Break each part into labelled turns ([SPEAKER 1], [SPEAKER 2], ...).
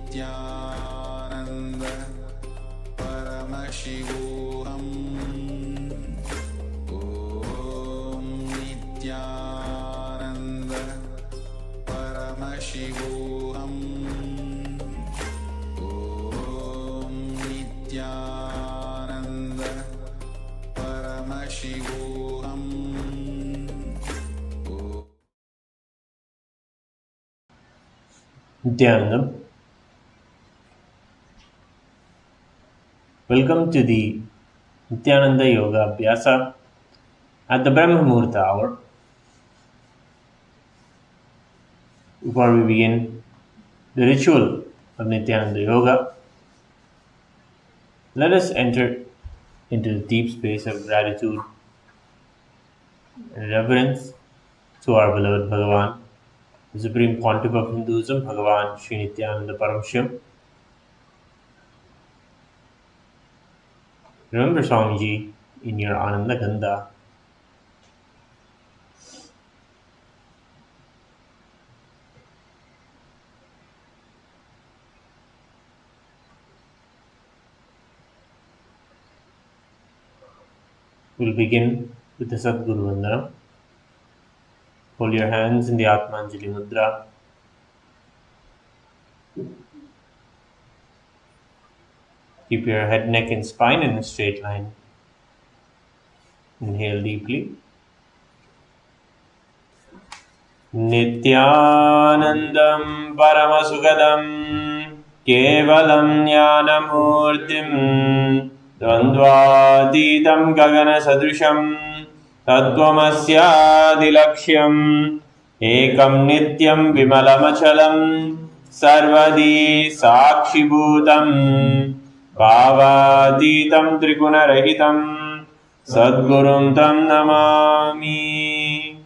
[SPEAKER 1] Nithyananda Paramashivoham. Om Nithyananda Paramashivoham. Om Nithyananda Paramashivoham.
[SPEAKER 2] Nithyananda. Welcome to the Nithyananda Yoga Abhyasa at the Brahma Muhurta hour. Before we begin the ritual of Nithyananda Yoga, let us enter into the deep space of gratitude and reverence to our beloved Bhagavan, the Supreme Pontiff of Hinduism, Bhagavan Sri Nithyananda Paramshivam. Remember Swamiji in your Ananda Gandha. We'll begin with the Sadguru Vandana. Hold your hands in the Atmanjali Mudra. Keep your head, neck and spine in a straight line. Inhale deeply. Nithyanandam Paramasukadam Kevalam Jnanamurtim Dvandvatitam Gagana Sadrisham Tattvamasya Ekam Nityam Vimalamachalam Sarvadi Sakshibhutam Bhavaditam Trigunarahitam Sadgurum Tam Namami.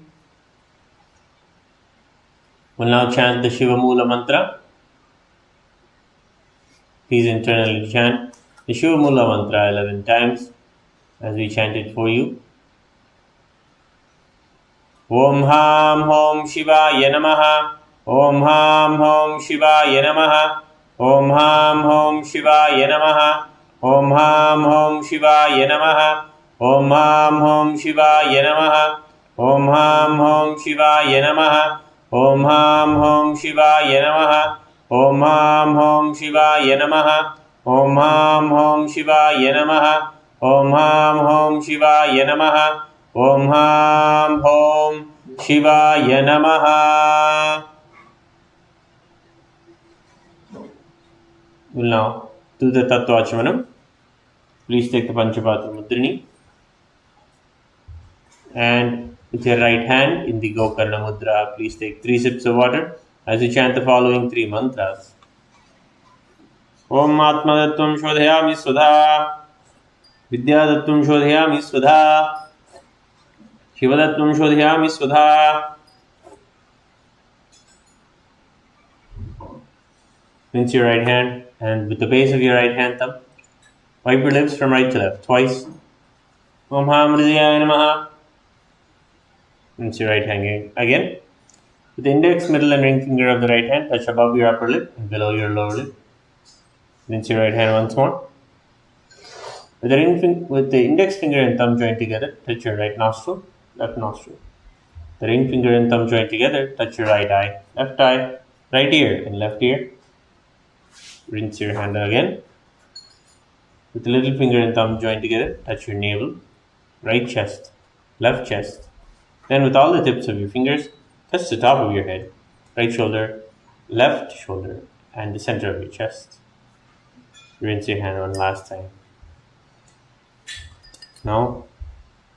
[SPEAKER 2] We'll now chant the Shiva Mula mantra. Please internally chant the Shiva Mula mantra 11 times as we chant it for you. Om Ham Hom Shivaya Namaha. Om Ham Hom Shivaya Namaha. Om Ham Hom Shivaya Namaha. Om Ham Hom Shivaya Namaha. Om Ham Hom Shivaya Namaha. Om Ham Hom Shivaya Namaha. Om Ham Hom Shivaya Namaha. Om Ham Hom Shivaya Namaha. Om Ham Hom Shivaya Namaha. Om Ham Hom Shivaya Namaha. Om Ham Hom Shivaya Namaha. We'll now do the Tattva Achamanam. Please take the Panchapatra Mudrini and with your right hand in the Gokarna Mudra, please take 3 sips of water as you chant the following 3 mantras. Om Atmadattvam Shodhayami Svadha, Vidyadattvam Shodhayami Svadha, Shivadattvam Shodhayami Svadha. Rinse your right hand and with the base of your right hand thumb, wipe your lips from right to left twice. Om Ham Hridayaya Namaha. Rinse your right hand again. With the index, middle and ring finger of the right hand, touch above your upper lip and below your lower lip. Rinse your right hand once more. With the index finger and thumb joined together, touch your right nostril, left nostril. The ring finger and thumb joined together, touch your right eye, right ear and left ear. Rinse your hand again. With the little finger and thumb joined together, touch your navel, right chest, left chest. Then with all the tips of your fingers, touch the top of your head, right shoulder, left shoulder, and the center of your chest. Rinse your hand one last time. Now,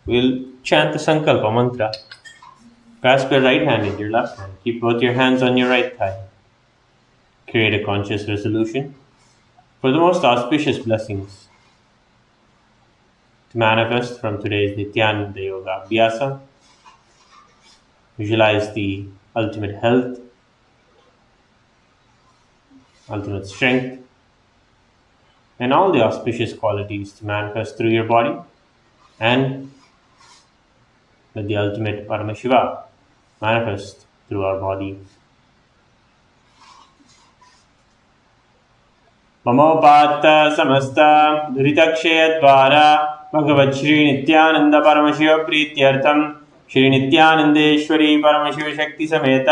[SPEAKER 2] we'll chant the Sankalpa mantra. Grasp your right hand in your left hand. Keep both your hands on your right thigh. Create a conscious resolution for the most auspicious blessings to manifest from today's Nithyananda Yoga Abhyasa. Visualize the ultimate health, ultimate strength, and all the auspicious qualities to manifest through your body, and let the ultimate Paramashiva manifest through our body. ममोपात्त समस्त दुरितक्षयद्वारा भगवच्छ्री नित्यानंद परमशिव प्रीत्यर्थम श्री नित्यानंदेश्वरी परमशिव शक्ति समेत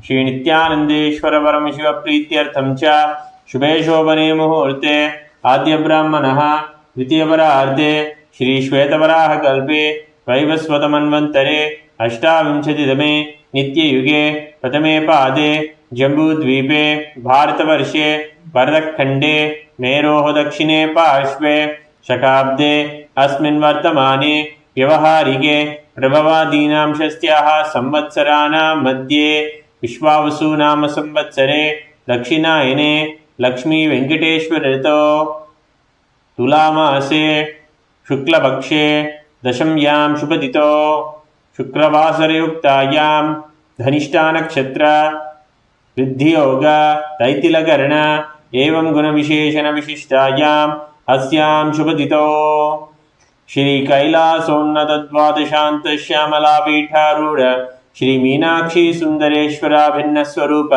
[SPEAKER 2] श्री नित्यानंदेश्वर परमशिव प्रीत्यर्थम च शुभे शोभने मुहूर्ते आद्य ब्राह्मणः द्वितीयपरार्धे श्री श्वेतवराह कल्पे वैवस्वतमन्वन्तरे अष्टाविंशतितमे नित्ययुगे प्रथमे पादे जम्बूद्वीपे भारतवर्षे भरतखण्डे मेरोः दक्षिणे पार्श्वे शकाब्दे अस्मिन् वर्तमाने व्यवहारिके प्रभवादीनां षष्ट्याः संवत्सराणां मध्ये विश्वावसु नाम संवत्सरे दक्षिणायने लक्ष्मीवेङ्कटेश्वर ऋतौ तुलामासे शुक्लपक्षे दशम्यां शुभतिथौ शुक्रवासरयुक्तायां धनिष्ठानक्षत्र वृद्धियोग तैतिलकर्ण एवं गुणविशेषणविशिष्टायाम् अस्यां शुभतिथौ श्री कैलासोन्नतद्वादशान्त श्यामलापीठारूढ श्री मीनाक्षी सुन्दरेश्वराभिन्नस्वरूप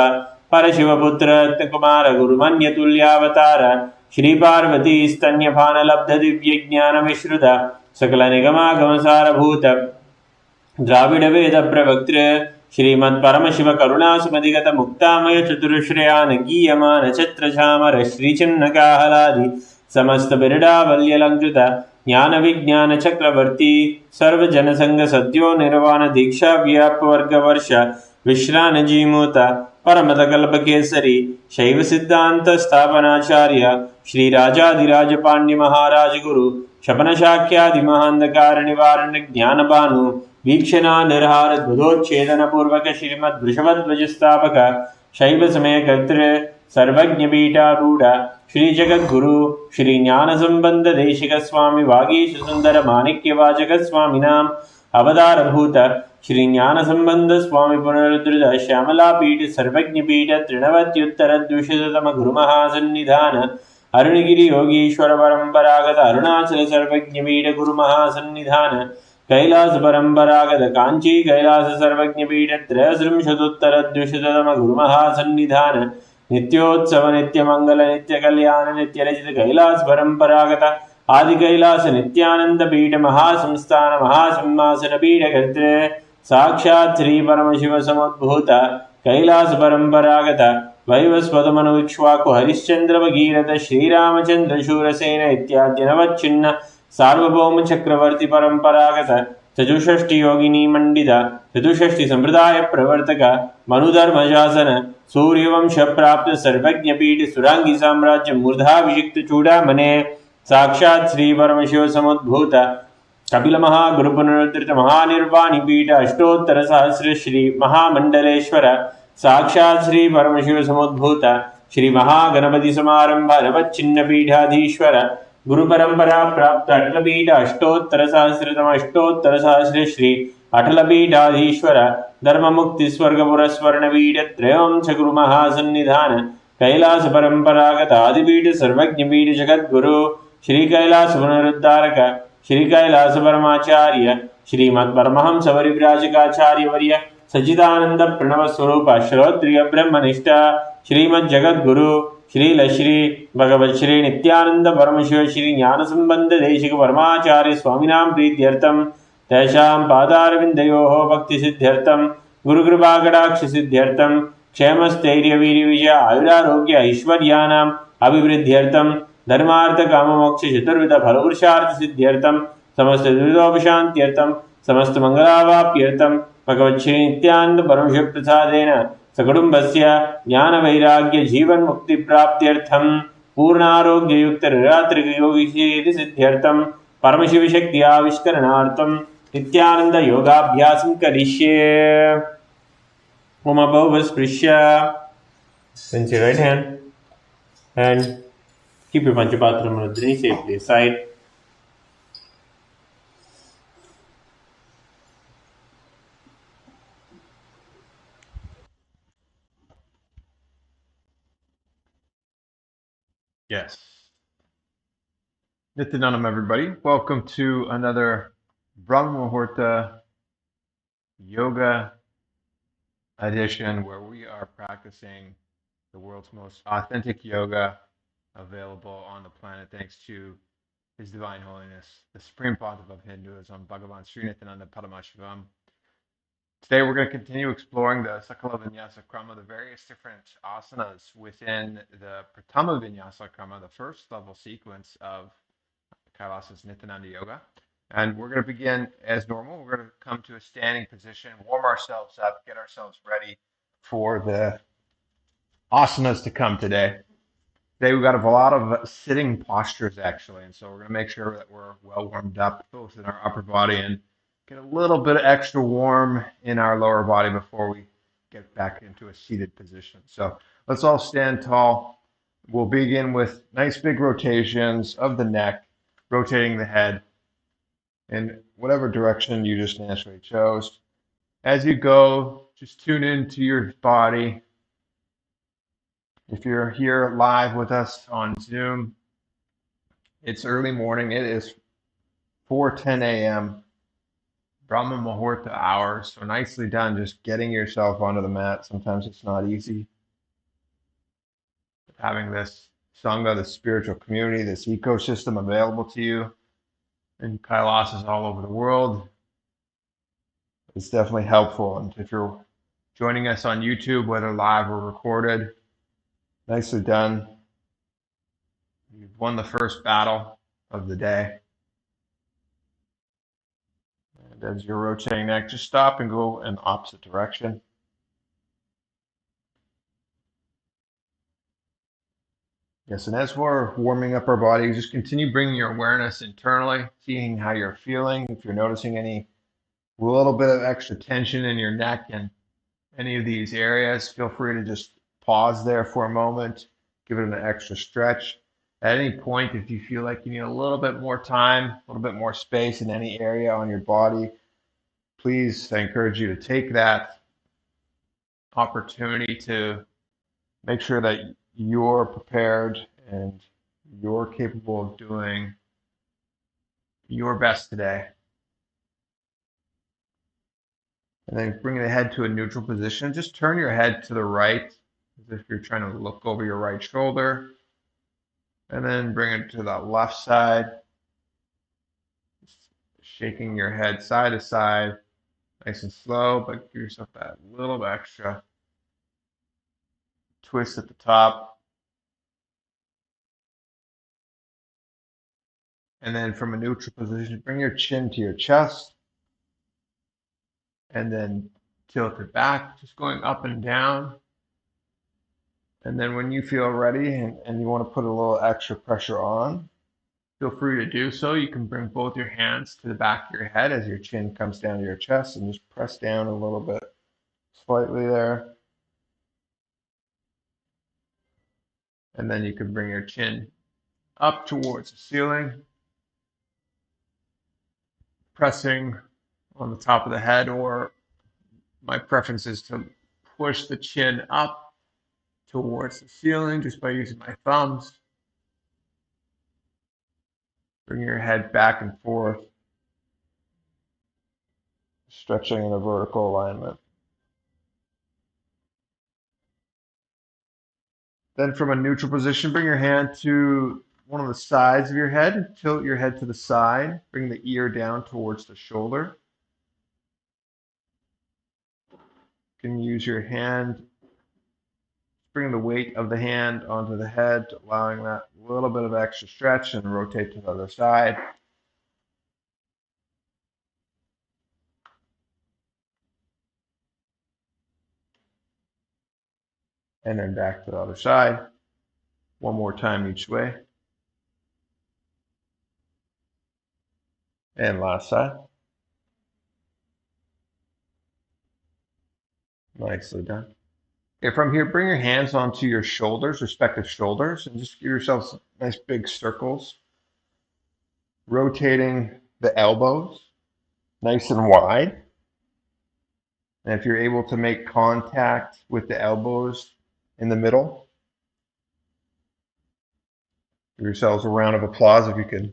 [SPEAKER 2] परशिवपुत्र रत्नकुमार गुरुमन्यतुल्यावतार श्री पार्वती स्तन्यपानलब्ध दिव्यज्ञानविश्रुत सकल निगमागमसारभूत द्राविड वेद प्रवक्तृ श्रीमत्परमशिव करुणासुमधिगत मुक्तामय चतुरश्रयान गीयमान छत्रचामर श्रीचिन्नकाहलादि समस्त बिरडावल्यलंकृत ज्ञान विज्ञान चक्रवर्ती सर्वजनसंग सद्यो निर्वाण दीक्षा व्यापवर्ग वर्ष विश्रान जीमूत परमतकल्पकेसरी शैव सिद्धांत स्थापनाचार्य श्री राजाधिराज पांड्य महाराज गुरु शपन शाक्यादि महांधकार निवारण ज्ञानभानु वीक्षणा निर्हार द्वदोच्छेदन पूर्वक श्रीमद् वृषभध्वज स्थापक शैव समय कर्तृ सर्वज्ञ पीठारूढ़ श्री जगद्गुरु श्री ज्ञान संबंध देशिक स्वामी वागीश सुंदर माणिक्य वाचक स्वामिनाम अवतारभूत श्री ज्ञान संबंध स्वामी पुनरुद्धृत श्यामला पीठ सर्वज्ञ पीठ तृणवत्युत्तर द्विशततम गुरु महासन्निधान अरुणगिरि योगीश्वर परंपरागत अरुणाचल सर्वज्ञ पीठ गुरु महासन्निधान कैलास परंपरागत कांची कैलास सर्वज्ञ पीठ त्रयस्त्रिंशदुत्तर द्विशततम गुरु महासन्निधान नित्योत्सव नित्य मंगल नित्य कल्याण नित्य रचित कैलास परंपरागत आदि कैलास नित्यानंद पीठ महासंस्थान महासिंहासन पीठ कर्तृ साक्षात् श्री परमशिव समुद्भूत कैलास परंपरागत वैवस्वतमनु इक्ष्वाकु हरिश्चंद्र भगीरथ श्रीरामचंद्र शूरसेन इत्यादि नवच्छिन्न सार्वभौम चक्रवर्ती परंपरागत चतुष्षष्टि योगिनी मंडित चतुष्षष्टि संप्रदाय प्रवर्तक मनुधर्म शासन सूर्यवंश प्राप्त सर्वज्ञ पीठ सुरांगी साम्राज्य मूर्धाभिषिक्त चूड़ामणे साक्षात् श्री परमशिव समुद्भूत कपिल महागुरु पुनरुद्धृत महानिर्वाणी पीठ अष्टोत्तर सहस्र श्री महामंडलेश्वर साक्षात् श्री परमशिव समुद्भूत श्री महागणपति समारंभ नवच्छिन्न पीठाधीश्वर गुरु परंपरा प्राप्त अटलपीठ अष्टोत्तर सहस्र श्री अटलपीठाधीश्वर धर्म मुक्ति स्वर्ग पुरस्वर्ण पीठ त्रयंश गुरु महासन्निधान कैलास परंपरागत आदिपीठ सर्वज्ञ पीठ जगद्गुरु श्री कैलास पुनरुद्धारक श्री कैलास परमाचार्य श्रीमद परमहंस परिव्राजकाचार्य वर्य सच्चिदानंद प्रणव स्वरूप श्रोत्रिय ब्रह्मनिष्ठ श्रीमद जगद्गुरु श्री भगवत श्री नित्यानंद परमशिव श्री ज्ञान संबंध देशिक परमाचार्य स्वामिनां प्रीत्यर्थम तेषां पादारविन्दयोः भक्ति सिद्ध्यर्थम गुरुकृपाकटाक्ष सिद्ध्यर्थम क्षेमस्थैर्य वीर्य विजय आयुरारोग्य ऐश्वर्याणाम् अभिवृद्ध्यर्थम धर्मार्थ काम मोक्ष चतुर्विध फलपुरुषार्थ सिद्ध्यर्थम समस्त दुरितोपशान्त्यर्थम समस्त मंगलावाप्यर्थम भगवत् श्री नित्यानंद परमशिव प्रसादेन सकुटुम्बस्य ज्ञान वैराग्य जीवन मुक्ति प्राप्त्यर्थम पूर्णारोग्य युक्त रात्रिक योगिशील सिद्ध्यर्थम परमशिव शक्ति आविष्करणार्थम नित्यानंद योगाभ्यासं करिष्ये ओम above sprisya rinse your right hand and keep your panchapatra mudra safely aside.
[SPEAKER 3] Yes. Nithyananda, everybody. Welcome to another Brahma Muhurta yoga edition where we are practicing the world's most authentic yoga available on the planet thanks to His Divine Holiness, the Supreme Pontiff of Hinduism, Bhagavan Sri Nithyananda Paramashivam. Today we're going to continue exploring the Sakala Vinyasa Krama, the various different asanas within the Pratama Vinyasa Krama, the first level sequence of KAILASA's Nithyananda Yoga. And we're going to begin as normal. We're going to come to a standing position, warm ourselves up, get ourselves ready for the asanas to come today. Today we've got a lot of sitting postures actually, and so we're going to make sure that we're well warmed up both in our upper body and get a little bit extra warm in our lower body before we get back into a seated position. So let's all stand tall. We'll begin with nice big rotations of the neck, rotating the head in whatever direction you just naturally chose. As you go, just tune into your body. If you're here live with us on Zoom, it's early morning. It is 4:10 a.m. Brahma Muhurta hours. So nicely done just getting yourself onto the mat. Sometimes it's not easy. Having this Sangha, this spiritual community, this ecosystem available to you in Kailasas all over the world is definitely helpful. And if you're joining us on YouTube, whether live or recorded, nicely done. You've won the first battle of the day. And as you're rotating neck, just stop and go in the opposite direction. Yes, and as we're warming up our body, just continue bringing your awareness internally, seeing how you're feeling. If you're noticing any little bit of extra tension in your neck and any of these areas, feel free to just pause there for a moment, give it an extra stretch. At any point, if you feel like you need a little bit more time, a little bit more space in any area on your body, please, I encourage you to take that opportunity to make sure that you're prepared and you're capable of doing your best today. And then bring the head to a neutral position. Just turn your head to the right as if you're trying to look over your right shoulder. And then bring it to the left side. Just shaking your head side to side, nice and slow, but give yourself that little extra twist at the top. And then from a neutral position, bring your chin to your chest. And then tilt it back, just going up and down. And then when you feel ready and you want to put a little extra pressure on, feel free to do so. You can bring both your hands to the back of your head as your chin comes down to your chest and just press down a little bit, slightly there. And then you can bring your chin up towards the ceiling, pressing on the top of the head, or my preference is to push the chin up towards the ceiling just by using my thumbs. Bring your head back and forth, stretching in a vertical alignment. Then from a neutral position, bring your hand to one of the sides of your head. Tilt your head to the side. Bring the ear down towards the shoulder. You can use your hand, bring the weight of the hand onto the head, allowing that little bit of extra stretch, and rotate to the other side. And then back to the other side. One more time each way. And last side. Nicely done. Okay, from here, bring your hands onto your shoulders, respective shoulders, and just give yourselves nice big circles. Rotating the elbows nice and wide. And if you're able to make contact with the elbows in the middle, give yourselves a round of applause if you could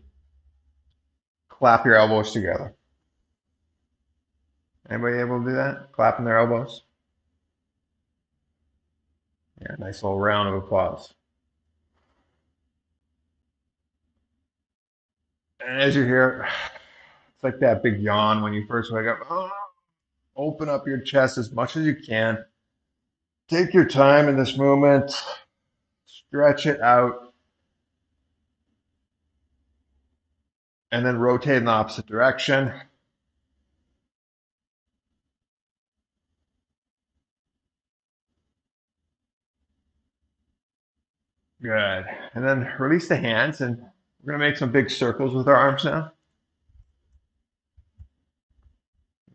[SPEAKER 3] clap your elbows together. Anybody able to do that? Clapping their elbows? Yeah, nice little round of applause. And as you're here, it's like that big yawn when you first wake up. Open up your chest as much as you can. Take your time in this movement. Stretch it out. And then rotate in the opposite direction. Good. And then release the hands, and we're going to make some big circles with our arms now.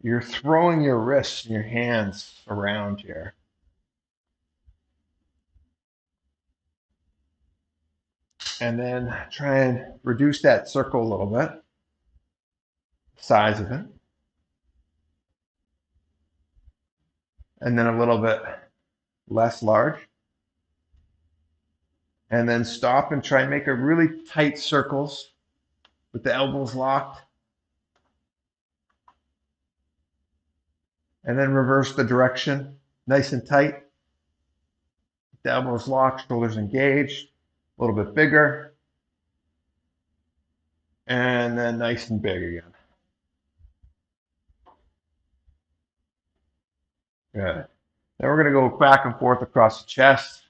[SPEAKER 3] You're throwing your wrists and your hands around here. And then try and reduce that circle a little bit, size of it. And then a little bit less large. And then stop and try and make a really tight circles with the elbows locked. And then reverse the direction, nice and tight. The elbows locked, shoulders engaged, a little bit bigger. And then nice and big again. Good. Then we're going to go back and forth across the chest.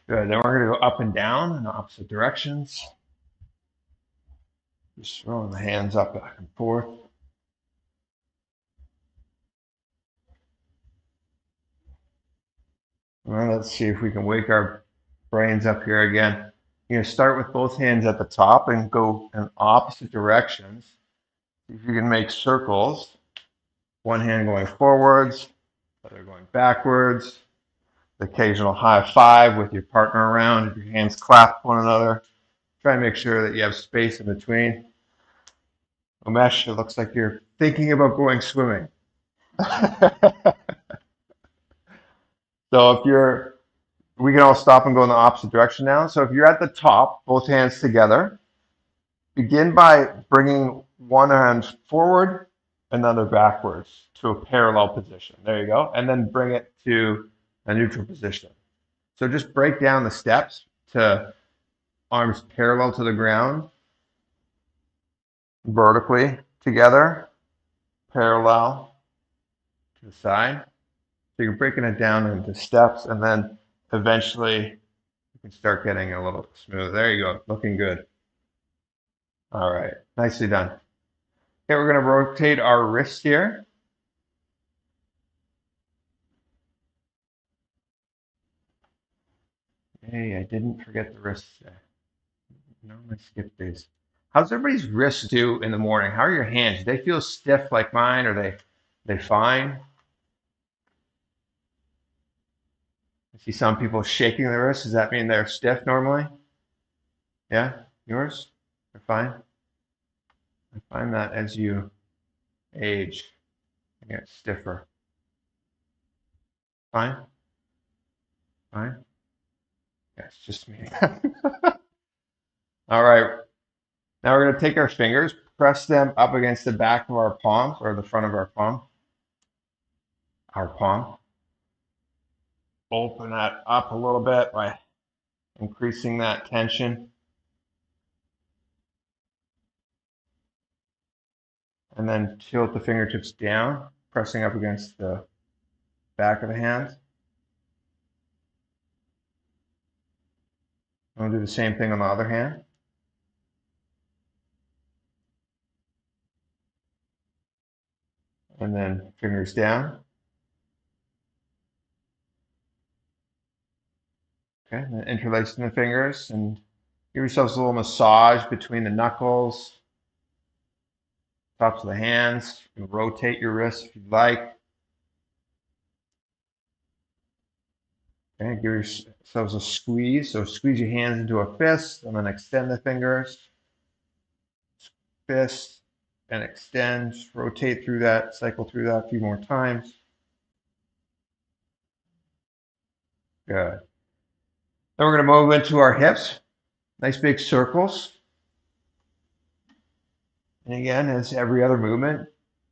[SPEAKER 3] Good. Then we're going to go up and down in opposite directions. Just throwing the hands up back and forth. Well, let's see if we can wake our brains up here again. You're going to start with both hands at the top and go in opposite directions. See if you can make circles. One hand going forwards, other going backwards. The occasional high five with your partner around. If your hands clasp one another, try and make sure that you have space in between. Umesh, it looks like you're thinking about going swimming. So we can all stop and go in the opposite direction now. So if you're at the top, both hands together, begin by bringing one hand forward, another backwards to a parallel position. There you go. And then bring it to a neutral position. So just break down the steps to arms parallel to the ground, vertically together, parallel to the side. So you're breaking it down into steps, and then eventually you can start getting a little smoother. There you go, looking good. All right, nicely done. Okay, we're going to rotate our wrist here. Hey, I didn't forget the wrists there. No, I skipped these. How's everybody's wrists do in the morning? How are your hands? Do they feel stiff like mine, or they fine? I see some people shaking their wrists. Does that mean they're stiff normally? Yeah, yours? They're fine. I find that as you age, they get stiffer. Fine? Fine? Yeah, it's just me. All right. Now we're going to take our fingers, press them up against the back of our palms or the front of our palm. Our palm. Open that up a little bit by increasing that tension. And then tilt the fingertips down, pressing up against the back of the hand. And we'll do the same thing on the other hand. And then fingers down. Okay, and then interlacing the fingers and give yourselves a little massage between the knuckles, tops of the hands. You can rotate your wrists if you'd like. Okay, give yourselves a squeeze. So squeeze your hands into a fist and then extend the fingers. Fist and extend. Just rotate through that, cycle through that a few more times. Good. Then we're going to move into our hips. Nice big circles. And again, as every other movement,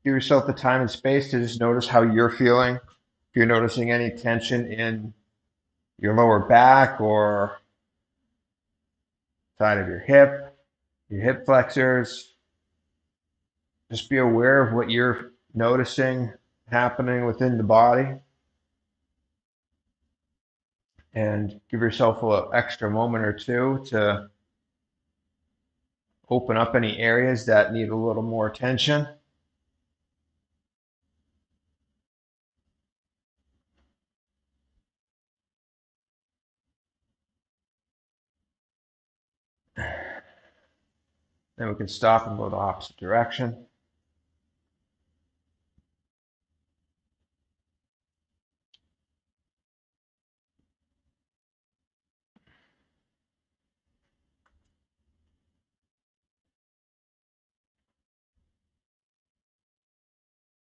[SPEAKER 3] give yourself the time and space to just notice how you're feeling. If you're noticing any tension in your lower back or side of your hip flexors, just be aware of what you're noticing happening within the body, and give yourself an extra moment or two to open up any areas that need a little more attention. Then we can stop and go the opposite direction.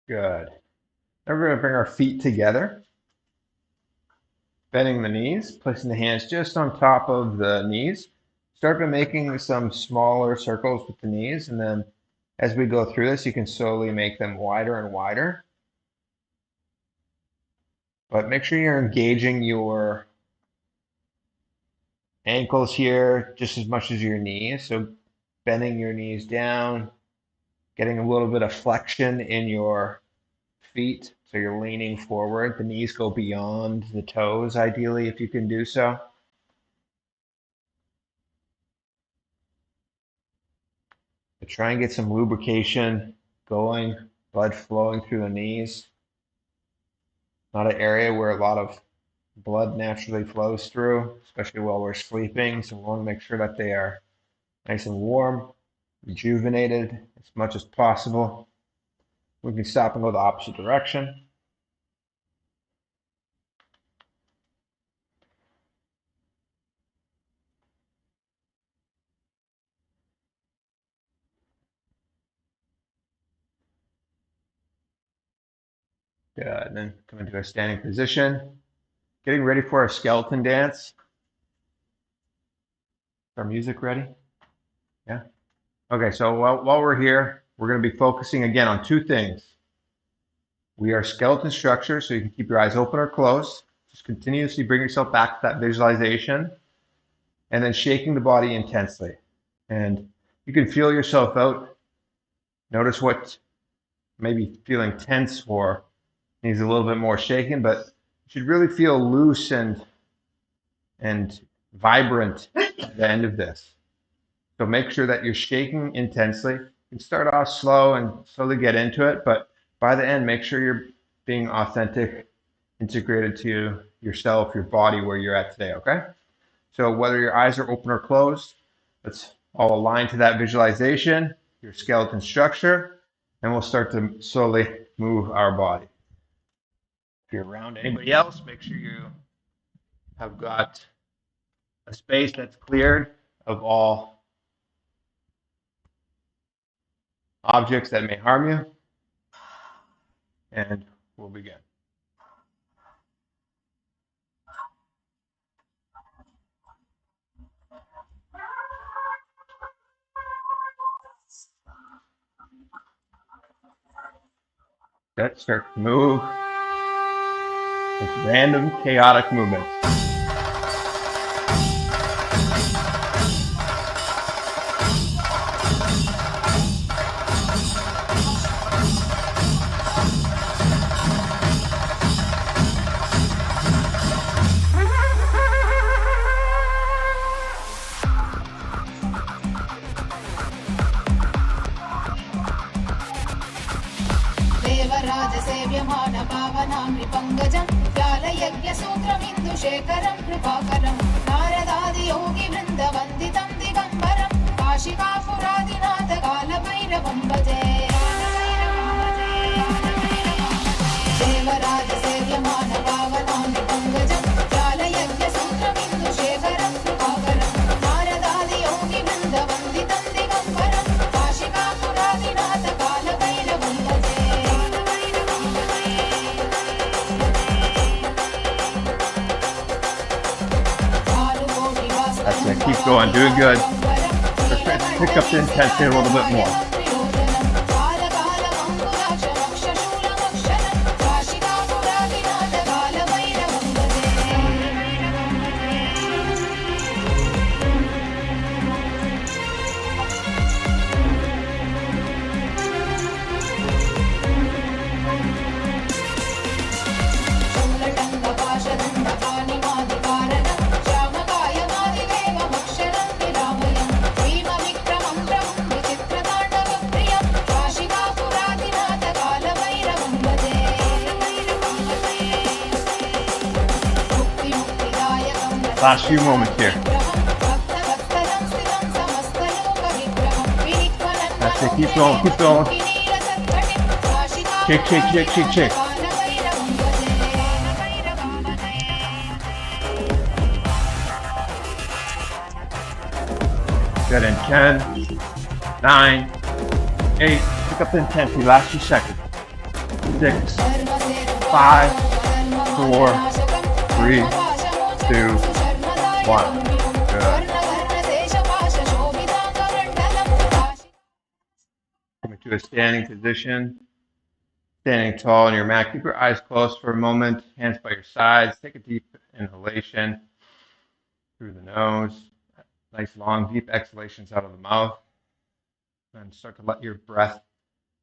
[SPEAKER 3] Good. Now we're going to bring our feet together, bending the knees, placing the hands just on top of the knees. Start by making some smaller circles with the knees, and then as we go through this, you can slowly make them wider and wider. But make sure you're engaging your ankles here just as much as your knees. So bending your knees down, getting a little bit of flexion in your feet. So you're leaning forward. The knees go beyond the toes, ideally, if you can do so. But try and get some lubrication going, blood flowing through the knees. Not an area where a lot of blood naturally flows through, especially while we're sleeping. So we want to make sure that they are nice and warm, rejuvenated as much as possible. We can stop and go the opposite direction. Good. And then come into a standing position. Getting ready for our skeleton dance. Is our music ready? Yeah? Okay, so while we're here, we're going to be focusing again on two things. We are skeleton structure, so you can keep your eyes open or closed. Just continuously bring yourself back to that visualization. And then shaking the body intensely. And you can feel yourself out. Notice what maybe feeling tense or needs a little bit more shaken, but you should really feel loose and vibrant at the end of this. So make sure that you're shaking intensely. You can start off slow and slowly get into it, but by the end, make sure you're being authentic, integrated to yourself, your body, where you're at today, okay? So whether your eyes are open or closed, let's all align to that visualization, your skeleton structure, and we'll start to slowly move our body. If you're around anybody else, make sure you have got a space that's cleared of all objects that may harm you. And we'll begin. Let's start to move with random chaotic movements.
[SPEAKER 4] देवराजसेव्यमान पावनामृपङ्गजं व्यालयज्ञसूत्रमिन्दुशेखरं कृपाकरं नारदादियोगिवृन्दवन्दितं दिगम्बरं काशिकापुरादिनाथ कालभैरवं भजे देवराजसेव्यमान पावनामृपङ्गजं व्यालयज्ञसूत्रमिन्दुशेखरं कृपाकरं नारदादियोगिवृन्दवन्दितं दिगम्बरं काशिकापुरादिनाथ कालभैरवं भजे.
[SPEAKER 3] That's it. Keep going. Doing good. Let's pick up the intensity a little bit more. Last few moments here. That's it. Keep going. Keep going. Shake, shake, shake, shake, shake. Good. In 10, 9, 8. Pick up the intensity. Last few seconds. 6, 5, 4, 3, 2, 1. Good. Coming to a standing position. Standing tall on your mat. Keep your eyes closed for a moment. Hands by your sides. Take a deep inhalation through the nose. Nice long deep exhalations out of the mouth. And start to let your breath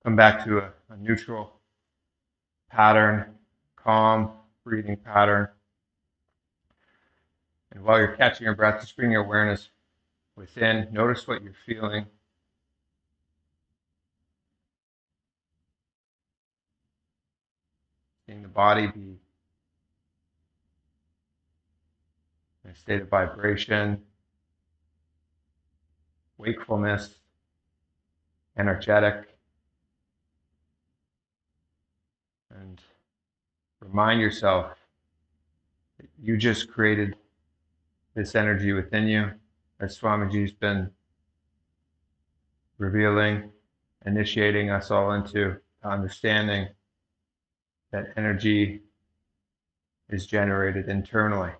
[SPEAKER 3] come back to a neutral pattern, calm breathing pattern. And while you're catching your breath, just bring your awareness within. Notice what you're feeling. Seeing the body be in a state of vibration, wakefulness, energetic. And remind yourself that you just created this energy within you, as Swamiji's been revealing, initiating us all into understanding that energy is generated internally.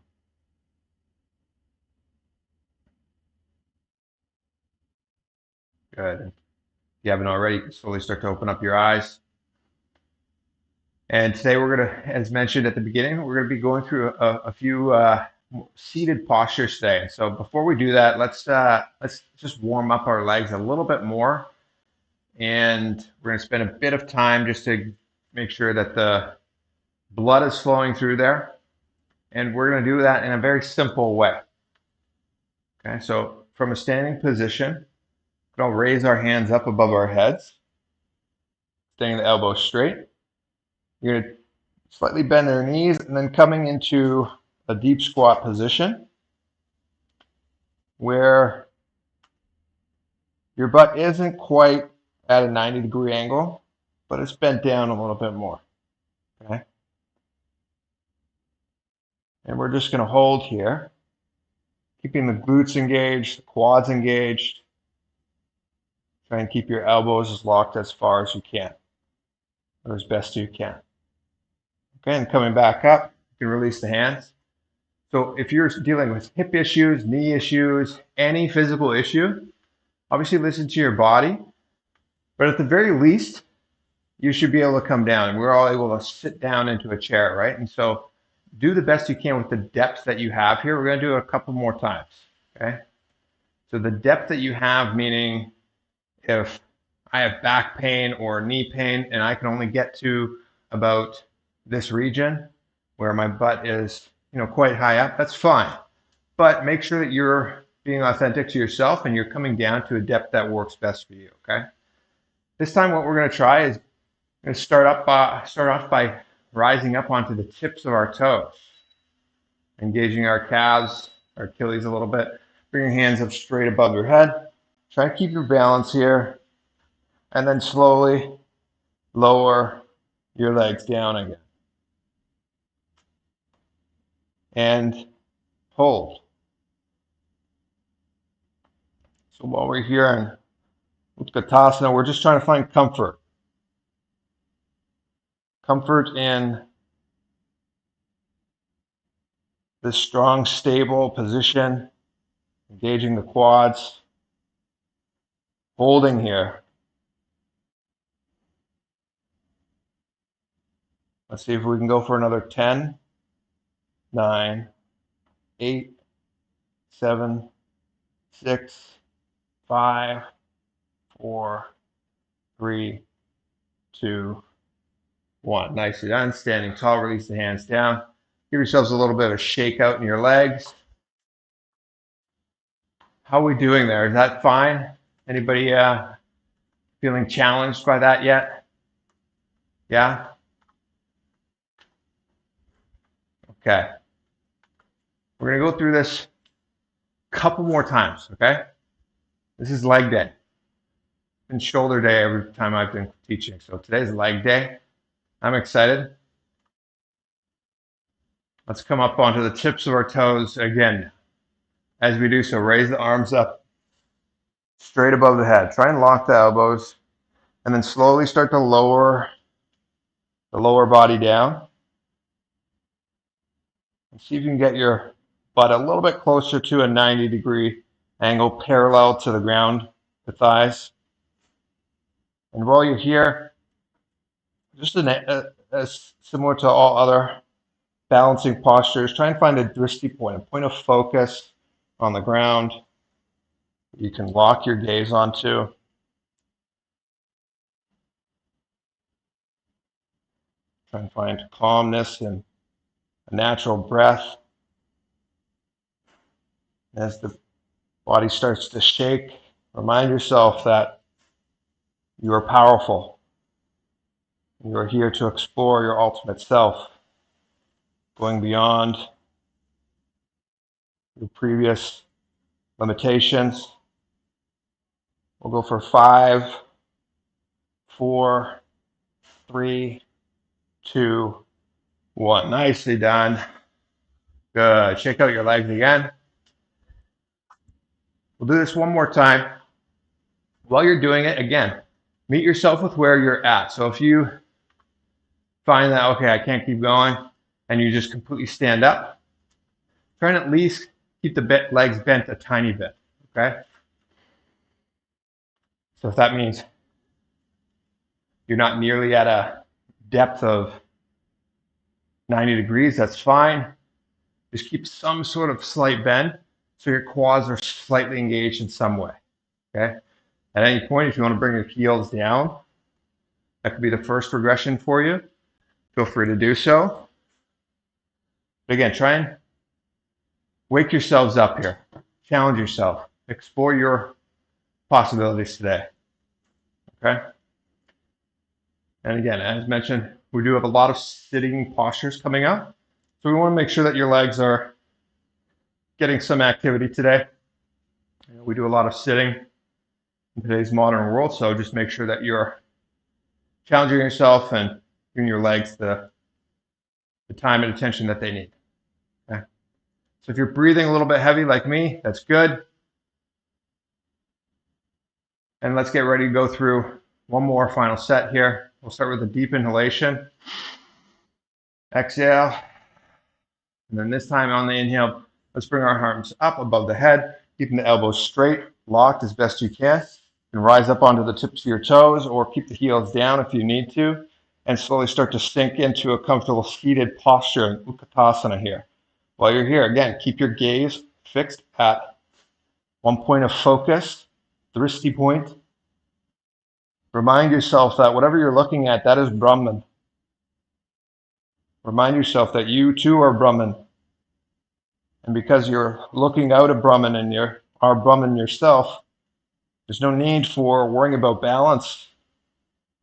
[SPEAKER 3] Good. If you haven't already, you can slowly start to open up your eyes. And today we're going to, as mentioned at the beginning, we're going to be going through a few seated postures today. So before we do that, let's just warm up our legs a little bit more. And we're going to spend a bit of time just to make sure that the blood is flowing through there. And we're going to do that in a very simple way. Okay, so from a standing position, we'll raise our hands up above our heads, staying the elbows straight. You're going to slightly bend their knees and then coming into a deep squat position where your butt isn't quite at a 90-degree angle, but it's bent down a little bit more. Okay? And we're just going to hold here, keeping the glutes engaged, the quads engaged. Try and keep your elbows as locked as far as you can, or as best you can. Okay, and coming back up, you can release the hands. So if you're dealing with hip issues, knee issues, any physical issue, obviously listen to your body. But at the very least, you should be able to come down. And we're all able to sit down into a chair, right? And so do the best you can with the depth that you have here. We're going to do it a couple more times, okay? So the depth that you have, meaning if I have back pain or knee pain and I can only get to about this region where my butt is, quite high up, that's fine. But make sure that you're being authentic to yourself and you're coming down to a depth that works best for you, okay? This time what we're going to try is going to start off by rising up onto the tips of our toes, engaging our calves, our Achilles a little bit. Bring your hands up straight above your head. Try to keep your balance here, and then slowly lower your legs down again. And hold. So while we're here in Utkatasana, we're just trying to find comfort. Comfort in this strong, stable position, engaging the quads, holding here. Let's see if we can go for another 10, 9, 8, 7, 6, 5, 4, 3, 2, 1. Nicely done. Standing tall, release the hands down. Give yourselves a little bit of a shake out in your legs. How are we doing there? Is that fine? Anybody feeling challenged by that yet? Yeah? Okay. We're going to go through this a couple more times, okay? This is leg day and shoulder day every time I've been teaching. So today's leg day. I'm excited. Let's come up onto the tips of our toes again. As we do so, raise the arms up straight above the head. Try and lock the elbows, and then slowly start to lower the lower body down. And see if you can get your butt a little bit closer to a 90-degree angle parallel to the ground, the thighs. And while you're here, just as similar to all other balancing postures, try and find a drishti point, a point of focus on the ground you can lock your gaze onto. Try and find calmness and a natural breath. As the body starts to shake, remind yourself that you are powerful. You are here to explore your ultimate self, going beyond your previous limitations. We'll go for 5, 4, 3, 2, 1. Nicely done. Good. Shake out your legs again. We'll do this one more time. While you're doing it, again, meet yourself with where you're at. So if you find that, okay, I can't keep going, and you just completely stand up, try and at least keep the legs bent a tiny bit, okay? So if that means you're not nearly at a depth of 90 degrees, that's fine. Just keep some sort of slight bend so your quads are slightly engaged in some way, okay? At any point, if you want to bring your heels down, that could be the first regression for you. Feel free to do so. But again, try and wake yourselves up here. Challenge yourself. Explore your possibilities today, okay? And again, as mentioned, we do have a lot of sitting postures coming up. So we want to make sure that your legs are getting some activity today. We do a lot of sitting in today's modern world, so just make sure that you're challenging yourself and giving your legs the time and attention that they need. Okay? So if you're breathing a little bit heavy like me, that's good. And let's get ready to go through one more final set here. We'll start with a deep inhalation. Exhale. And then this time on the inhale, let's bring our arms up above the head, keeping the elbows straight, locked as best you can. You can rise up onto the tips of your toes or keep the heels down if you need to, and slowly start to sink into a comfortable seated posture in Utkatasana here. While you're here, again, keep your gaze fixed at one point of focus, drishti point. Remind yourself that whatever you're looking at, that is Brahman. Remind yourself that you too are Brahman. And because you're looking out at Brahman and you are Brahman yourself, there's no need for worrying about balance.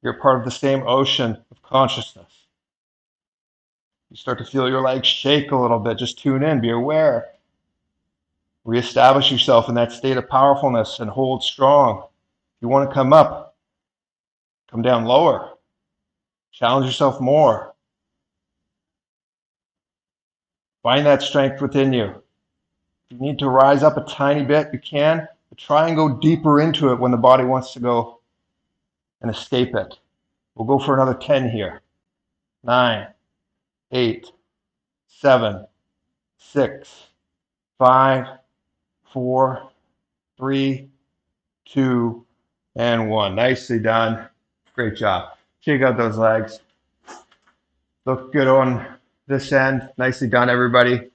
[SPEAKER 3] You're part of the same ocean of consciousness. You start to feel your legs shake a little bit. Just tune in, be aware. Reestablish yourself in that state of powerfulness and hold strong. If you want to come up, come down lower. Challenge yourself more. Find that strength within you. If you need to rise up a tiny bit, you can, but try and go deeper into it when the body wants to go and escape it. We'll go for another 10 here. 9, 8, 7, 6, 5, 4, 3, 2, and 1. Nicely done. Great job. Shake out those legs. Look good on this end. Nicely done, everybody.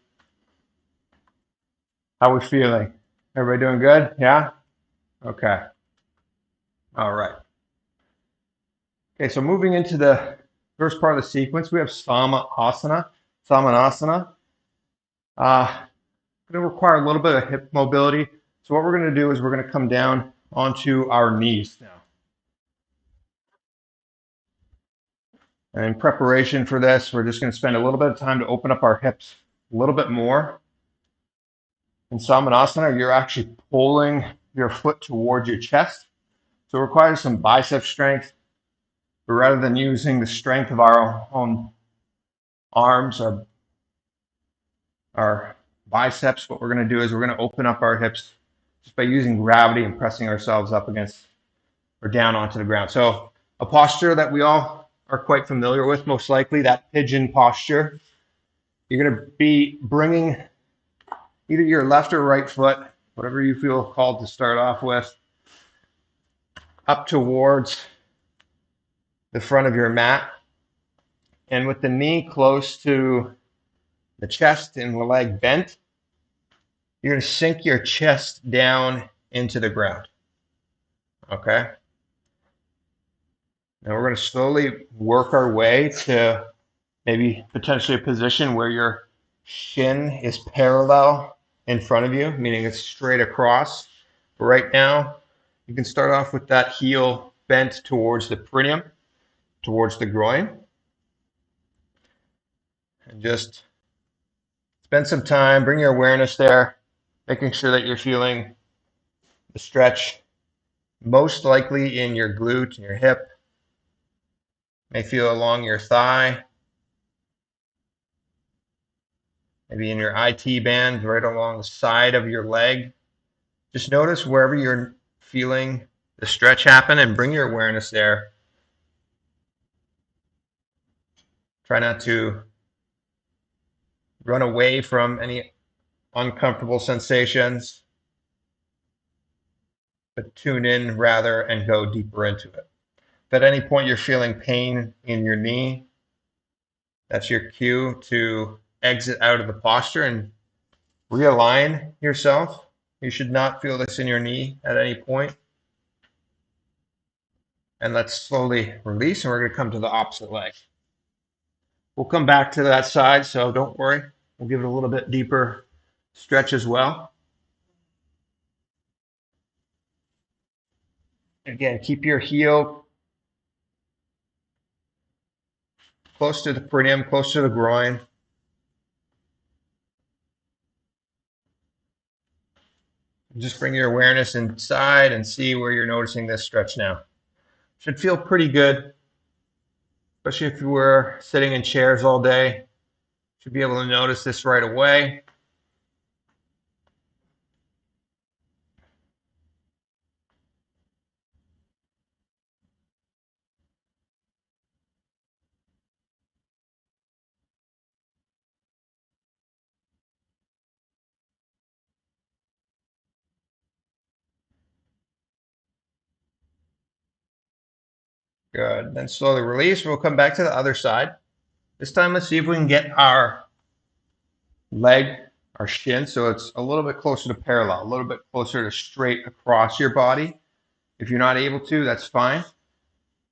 [SPEAKER 3] How are we feeling? Everybody doing good? Yeah? Okay. All right. Okay, so moving into the first part of the sequence, we have Samanasana. Going to require a little bit of hip mobility. So what we're going to do is we're going to come down onto our knees now. And in preparation for this, we're just going to spend a little bit of time to open up our hips a little bit more. In Samanasana, you're actually pulling your foot towards your chest. So it requires some bicep strength. But rather than using the strength of our own arms, our biceps, what we're going to do is we're going to open up our hips just by using gravity and pressing ourselves up against or down onto the ground. So a posture that we all are quite familiar with, most likely, that pigeon posture. You're going to be bringing either your left or right foot, whatever you feel called to start off with, up towards the front of your mat. And with the knee close to the chest and the leg bent, you're going to sink your chest down into the ground. Okay? Now we're going to slowly work our way to maybe potentially a position where your shin is parallel in front of you, meaning it's straight across. But right now, you can start off with that heel bent towards the perineum, towards the groin. And just spend some time, bring your awareness there, making sure that you're feeling the stretch, most likely in your glute and your hip. May feel along your thigh, maybe in your IT band, right along the side of your leg. Just notice wherever you're feeling the stretch happen and bring your awareness there. Try not to run away from any uncomfortable sensations, but tune in rather and go deeper into it. If at any point you're feeling pain in your knee, that's your cue to exit out of the posture and realign yourself. You should not feel this in your knee at any point. And let's slowly release, and we're going to come to the opposite leg. We'll come back to that side, so don't worry. We'll give it a little bit deeper stretch as well. Again, keep your heel close to the perineum, close to the groin. Just bring your awareness inside and see where you're noticing this stretch now. Should feel pretty good, especially if you were sitting in chairs all day. Should be able to notice this right away. Good. Then slowly release. We'll come back to the other side. This time, let's see if we can get our leg, our shin, so it's a little bit closer to parallel, a little bit closer to straight across your body. If you're not able to, that's fine.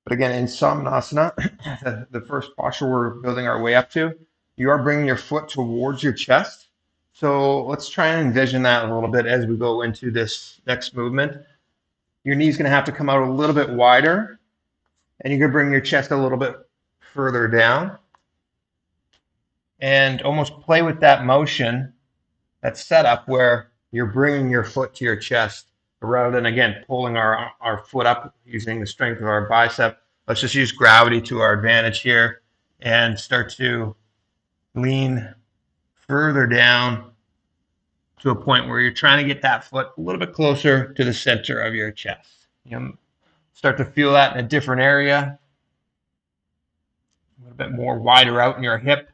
[SPEAKER 3] But again, in Samanasana, the first posture we're building our way up to, you are bringing your foot towards your chest. So let's try and envision that a little bit as we go into this next movement. Your knee's going to have to come out a little bit wider, and you're going to bring your chest a little bit further down and almost play with that motion, that setup where you're bringing your foot to your chest rather than, again, pulling our foot up using the strength of our bicep. Let's just use gravity to our advantage here and start to lean further down to a point where you're trying to get that foot a little bit closer to the center of your chest. Start to feel that in a different area, a little bit more wider out in your hip.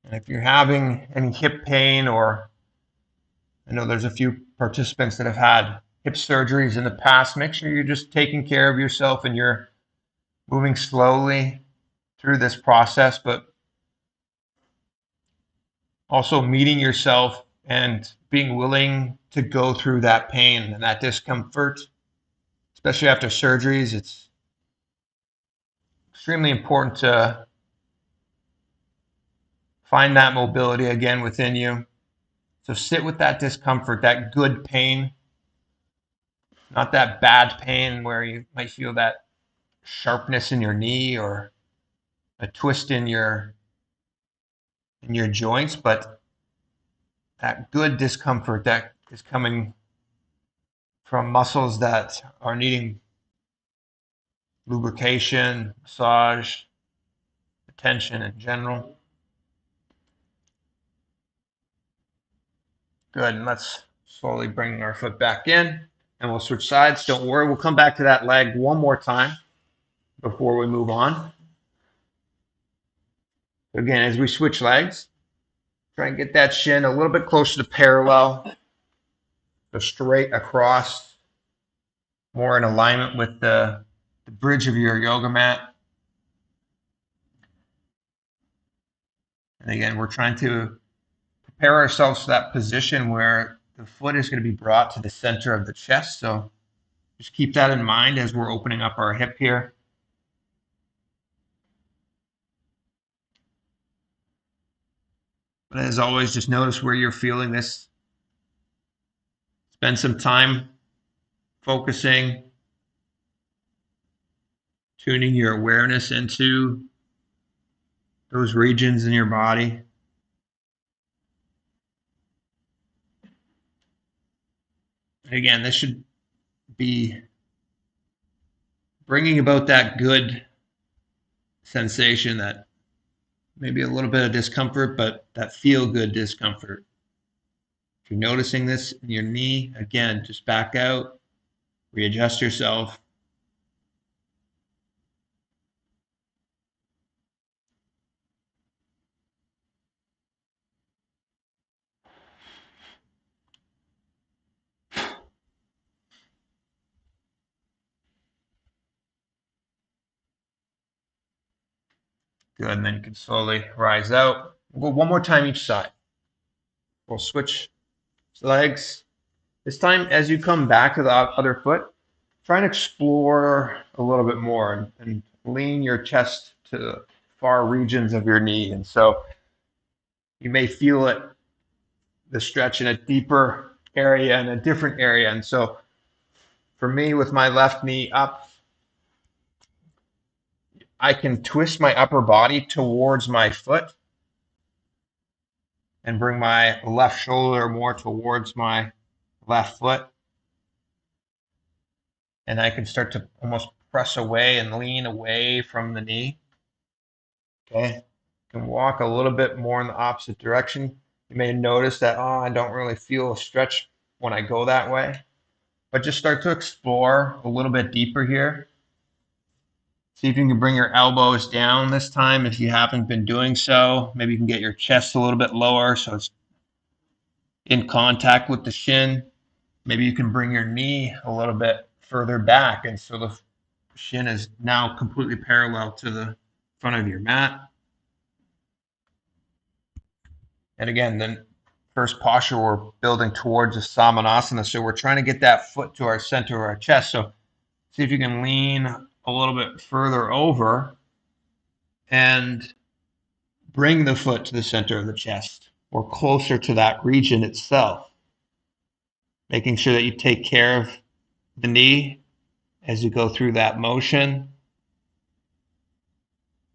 [SPEAKER 3] And if you're having any hip pain, or I know there's a few participants that have had hip surgeries in the past, make sure you're just taking care of yourself and you're moving slowly through this process, but also meeting yourself and being willing to go through that pain and that discomfort, especially after surgeries. It's extremely important to find that mobility again within you. So sit with that discomfort, that good pain, not that bad pain where you might feel that sharpness in your knee or a twist in your in your joints, but that good discomfort that is coming from muscles that are needing lubrication, massage, attention in general. Good, and let's slowly bring our foot back in, and we'll switch sides. Don't worry, we'll come back to that leg one more time before we move on. Again, as we switch legs, try and get that shin a little bit closer to parallel, so straight across, more in alignment with the bridge of your yoga mat. And again, we're trying to prepare ourselves for that position where the foot is going to be brought to the center of the chest. So just keep that in mind as we're opening up our hip here. But as always, just notice where you're feeling this. Spend some time focusing, tuning your awareness into those regions in your body. And again, this should be bringing about that good sensation, that maybe a little bit of discomfort, but that feel good discomfort. If you're noticing this in your knee, again, just back out, readjust yourself. Good, and then you can slowly rise out. We'll go one more time each side. We'll switch legs. This time, as you come back to the other foot, try and explore a little bit more and lean your chest to the far regions of your knee. And so you may feel it, the stretch in a deeper area and a different area. And so for me, with my left knee up, I can twist my upper body towards my foot and bring my left shoulder more towards my left foot. And I can start to almost press away and lean away from the knee. Okay. Can walk a little bit more in the opposite direction. You may notice that, I don't really feel a stretch when I go that way. But just start to explore a little bit deeper here. See if you can bring your elbows down this time if you haven't been doing so. Maybe you can get your chest a little bit lower so it's in contact with the shin. Maybe you can bring your knee a little bit further back, and so the shin is now completely parallel to the front of your mat. And again, the first posture, we're building towards a Samanasana, so we're trying to get that foot to our center of our chest. So see if you can lean a little bit further over and bring the foot to the center of the chest or closer to that region itself, making sure that you take care of the knee as you go through that motion.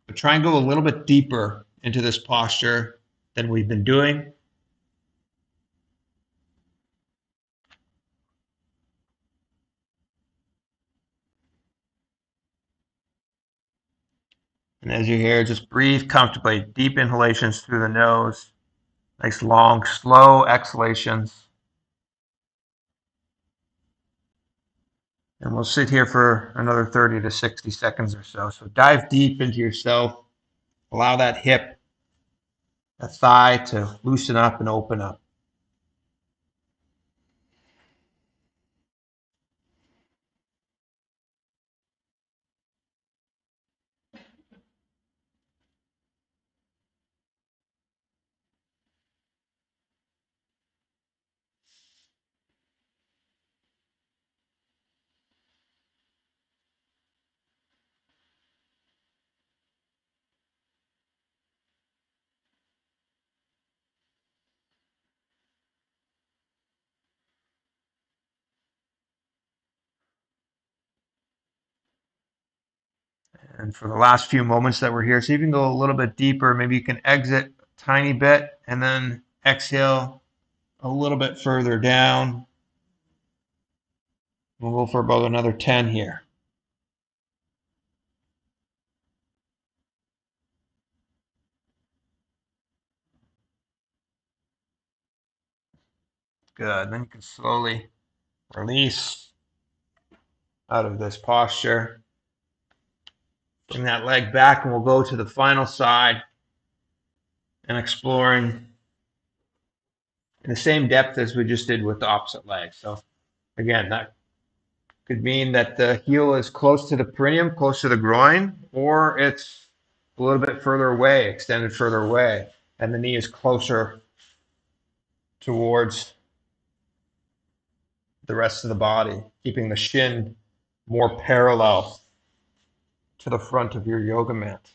[SPEAKER 3] But try and go a little bit deeper into this posture than we've been doing. And as you're here, just breathe comfortably. Deep inhalations through the nose. Nice, long, slow exhalations. And we'll sit here for another 30 to 60 seconds or so. So dive deep into yourself. Allow that hip, that thigh to loosen up and open up. And for the last few moments that we're here, see if you can go a little bit deeper. Maybe you can exit tiny bit, and then exhale a little bit further down. We'll go for about another 10 here. Good. Then you can slowly release out of this posture. Bring that leg back, and we'll go to the final side and exploring in the same depth as we just did with the opposite leg. So again, that could mean that the heel is close to the perineum, close to the groin, or it's a little bit further away, extended further away, and the knee is closer towards the rest of the body, keeping the shin more parallel to the front of your yoga mat.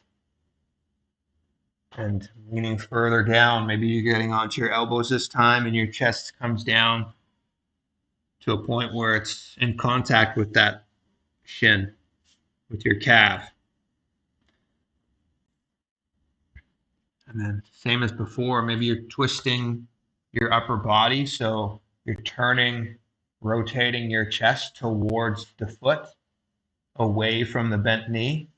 [SPEAKER 3] And leaning further down, maybe you're getting onto your elbows this time and your chest comes down to a point where it's in contact with that shin, with your calf. And then same as before, maybe you're twisting your upper body, so you're turning, rotating your chest towards the foot, away from the bent knee,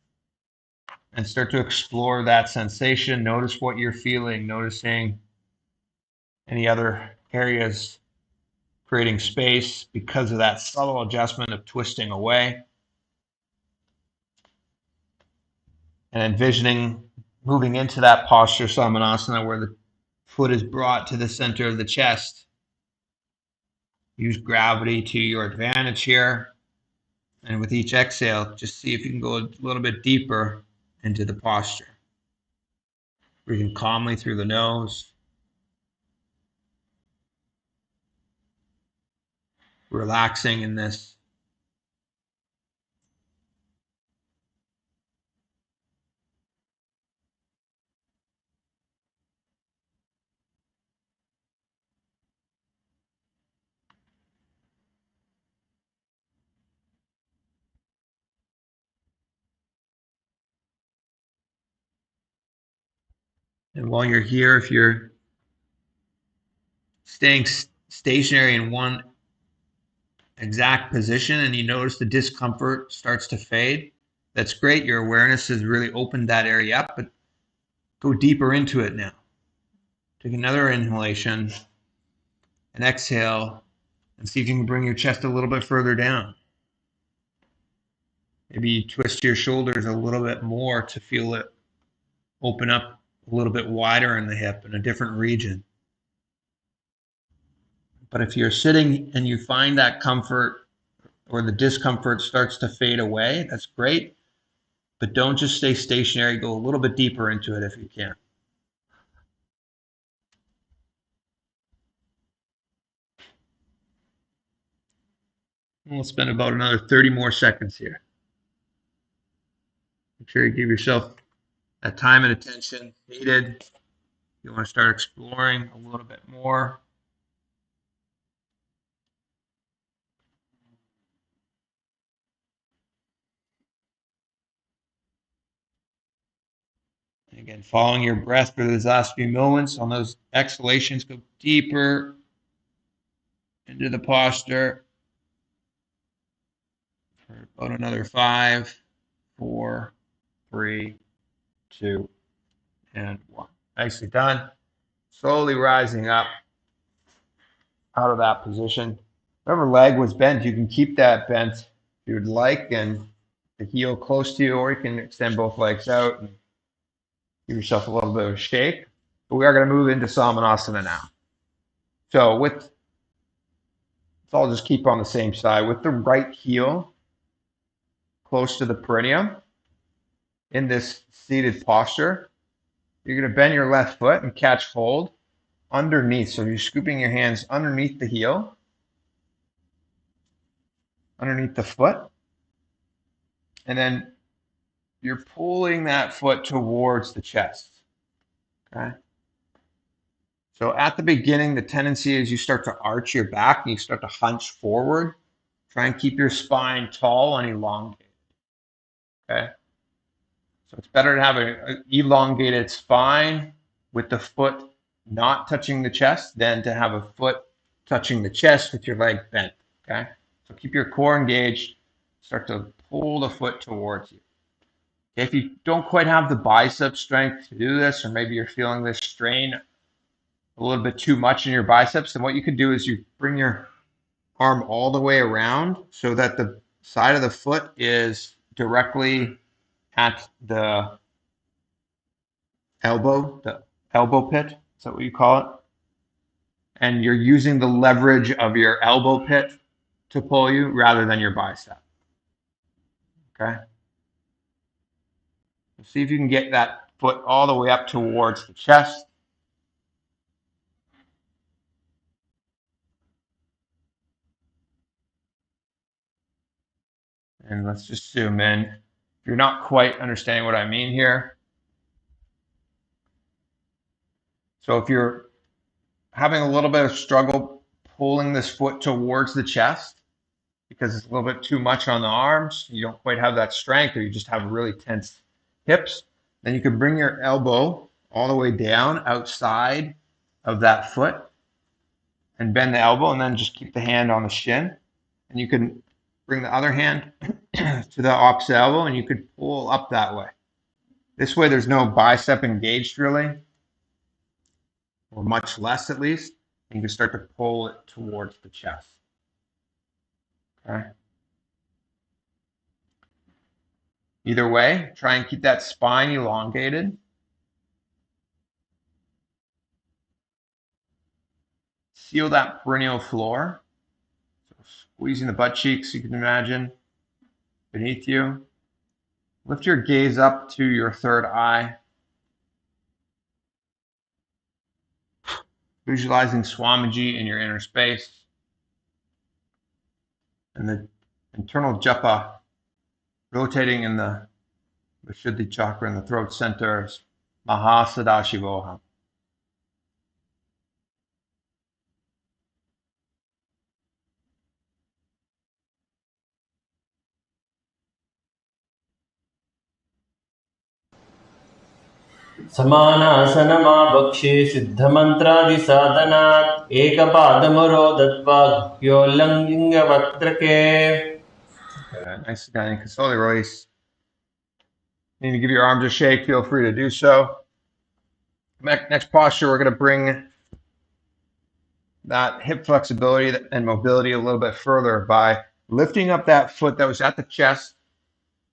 [SPEAKER 3] and start to explore that sensation. Notice what you're feeling, noticing any other areas creating space because of that subtle adjustment of twisting away. And envisioning moving into that posture, Samanasana, where the foot is brought to the center of the chest. Use gravity to your advantage here. And with each exhale, just see if you can go a little bit deeper into the posture. Breathing calmly through the nose. Relaxing in this. And while you're here, if you're staying stationary in one exact position and you notice the discomfort starts to fade, that's great. Your awareness has really opened that area up, but go deeper into it now. Take another inhalation and exhale and see if you can bring your chest a little bit further down. Maybe you twist your shoulders a little bit more to feel it open up a little bit wider in the hip in a different region. But if you're sitting and you find that comfort or the discomfort starts to fade away, that's great. But don't just stay stationary. Go a little bit deeper into it if you can. And we'll spend about another 30 more seconds here. Make sure you give yourself that time and attention needed. You want to start exploring a little bit more. And again, following your breath for those last few moments. On those exhalations, go deeper into the posture for about another 5, 4, 3, 2, and 1. Nicely done. Slowly rising up out of that position. Whatever leg was bent, you can keep that bent if you would like, and the heel close to you, or you can extend both legs out and give yourself a little bit of a shake. But we are going to move into Samanasana now. So let's all just keep on the same side. With the right heel close to the perineum in this seated posture, you're going to bend your left foot and catch hold underneath. So you're scooping your hands underneath the heel, underneath the foot, and then you're pulling that foot towards the chest. Okay? So at the beginning, the tendency is you start to arch your back and you start to hunch forward. Try and keep your spine tall and elongated. Okay? So it's better to have an elongated spine with the foot not touching the chest than to have a foot touching the chest with your leg bent. Okay, so keep your core engaged. Start to pull the foot towards you. Okay? If you don't quite have the bicep strength to do this, or maybe you're feeling this strain a little bit too much in your biceps, then what you can do is you bring your arm all the way around so that the side of the foot is directly at the elbow pit. Is that what you call it? And you're using the leverage of your elbow pit to pull you rather than your bicep. Okay? See if you can get that foot all the way up towards the chest. And let's just zoom in. If you're not quite understanding what I mean here. So if you're having a little bit of struggle pulling this foot towards the chest because it's a little bit too much on the arms, you don't quite have that strength, or you just have really tense hips, then you can bring your elbow all the way down outside of that foot and bend the elbow, and then just keep the hand on the shin. And you can bring the other hand to the opposite elbow, and you could pull up that way. This way there's no bicep engaged really, or much less at least. And you can start to pull it towards the chest. Okay. Either way, try and keep that spine elongated. Seal that perineal floor. So squeezing the butt cheeks, you can imagine, beneath you. Lift your gaze up to your third eye. Visualizing Swamiji in your inner space. And the internal japa rotating in the Vishuddhi chakra in the throat center, Mahasadashivoham.
[SPEAKER 2] समानासनमाभक्षे सिद्धमन्त्रादिसाधनात् एकपादमुरो दत्वा योल्लङ्घ्यवक्त्रके.
[SPEAKER 3] Nice guy, Kasoli release. Need to give your arms a shake, feel free to do so. Next posture, we're going to bring that hip flexibility and mobility a little bit further by lifting up that foot that was at the chest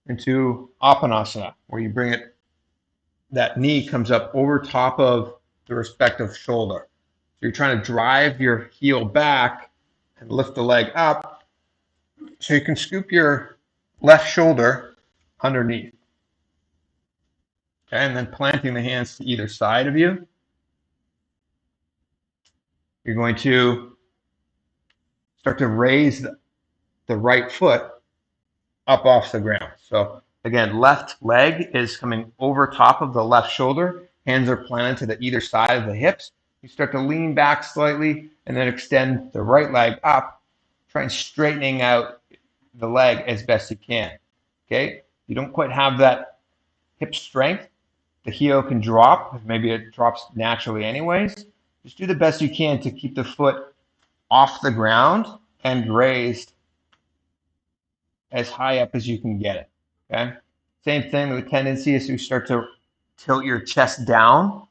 [SPEAKER 3] into Apanasana, where you bring it, that knee comes up over top of the respective shoulder. So you're trying to drive your heel back and lift the leg up so you can scoop your left shoulder underneath. Okay, and then planting the hands to either side of you. You're going to start to raise the right foot up off the ground. So again, left leg is coming over top of the left shoulder. Hands are planted to the either side of the hips. You start to lean back slightly and then extend the right leg up. Try and straightening out the leg as best you can. Okay, you don't quite have that hip strength. The heel can drop. Maybe it drops naturally anyways. Just do the best you can to keep the foot off the ground and raised as high up as you can get it. Okay. Same thing, the tendency is to start to tilt your chest down.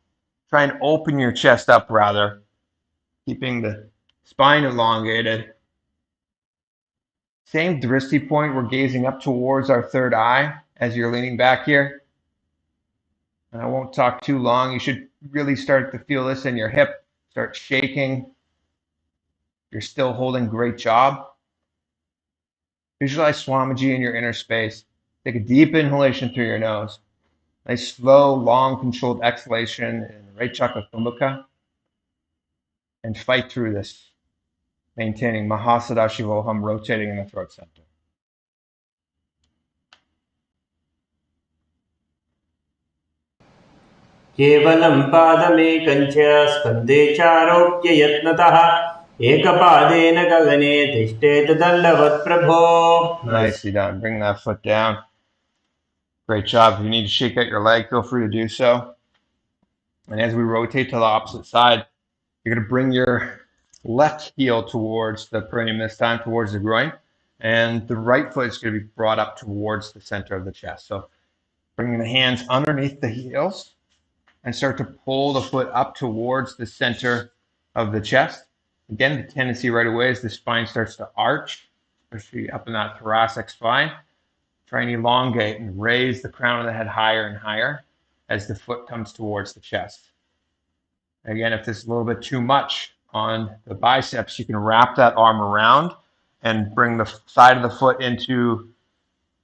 [SPEAKER 3] Try and open your chest up rather, keeping the spine elongated. Same drishti point, we're gazing up towards our third eye as you're leaning back here. And I won't talk too long. You should really start to feel this in your hip. Start shaking. You're still holding, great job. Visualize Swamiji in your inner space. Take a deep inhalation through your nose. Nice, slow, long, controlled exhalation in the right chakra kumbhaka. And fight through this, maintaining Mahasadashivoham rotating in the throat center.
[SPEAKER 2] केवलं पादमेकञ्च स्कन्धे चारोप्य यत्नतः एकपादेन गगने तिष्ठेत दण्डवत् प्रभो.
[SPEAKER 3] Nicely done. Bring that foot down. Great job. If you need to shake out your leg, feel free to do so. And as we rotate to the opposite side, you're going to bring your left heel towards the perineum this time, towards the groin. And the right foot is going to be brought up towards the center of the chest. So bringing the hands underneath the heels and start to pull the foot up towards the center of the chest. Again, the tendency right away is the spine starts to arch, especially up in that thoracic spine. Try and elongate and raise the crown of the head higher and higher as the foot comes towards the chest. Again, if this is a little bit too much on the biceps, you can wrap that arm around and bring the side of the foot into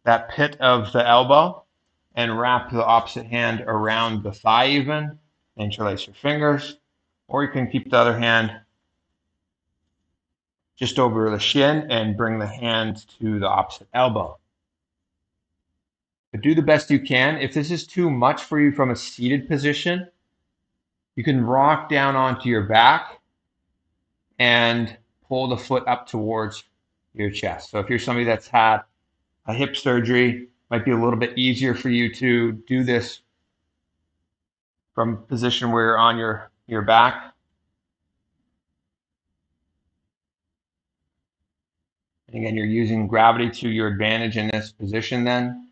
[SPEAKER 3] that pit of the elbow and wrap the opposite hand around the thigh even, interlace your fingers, or you can keep the other hand just over the shin and bring the hand to the opposite elbow. But do the best you can. If this is too much for you from a seated position, you can rock down onto your back and pull the foot up towards your chest. So if you're somebody that's had a hip surgery, it might be a little bit easier for you to do this from a position where you're on your back. And again, you're using gravity to your advantage in this position then.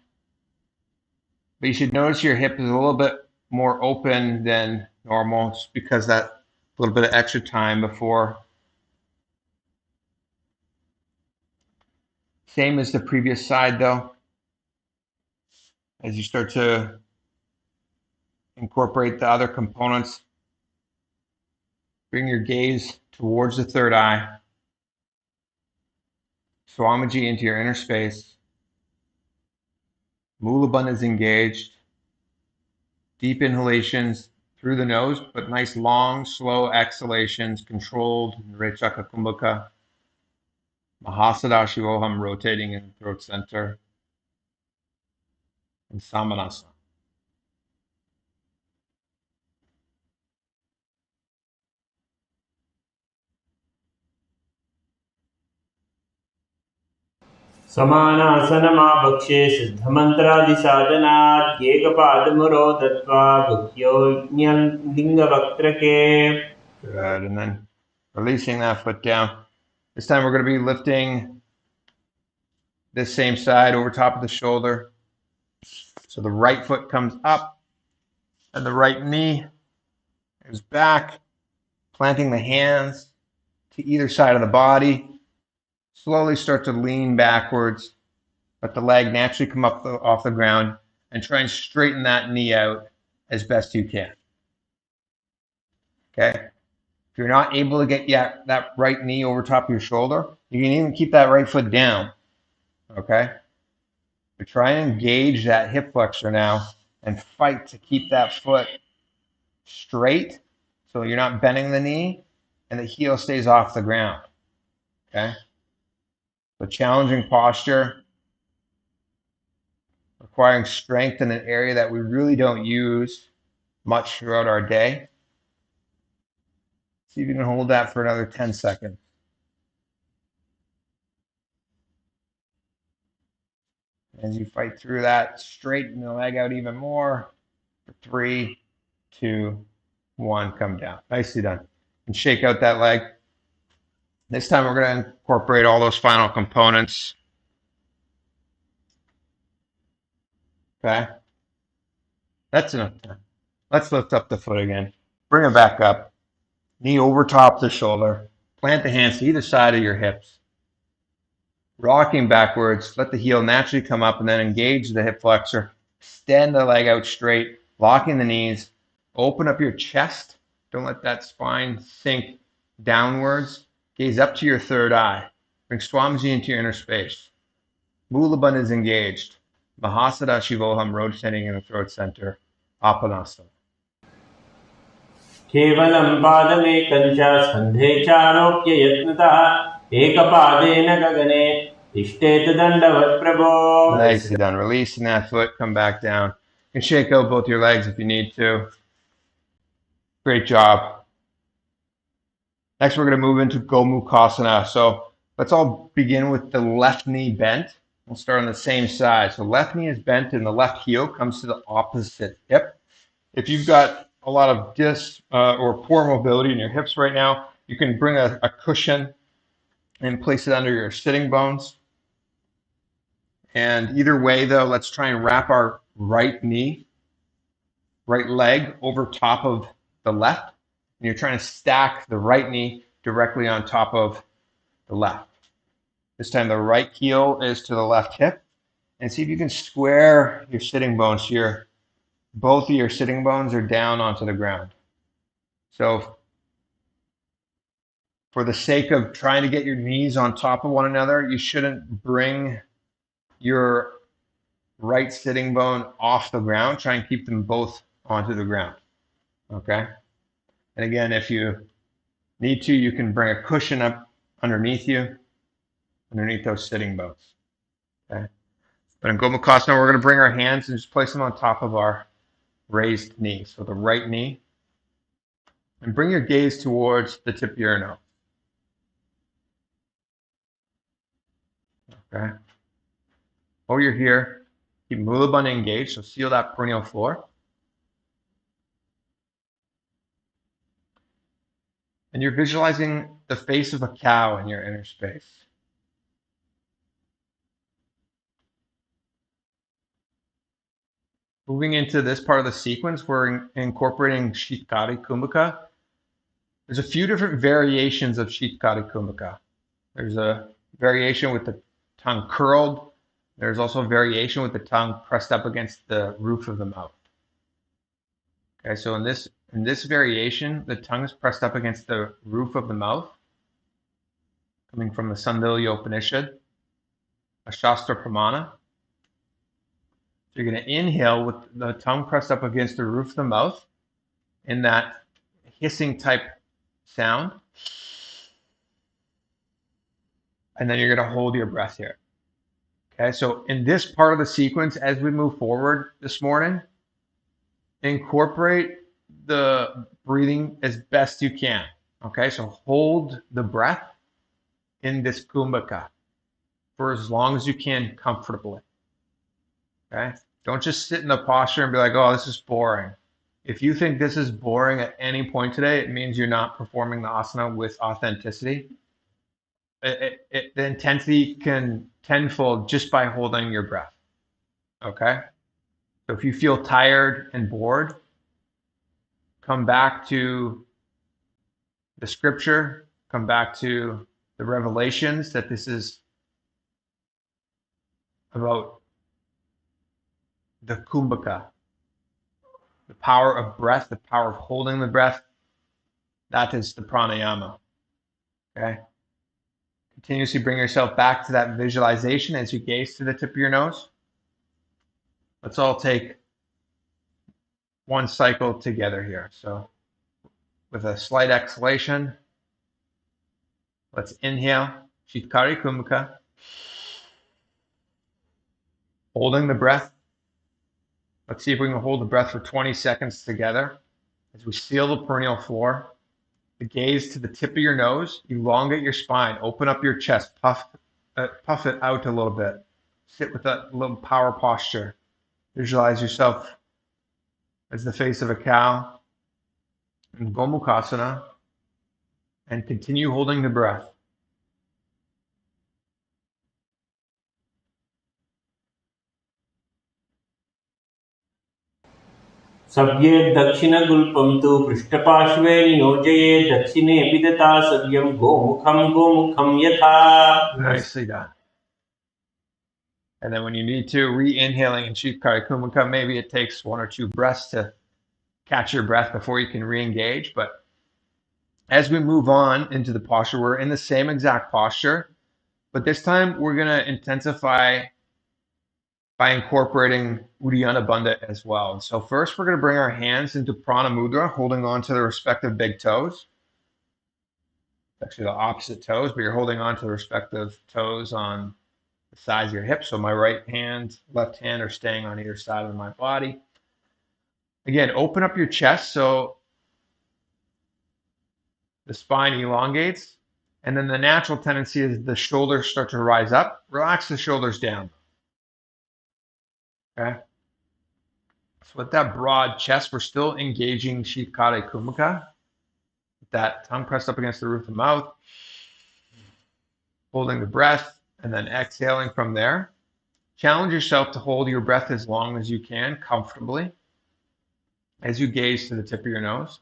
[SPEAKER 3] But you should notice your hip is a little bit more open than normal, just because that little bit of extra time before. Same as the previous side though. As you start to incorporate the other components, bring your gaze towards the third eye. Swamiji into your inner space. Mulabandha is engaged. Deep inhalations through the nose, but nice long, slow exhalations, controlled, Rechaka Kumbhaka. Mahasada Shivoham rotating in the throat center. And Samanasa.
[SPEAKER 2] समानासनमाभक्षे सिद्धमन्त्रादिसाधनात् एकपादमुरो दत्त्वा गुह्योऽन्यलिङ्गवक्त्रके.
[SPEAKER 3] Good, and then releasing that foot down. This time we're going to be lifting this same side over top of the shoulder. So the right foot comes up and the right knee is back, planting the hands to either side of the body. Slowly start to lean backwards. Let the leg naturally come up off the ground and try and straighten that knee out as best you can. Okay? If you're not able to get that right knee over top of your shoulder, you can even keep that right foot down. Okay? But try and engage that hip flexor now and fight to keep that foot straight so you're not bending the knee and the heel stays off the ground. Okay? So challenging posture, requiring strength in an area that we really don't use much throughout our day. See if you can hold that for another 10 seconds. As you fight through that, straighten the leg out even more. 3, 2, 1, come down. Nicely done. And shake out that leg. This time we're going to incorporate all those final components. Okay. That's enough time. Let's lift up the foot again. Bring it back up. Knee over top the shoulder. Plant the hands to either side of your hips. Rocking backwards. Let the heel naturally come up and then engage the hip flexor. Extend the leg out straight. Locking the knees. Open up your chest. Don't let that spine sink downwards. Gaze up to your third eye. Bring Swamiji into your inner space. Mulabandha is engaged. Mahasada Shivoham rotating in the throat center. Apanasana.
[SPEAKER 2] केवलं पादमेकं च स्कन्धे चारोप्य यत्नतः एकपादेन गगने तिष्ठेत दण्डवत् प्रभो.
[SPEAKER 3] Nicely done. Releasing that foot. Come back down. You can shake out both your legs if you need to. Great job. Next, we're going to move into Gomukhasana. So let's all begin with the left knee bent. We'll start on the same side. So left knee is bent and the left heel comes to the opposite hip. If you've got a lot of or poor mobility in your hips right now, you can bring a cushion and place it under your sitting bones. And either way, though, let's try and wrap our right leg over top of the left. And you're trying to stack the right knee directly on top of the left. This time the right heel is to the left hip. And see if you can square your sitting bones so both of your sitting bones are down onto the ground. So for the sake of trying to get your knees on top of one another, you shouldn't bring your right sitting bone off the ground. Try and keep them both onto the ground. Okay? And again, if you need to, you can bring a cushion up underneath you, underneath those sitting bones. Okay? But in Gomukhasana, we're going to bring our hands and just place them on top of our raised knee. So the right knee. And bring your gaze towards the tip of your nose. Okay? While you're here, keep Mula Bandha engaged, so seal that perineal floor. And you're visualizing the face of a cow in your inner space. Moving into this part of the sequence, we're incorporating Shitkari Kumbhaka. There's a few different variations of Shitkari Kumbhaka. There's a variation with the tongue curled. There's also a variation with the tongue pressed up against the roof of the mouth. Okay, so in this variation, the tongue is pressed up against the roof of the mouth, coming from the Sandilya Upanishad, a Shastra Pramana. So you're going to inhale with the tongue pressed up against the roof of the mouth in that hissing type sound. And then you're going to hold your breath here. Okay, so in this part of the sequence, as we move forward this morning, incorporate the breathing as best you can. Okay, so hold the breath in this kumbhaka for as long as you can comfortably. Okay, don't just sit in the posture and be like, oh, this is boring. If you think this is boring at any point today, it means you're not performing the asana with authenticity. The intensity can tenfold just by holding your breath. Okay? So if you feel tired and bored, come back to the scripture, come back to the revelations that this is about the kumbhaka, the power of breath, the power of holding the breath. That is the pranayama. Okay? Continuously bring yourself back to that visualization as you gaze to the tip of your nose. Let's all take one cycle together here. So with a slight exhalation, let's inhale, Shitkari Kumbhaka, holding the breath. Let's see if we can hold the breath for 20 seconds together as we seal the perineal floor. The gaze to the tip of your nose, elongate your spine, open up your chest, puff it out a little bit. Sit with that little power posture. Visualize yourself as the face of a cow in Gomukhasana and continue holding the breath.
[SPEAKER 2] सव्ये दक्षिणगुल्पं तु पृष्ठपार्श्वे नियोजये दक्षिणे विदता सव्यं गोमुखं यथा.
[SPEAKER 3] Nicely done. And then when you need to, re-inhaling in Shitkari Kumbhaka, maybe it takes one or two breaths to catch your breath before you can re-engage. But as we move on into the posture, we're in the same exact posture, but this time we're going to intensify by incorporating Uddiyana Bandha as well. And so first we're going to bring our hands into Prana Mudra, holding on to the respective big toes. It's actually the opposite toes, but you're holding on to the respective toes on the sides of your hips. So my right hand, left hand are staying on either side of my body. Again, open up your chest so the spine elongates. And then the natural tendency is the shoulders start to rise up. Relax the shoulders down. Okay? So with that broad chest, we're still engaging Shikare Kumaka. With that tongue pressed up against the roof of the mouth, holding the breath, and then exhaling from there. Challenge yourself to hold your breath as long as you can, comfortably, as you gaze to the tip of your nose.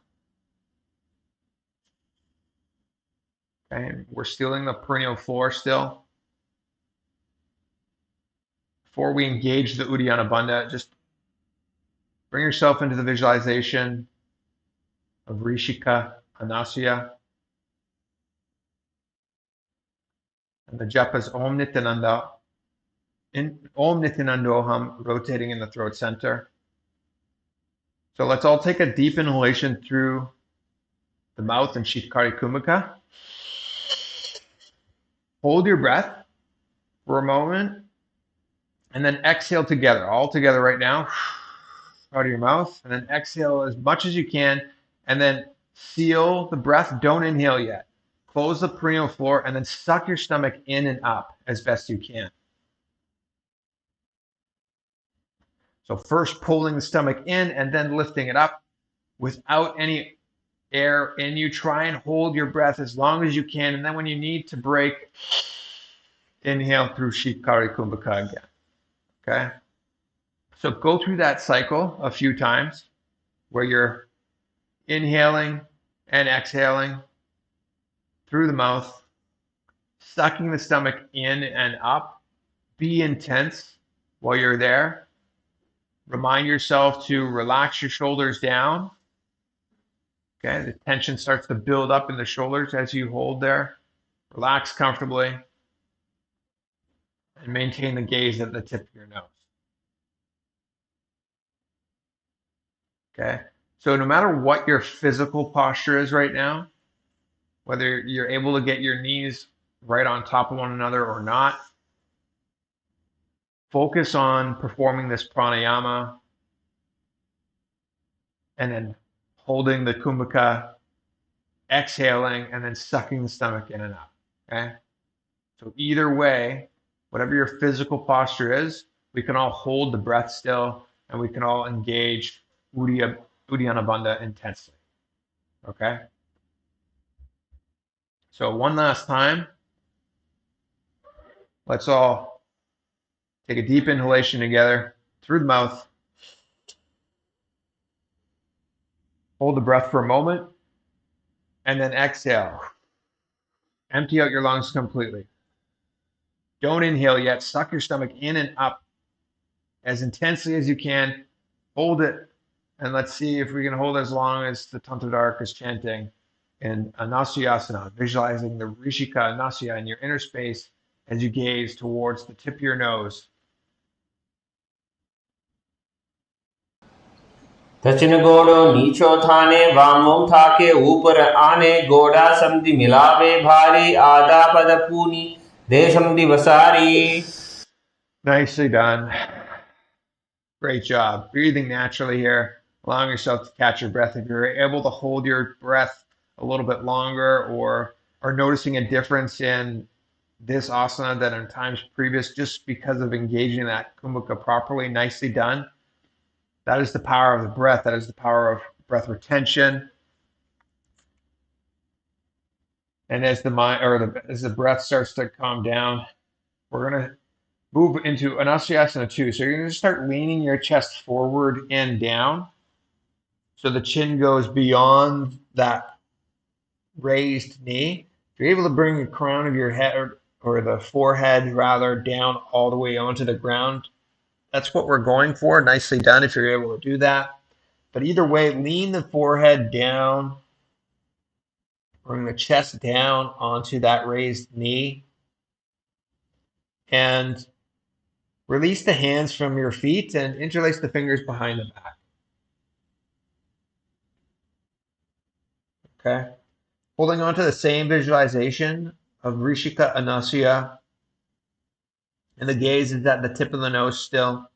[SPEAKER 3] Okay, we're stealing the perennial floor still. Before we engage the Uddiyana Bandha, just bring yourself into the visualization of Rishika Anasya. And the japa is Om Nithyananda. Om Nithyanandoham, rotating in the throat center. So let's all take a deep inhalation through the mouth and Shikari Kumaka. Hold your breath for a moment and then exhale together, all together right now, out of your mouth, and then exhale as much as you can, and then seal the breath. Don't inhale yet. Close the perineal floor and then suck your stomach in and up as best you can. So first pulling the stomach in and then lifting it up without any air in you. Try and hold your breath as long as you can, and then when you need to break, inhale through Shikari Kumbhaka again. Okay? So go through that cycle a few times where you're inhaling and exhaling through the mouth, sucking the stomach in and up. Be intense while you're there. Remind yourself to relax your shoulders down. Okay, the tension starts to build up in the shoulders as you hold there. Relax comfortably and maintain the gaze at the tip of your nose. Okay, so no matter what your physical posture is right now, whether you're able to get your knees right on top of one another or not, focus on performing this pranayama and then holding the kumbhaka, exhaling, and then sucking the stomach in and out. Okay? So either way, whatever your physical posture is, we can all hold the breath still and we can all engage Uddiyana Bandha intensely. Okay? So one last time, let's all take a deep inhalation together through the mouth. Hold the breath for a moment and then exhale. Empty out your lungs completely. Don't inhale yet. Suck your stomach in and up as intensely as you can. Hold it, and let's see if we can hold as long as the Tantradark is chanting in Anasyasana, visualizing the Rishika Anasya in your inner space as you gaze towards the tip of your nose.
[SPEAKER 2] दक्षिण गोड़ो नीचो थाने वामों थाके ऊपर आने गोड़ा समधि मिलावे भारी आधा पद पूनी देशमधि वसारी.
[SPEAKER 3] Nicely done. Great job. Breathing naturally here, allowing yourself to catch your breath. If you're able to hold your breath a little bit longer or are noticing a difference in this asana than in times previous just because of engaging that kumbhaka properly, nicely done. That is the power of the breath. That is the power of breath retention. And as the mind as the breath starts to calm down, we're going to move into Anasyasana 2. So you're going to start leaning your chest forward and down. So the chin goes beyond that raised knee. If you're able to bring the crown of your head or the forehead rather down all the way onto the ground, that's what we're going for. Nicely done if you're able to do that. But either way, lean the forehead down, bring the chest down onto that raised knee, and release the hands from your feet and interlace the fingers behind the back. Okay. Holding on to the same visualization of Rishika Anasya, and the gaze is at the tip of the nose still.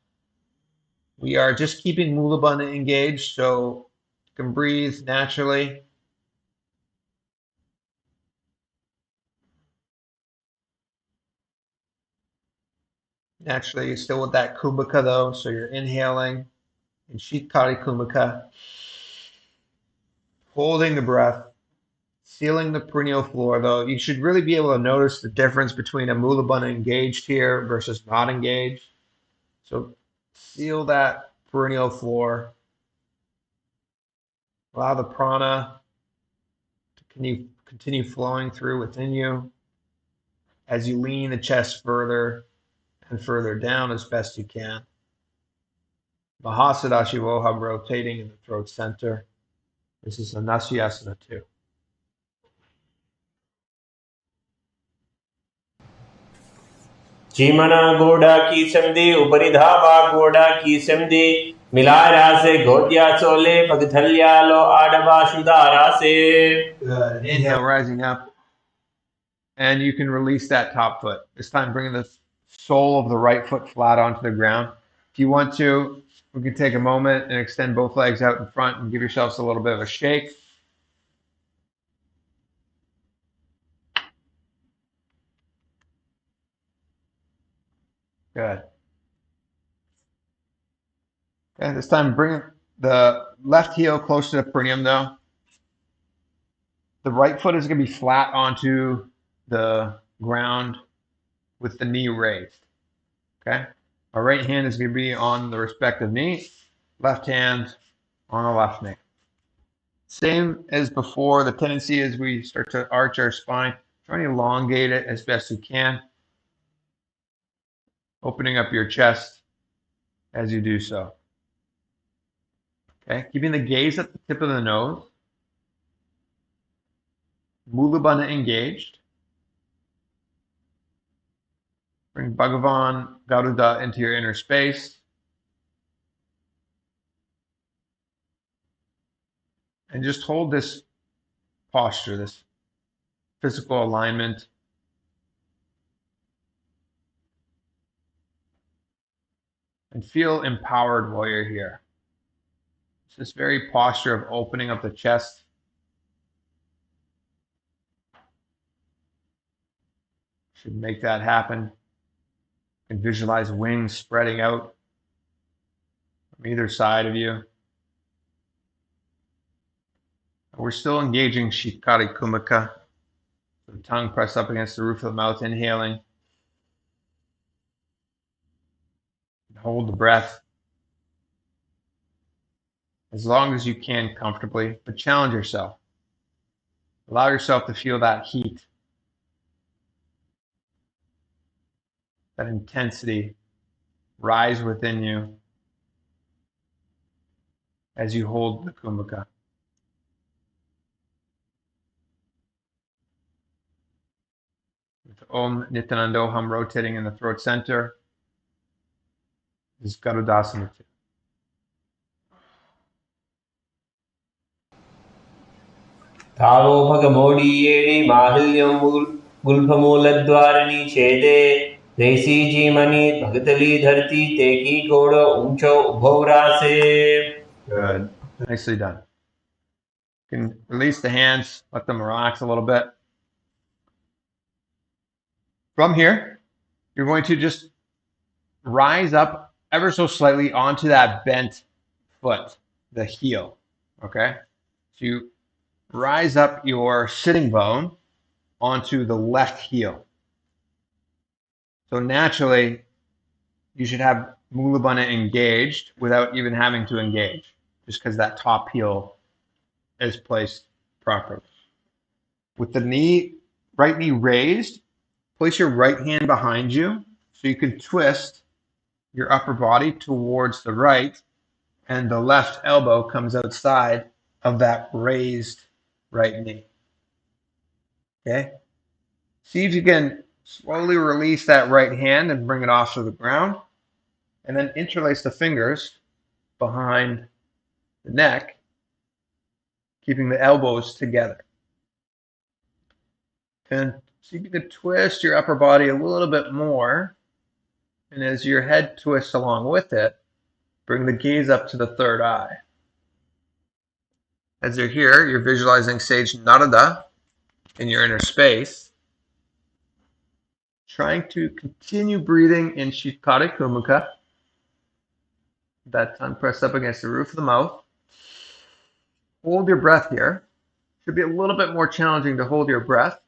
[SPEAKER 3] We are just keeping Mula Bandha engaged so you can breathe naturally. Naturally, you're still with that kumbhaka though, so you're inhaling in Shitkari Kumaka, holding the breath, sealing the perineal floor, though you should really be able to notice the difference between a Mula Bandha engaged here versus not engaged. So seal that perineal floor. Allow the prana to continue flowing through within you as you lean the chest further and further down as best you can. Mahasadashi rotating in the throat center. This is a Nasyasana 2.
[SPEAKER 2] चीमना गोडा की समदे उपरिधावा गोडा की समदे मिलारा से गोद्या सोले पगथल्यालो आडवा शुदारा से.
[SPEAKER 3] Good. Inhale, rising up. And you can release that top foot. This time bringing the sole of the right foot flat onto the ground. If you want to, we can take a moment and extend both legs out in front and give yourselves a little bit of a shake. Good. Okay, this time bring the left heel close to the perineum though. The right foot is going to be flat onto the ground with the knee raised. Okay? Our right hand is going to be on the respective knee, left hand on the left knee. Same as before, the tendency is we start to arch our spine, trying to elongate it as best you can, opening up your chest as you do so. Okay, keeping the gaze at the tip of the nose, Mula Bandha engaged. Bring Bhagavan Garuda into your inner space. And just hold this posture, this physical alignment. And feel empowered while you're here. It's this very posture of opening up the chest. Should make that happen. And visualize wings spreading out from either side of you. We're still engaging Shitkari Kumaka. The tongue pressed up against the roof of the mouth, inhaling. Hold the breath as long as you can comfortably, but challenge yourself. Allow yourself to feel that heat, that intensity rise within you as you hold the Kumbhaka. With Om Nithyananda rotating in the throat center, this is Garudasana 2.
[SPEAKER 2] तावो भगमोडीयेणि माहिल्यं गुल्फमूलद्वारिणि छेदे देसी जीमनि भगतली धरती तेकी गोड़ो ऊंचो उभौरासे.
[SPEAKER 3] Good. Nicely done. You can release the hands, let them relax a little bit. From here, you're going to just rise up ever so slightly onto that bent foot, the heel. Okay? So you rise up your sitting bone onto the left heel. So naturally, you should have Mula Bandha engaged without even having to engage, just because that top heel is placed properly. With the right knee raised, place your right hand behind you so you can twist your upper body towards the right, and the left elbow comes outside of that raised right knee. Okay? See if you can slowly release that right hand and bring it off to the ground, and then interlace the fingers behind the neck, keeping the elbows together. And see if you can twist your upper body a little bit more, and as your head twists along with it, bring the gaze up to the third eye. As you're here, you're visualizing Sage Narada in your inner space, trying to continue breathing in Shitkari Kumaka, That tongue pressed up against the roof of the mouth. Hold your breath here. Should be a little bit more challenging to hold your breath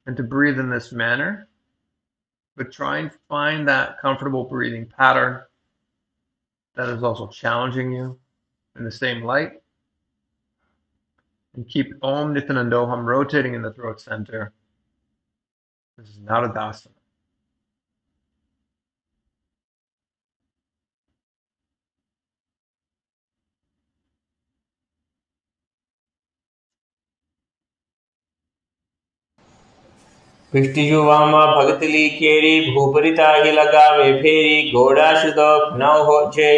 [SPEAKER 3] and to breathe in this manner, but try and find that comfortable breathing pattern that is also challenging you in the same light. And keep Om Nithyananda rotating in the throat center. This is Naradasana.
[SPEAKER 2] पिष्टिजु वामा भगतली केरी भूपरिता ही लगावे फेरी घोड़ा शुदो नौ हो जे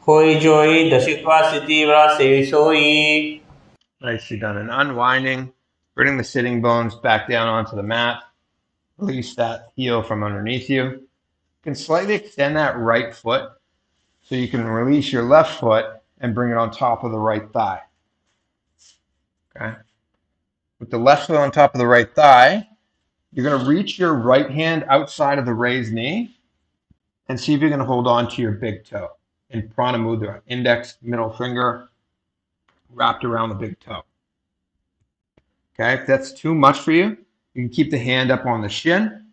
[SPEAKER 2] खोई जोई दशिकवा सिद्धि व्रासे सोई.
[SPEAKER 3] Nicely done. And unwinding, bringing the sitting bones back down onto the mat. Release that heel from underneath you. You can slightly extend that right foot so you can release your left foot and bring it on top of the right thigh. Okay. With the left foot on top of the right thigh, you're going to reach your right hand outside of the raised knee and see if you're going to hold on to your big toe in prana mudra, index, middle finger wrapped around the big toe. Okay, if that's too much for you, you can keep the hand up on the shin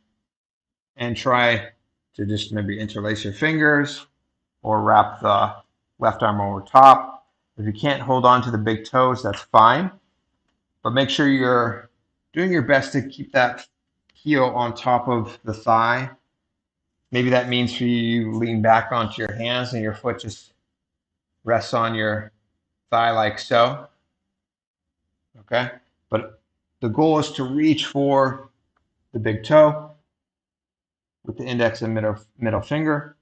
[SPEAKER 3] and try to just maybe interlace your fingers or wrap the left arm over top. If you can't hold on to the big toes, that's fine. But make sure you're doing your best to keep that heel on top of the thigh. Maybe that means for you lean back onto your hands and your foot just rests on your thigh like so. Okay? But the goal is to reach for the big toe with the index and middle finger,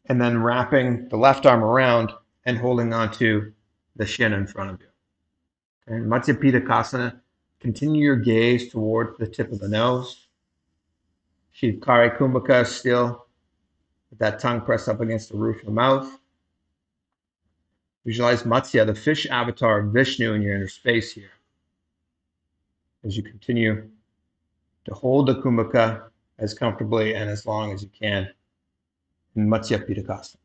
[SPEAKER 3] and then wrapping the left arm around and holding onto the shin in front of you. Okay? Matsya Pitakasana, continue your gaze towards the tip of the nose. Shivkari Kumbhaka still with that tongue pressed up against the roof of the mouth. Visualize Matsya, the fish avatar of Vishnu, in your inner space here. As you continue to hold the Kumbhaka as comfortably and as long as you can in Matsya Pitakasana.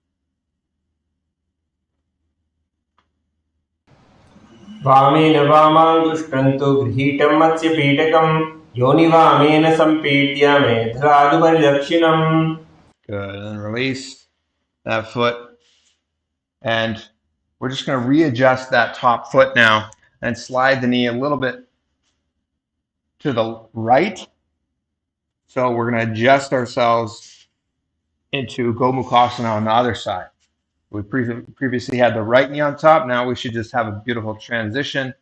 [SPEAKER 2] वामेन वामाङ्गुष्ठं तु गृहीतं मत्स्य पीठकं योनिवामेन सम्पीड्य मेधरादुपरिदक्षिणम्.
[SPEAKER 3] Good. And then release that foot. And we're just going to readjust that top foot now and slide the knee a little bit to the right. So we're going to adjust ourselves into Gomukhasana on the other side. We previously had the right knee on top. Now we should just have a beautiful transition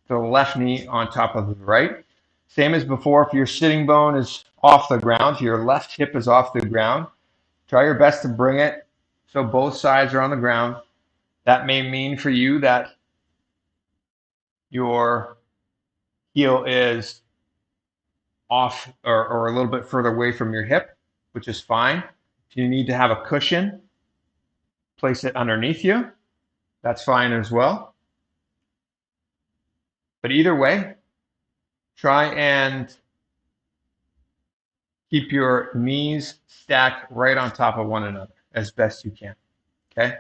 [SPEAKER 3] to the left knee on top of the right. Same as before, if your sitting bone is off the ground, your left hip is off the ground, try your best to bring it so both sides are on the ground. That may mean for you that your heel is off or a little bit further away from your hip, which is fine. If you need to have a cushion, place it underneath you. That's fine as well. But either way, try and keep your knees stacked right on top of one another as best you can. Okay?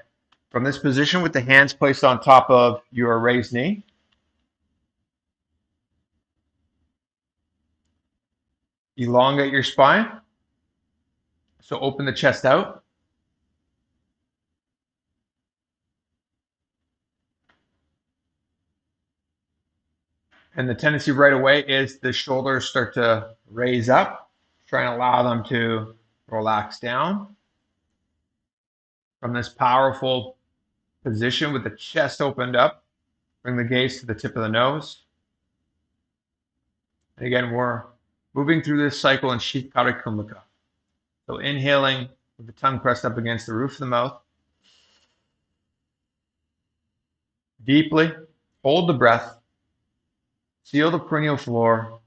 [SPEAKER 3] From this position with the hands placed on top of your raised knee, elongate your spine. So open the chest out. And the tendency right away is the shoulders start to raise up. Try and allow them to relax down. From this powerful position with the chest opened up, bring the gaze to the tip of the nose. And again, we're moving through this cycle in Shikari Kumbhaka. So inhaling with the tongue pressed up against the roof of the mouth. Deeply, hold the breath. Seal the perineal floor.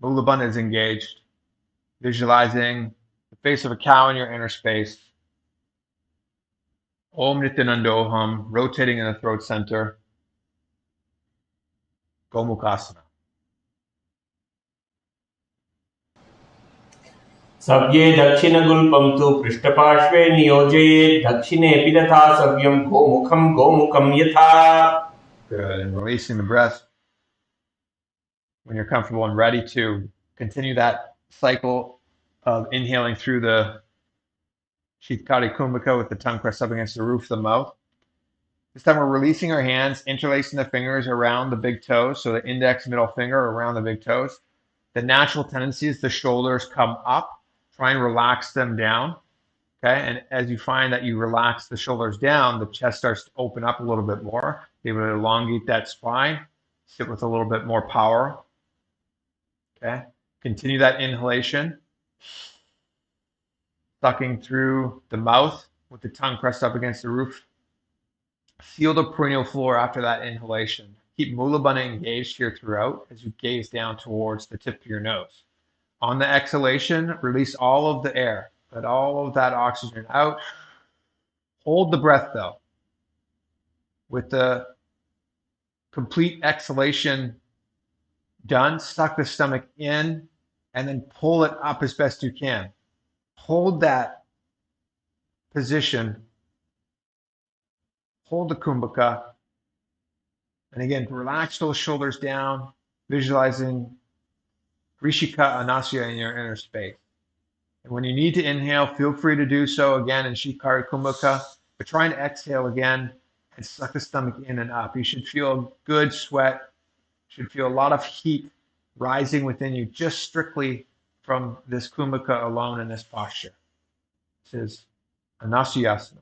[SPEAKER 3] Mula Bandha is engaged. Visualizing the face of a cow in your inner space. Om Nithyananda rotating in the throat center. Gomukhasana.
[SPEAKER 2] सव्ये दक्षिणगुल्पं तु पृष्ठपार्श्वे नियोजयेत् दक्षिणेऽपि तथा सव्यं गोमुखं यथा.
[SPEAKER 3] Good. And releasing the breath when you're comfortable and ready to continue that cycle of inhaling through the Shikari Kumbhaka with the tongue pressed up against the roof of the mouth. This time we're releasing our hands, interlacing the fingers around the big toes, so the index, middle finger around the big toes. The natural tendency is the shoulders come up. Try and relax them down. Okay, and as you find that you relax the shoulders down, the chest starts to open up a little bit more. Be able to elongate that spine, sit with a little bit more power. Okay, continue that inhalation, sucking through the mouth with the tongue pressed up against the roof. Feel the perineal floor after that inhalation. Keep Mula Bandha engaged here throughout as you gaze down towards the tip of your nose. On the exhalation, release all of the air. Let all of that oxygen out. Hold the breath though. With the complete exhalation done, suck the stomach in and then pull it up as best you can. Hold that position. Hold the kumbhaka. And again, relax those shoulders down, visualizing Rishika Anasya in your inner space. And when you need to inhale, feel free to do so again in Shikari Kumbhaka, but try and exhale again and suck the stomach in and up. You should feel good sweat, you should feel a lot of heat rising within you just strictly from this Kumbhaka alone in this posture. This is Anasyasana.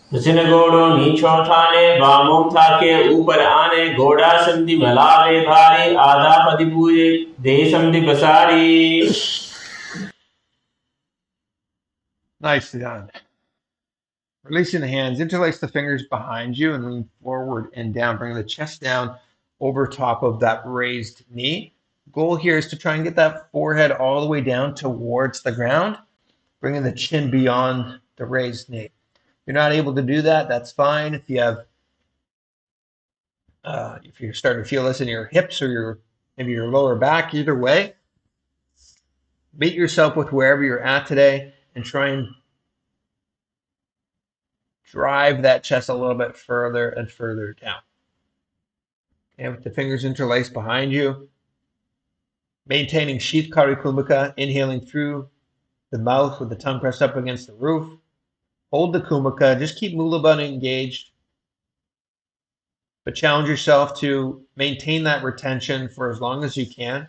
[SPEAKER 2] घोड़ो नीचो ठाने बामों थाके ऊपर आने घोड़ा संधि Malawi भारी आधा पदी पूजे दे संधि बसारी.
[SPEAKER 3] Nicely done. Releasing the hands, interlace the fingers behind you and lean forward and down. Bring the chest down over top of that raised knee. Goal here is to try and get that forehead all the way down towards the ground, bringing the chin beyond the raised knee. If you're not able to do that, that's fine. If you have, if you're starting to feel this in your hips or maybe your lower back, either way, meet yourself with wherever you're at today and try and drive that chest a little bit further and further down. And with the fingers interlaced behind you, maintaining Shikari Kumbhaka, inhaling through the mouth with the tongue pressed up against the roof. Hold the Kumbhaka, just keep Mula Bandha engaged, but challenge yourself to maintain that retention for as long as you can.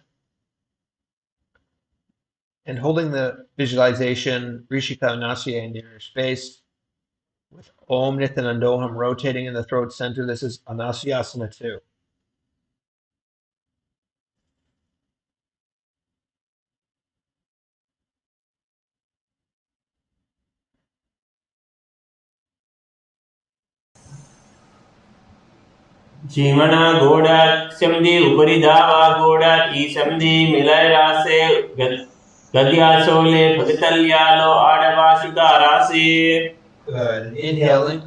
[SPEAKER 3] And holding the visualization, Rishika Nasya in your space, with Om Nithyananda rotating in the throat center. This is Anasyasana 2.
[SPEAKER 2] जीवना घोड़ा समधि उपरि धावा घोड़ा ई समधि मिलय रासे गद्यासोले भगतल्यालो आडवासिका रासे.
[SPEAKER 3] Good. Inhaling.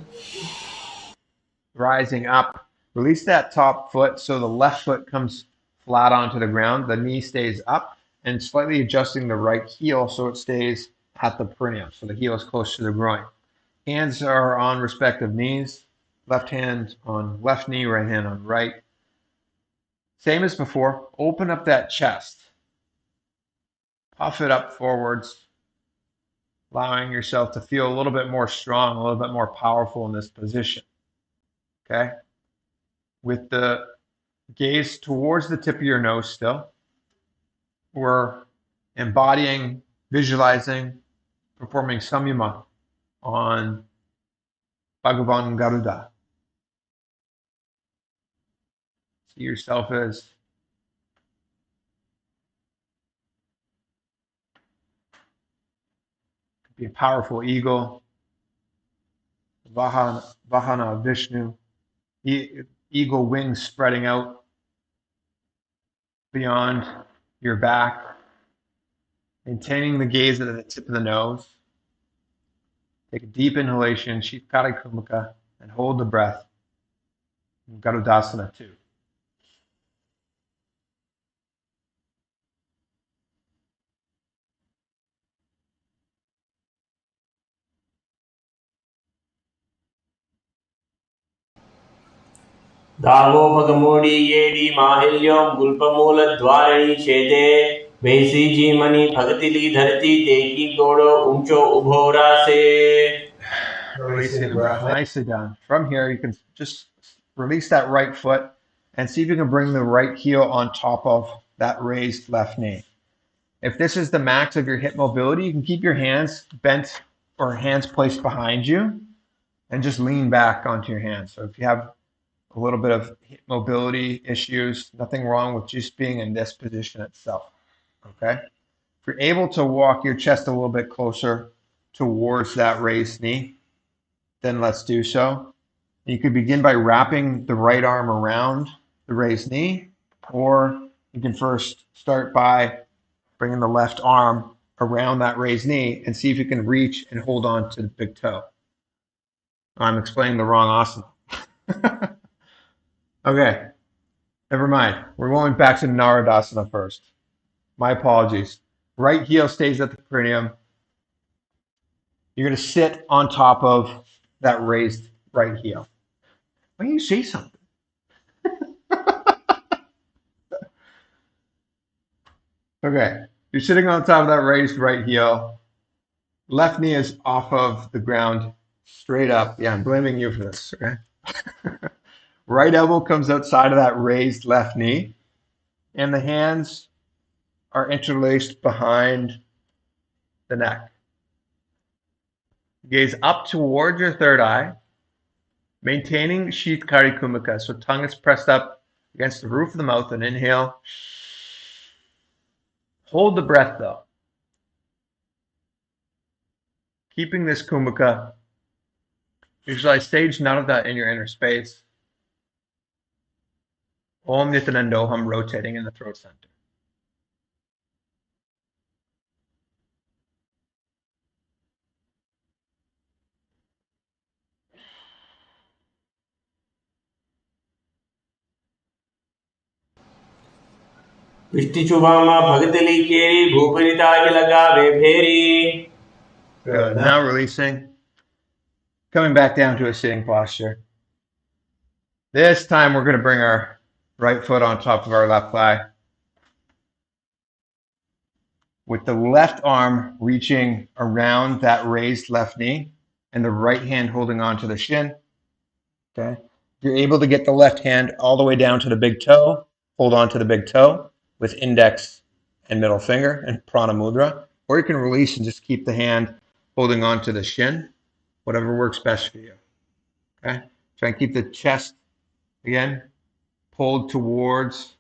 [SPEAKER 3] Rising up. Release that top foot so the left foot comes flat onto the ground. The knee stays up and slightly adjusting the right heel so it stays at the perineum. So the heel is close to the groin. Hands are on respective knees. Left hand on left knee, right hand on right. Same as before. Open up that chest. Puff it up forwards, allowing yourself to feel a little bit more strong, a little bit more powerful in this position. Okay? With the gaze towards the tip of your nose still, we're embodying, visualizing, performing samyama on Bhagavan Garuda. See yourself as be a powerful eagle, Vahana Vishnu, eagle wings spreading out beyond your back, Maintaining the gaze at the tip of the nose. Take a deep inhalation, Sakala Vinyasa, and hold the breath. Garudasana 2.
[SPEAKER 2] दावोपगमूढी माहिल्यों गुल्पमूलद्वारणी छेदे बेसीजी मणि भगतिली धरती तेकी गोड़ो ऊंचो उभोरा से.
[SPEAKER 3] Releasing the breath. Nicely done. From here, you can just release that right foot and see if you can bring the right heel on top of that raised left knee. If this is the max of your hip mobility, you can keep your hands bent or hands placed behind you and just lean back onto your hands. So if you have a little bit of hip mobility issues, nothing wrong with just being in this position itself. Okay? If you're able to walk your chest a little bit closer towards that raised knee, then let's do so. You could begin by wrapping the right arm around the raised knee, or you can first start by bringing the left arm around that raised knee and see if you can reach and hold on to the big toe. I'm explaining the wrong asana. Okay, never mind. We're going back to Naradasana first. My apologies. Right heel stays at the perineum. You're going to sit on top of that raised right heel. Why don't you say something? Okay, you're sitting on top of that raised right heel. Left knee is off of the ground, straight up. Yeah, I'm blaming you for this, okay? Right elbow comes outside of that raised left knee, and the hands are interlaced behind the neck. Gaze up toward your third eye, maintaining Sakala Vinyasa, so tongue is pressed up against the roof of the mouth, and inhale. Hold the breath though. Keeping this Kumbhaka, visualize stage none of that in your inner space. Om Nithyananda rotating in the throat center.
[SPEAKER 2] विष्टिचुवामा भगतिली केरी भूपरिता के लगावे फेरी.
[SPEAKER 3] Good. Now releasing. Coming back down to a sitting posture. This time we're going to bring our right foot on top of our left thigh, with the left arm reaching around that raised left knee and the right hand holding onto the shin. Okay. You're able to get the left hand all the way down to the big toe. Hold on to the big toe with index and middle finger and prana mudra. Or you can release and just keep the hand holding on to the shin, whatever works best for you. Okay. Try and keep the chest, again, pulled towards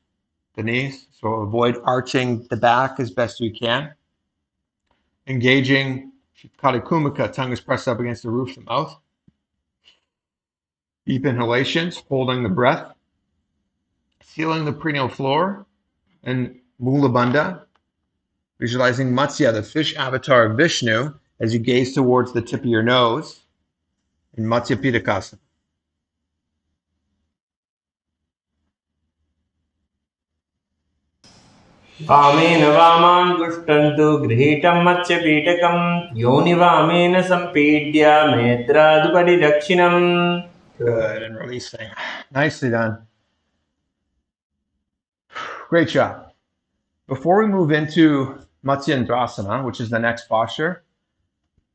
[SPEAKER 3] the knees. So avoid arching the back as best you can. Engaging Sakala Vinyasa, tongue is pressed up against the roof of the mouth. Deep inhalations, holding the breath. Sealing the perineal floor. And Mula Bandha, visualizing Matsya, the fish avatar of Vishnu, as you gaze towards the tip of your nose in Matsya Pitakasana.
[SPEAKER 2] वामेन वामाङ्गुष्टन्तु गृहीतं मत्स्यपीठकं योनिवामेन सम्पीड्य मेत्रादुपरि दक्षिणम्.
[SPEAKER 3] Good, and releasing. Nicely done. Great job. Before we move into Matsyendrasana, which is the next posture,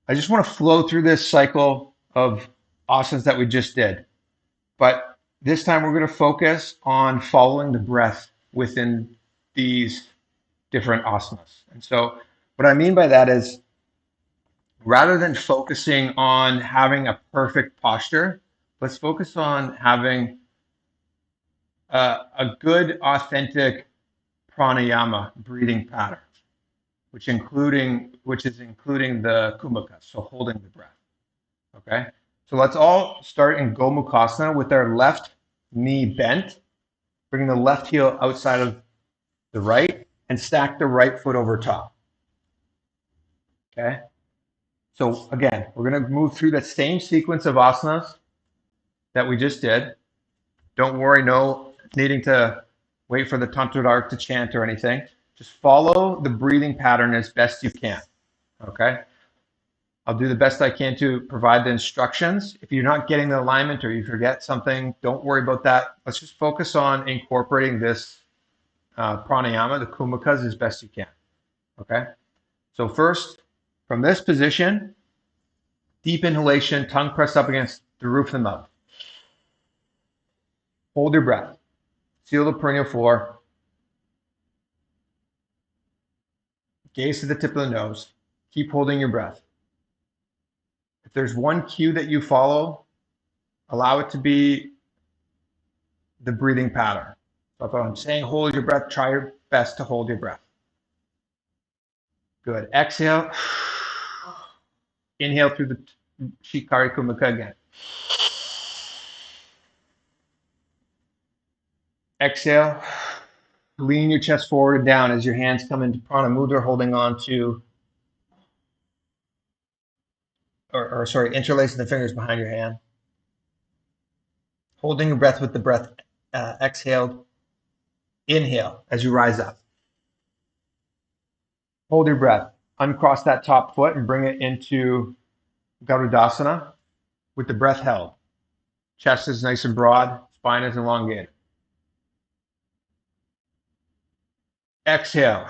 [SPEAKER 3] I just want to flow through this cycle of asanas that we just did. But this time we're going to focus on following the breath within these different asanas. And so what I mean by that is, rather than focusing on having a perfect posture, let's focus on having a good, authentic pranayama breathing pattern, which is including the kumbhaka, so holding the breath. Okay, so let's all start in Gomukhasana with our left knee bent, bringing the left heel outside of the right, and stack the right foot over top. Okay. So again, we're going to move through that same sequence of asanas that we just did. Don't worry, no needing to wait for the Tantradar to chant or anything. Just follow the breathing pattern as best you can. Okay. I'll do the best I can to provide the instructions. If you're not getting the alignment or you forget something, don't worry about that. Let's just focus on incorporating this pranayama, the kumbhakas, as best you can. Okay. So first, from this position, deep inhalation, tongue pressed up against the roof of the mouth. Hold your breath. Seal the perineal floor. Gaze to the tip of the nose. Keep holding your breath. If there's one cue that you follow, allow it to be the breathing pattern. So if I'm saying hold your breath, try your best to hold your breath. Good. Exhale. Inhale through the Shikari Kumbhaka again. Exhale. Lean your chest forward and down as your hands come into Prana Mudra, holding on to, interlacing the fingers behind your hand. Holding your breath with the breath exhaled. Inhale as you rise up. Hold your breath. Uncross that top foot and bring it into Garudasana with the breath held. Chest is nice and broad, spine is elongated. Exhale.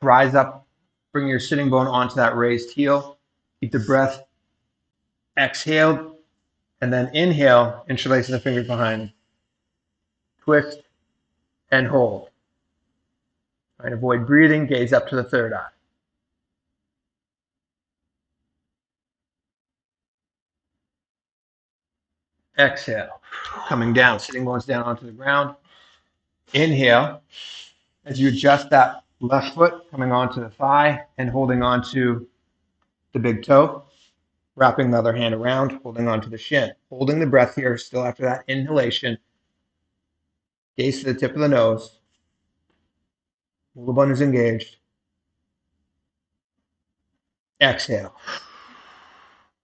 [SPEAKER 3] Rise up. Bring your sitting bone onto that raised heel. Keep the breath exhaled. And then inhale, interlacing the fingers behind. Twist and hold. Try and avoid breathing. Gaze up to the third eye. Exhale. Coming down, sitting bones down onto the ground. Inhale. As you adjust that left foot, coming onto the thigh and holding onto the big toe. Wrapping the other hand around, holding onto the shin. Holding the breath here, still after that inhalation. Gaze to the tip of the nose. Mulabandha is engaged. Exhale.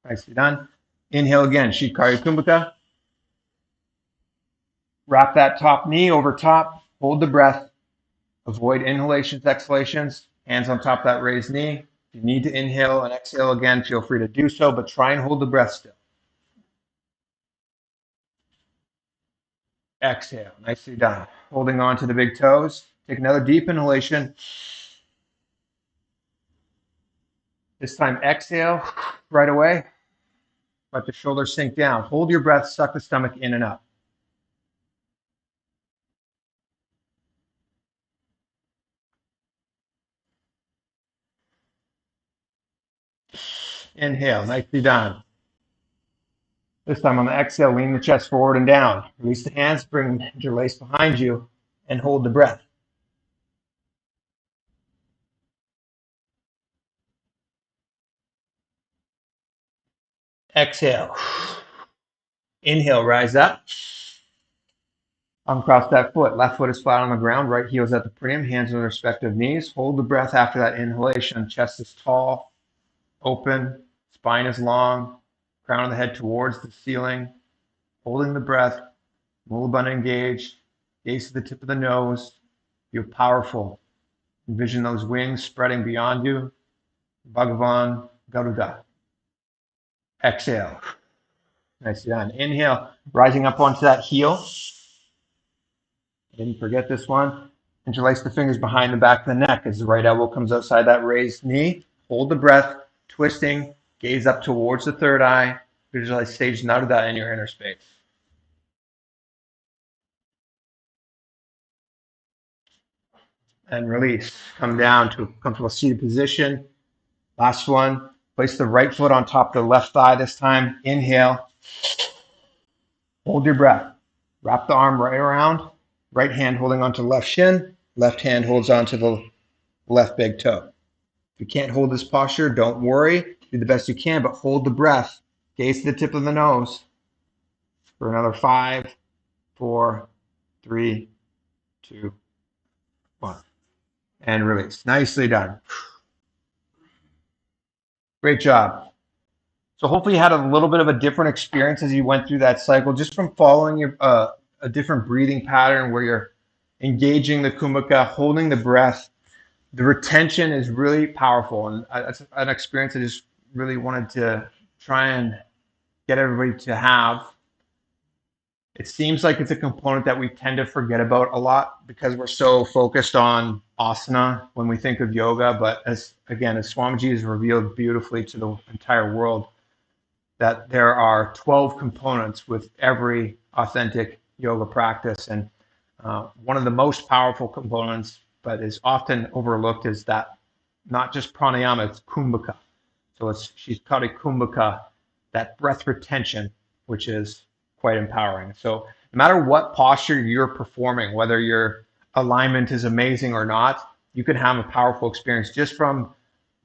[SPEAKER 3] Nicely done. Inhale again, Shikari Kumbhaka. Wrap that top knee over top. Hold the breath. Avoid inhalations, exhalations. Hands on top of that raised knee. If you need to inhale and exhale again, feel free to do so, but try and hold the breath still. Exhale. Nicely done. Holding on to the big toes. Take another deep inhalation. This time exhale right away. Let the shoulders sink down. Hold your breath, suck the stomach in and up. Inhale, nicely done. This time on the exhale, lean the chest forward and down. Release the hands, bring them interlace behind you, and hold the breath. Exhale. Inhale, rise up. Uncross that foot. Left foot is flat on the ground. Right heel is at the perineum. Hands on the respective knees. Hold the breath after that inhalation. Chest is tall, open. Spine is long. Crown of the head towards the ceiling. Holding the breath. Mulabandha engaged. Gaze to the tip of the nose. You're powerful. Envision those wings spreading beyond you. Bhagavan Garuda. Exhale. Nicely done. Inhale, rising up onto that heel. Didn't forget this one. Interlace the fingers behind the back of the neck as the right elbow comes outside that raised knee. Hold the breath, twisting, gaze up towards the third eye. Visualize sage Narada in your inner space. And release. Come down to a comfortable seated position. Last one. Place the right foot on top of the left thigh this time. Inhale. Hold your breath. Wrap the arm right around. Right hand holding onto the left shin. Left hand holds onto the left big toe. If you can't hold this posture, don't worry. Do the best you can, but hold the breath. Gaze to the tip of the nose for another 5, 4, 3, 2, 1. And release. Nicely done. Great job. So hopefully you had a little bit of a different experience as you went through that cycle, just from following your a different breathing pattern where you're engaging the kumbhaka, holding the breath. The retention is really powerful, and that's an experience I just really wanted to try and get everybody to have. It seems like it's a component that we tend to forget about a lot because we're so focused on asana when we think of yoga. But as Swamiji has revealed beautifully to the entire world, that there are 12 components with every authentic yoga practice. And one of the most powerful components, but is often overlooked, is that not just pranayama, it's kumbhaka. So it's Shikari kumbhaka, that breath retention, which is quite empowering. So no matter what posture you're performing, whether your alignment is amazing or not, you can have a powerful experience just from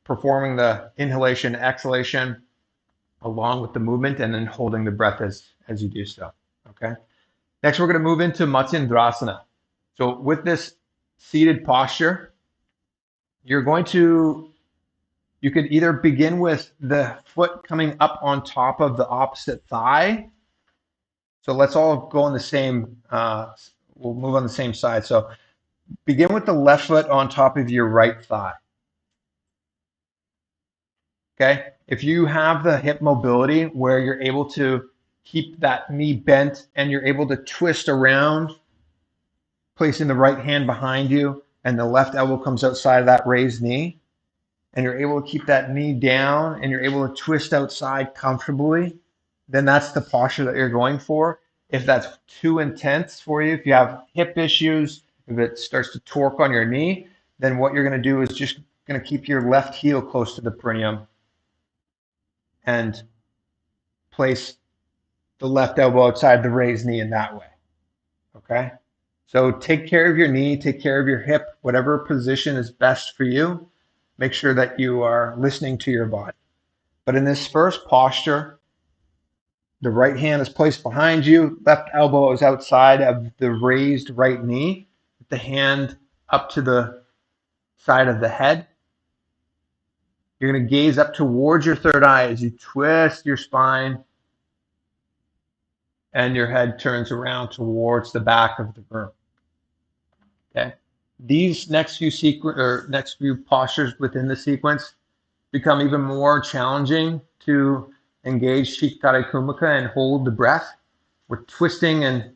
[SPEAKER 3] performing the inhalation, exhalation, along with the movement, and then holding the breath as you do so. Okay. Next, we're going to move into Matsyendrasana. So with this seated posture, you could either begin with the foot coming up on top of the opposite thigh. So let's all go on the same, we'll move on the same side. So begin with the left foot on top of your right thigh. Okay. If you have the hip mobility where you're able to keep that knee bent and you're able to twist around, placing the right hand behind you and the left elbow comes outside of that raised knee, and you're able to keep that knee down and you're able to twist outside comfortably, then that's the posture that you're going for. If that's too intense for you, if you have hip issues, if it starts to torque on your knee, then what you're going to do is just going to keep your left heel close to the perineum and place the left elbow outside the raised knee in that way. Okay? So take care of your knee, take care of your hip, whatever position is best for you. Make sure that you are listening to your body. But in this first posture, the right hand is placed behind you, left elbow is outside of the raised right knee, the hand up to the side of the head. You're going to gaze up towards your third eye as you twist your spine and your head turns around towards the back of the room. Okay. These next few postures within the sequence become even more challenging to engage Shikari Kumbhaka and hold the breath. We're twisting and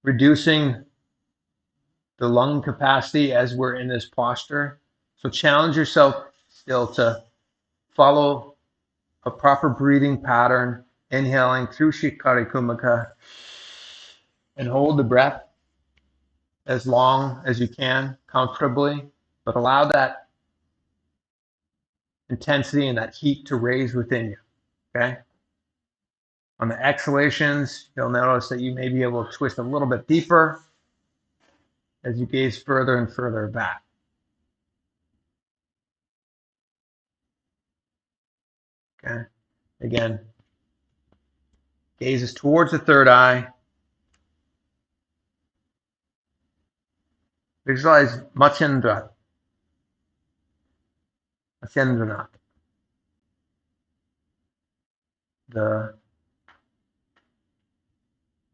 [SPEAKER 3] reducing the lung capacity as we're in this posture. So challenge yourself still to follow a proper breathing pattern, inhaling through Shikari Kumbhaka and hold the breath as long as you can comfortably, but allow that intensity and that heat to raise within you. Okay. On the exhalations, you'll notice that you may be able to twist a little bit deeper as you gaze further and further back. Okay. Again, gazes towards the third eye. Visualize Matsyendranath.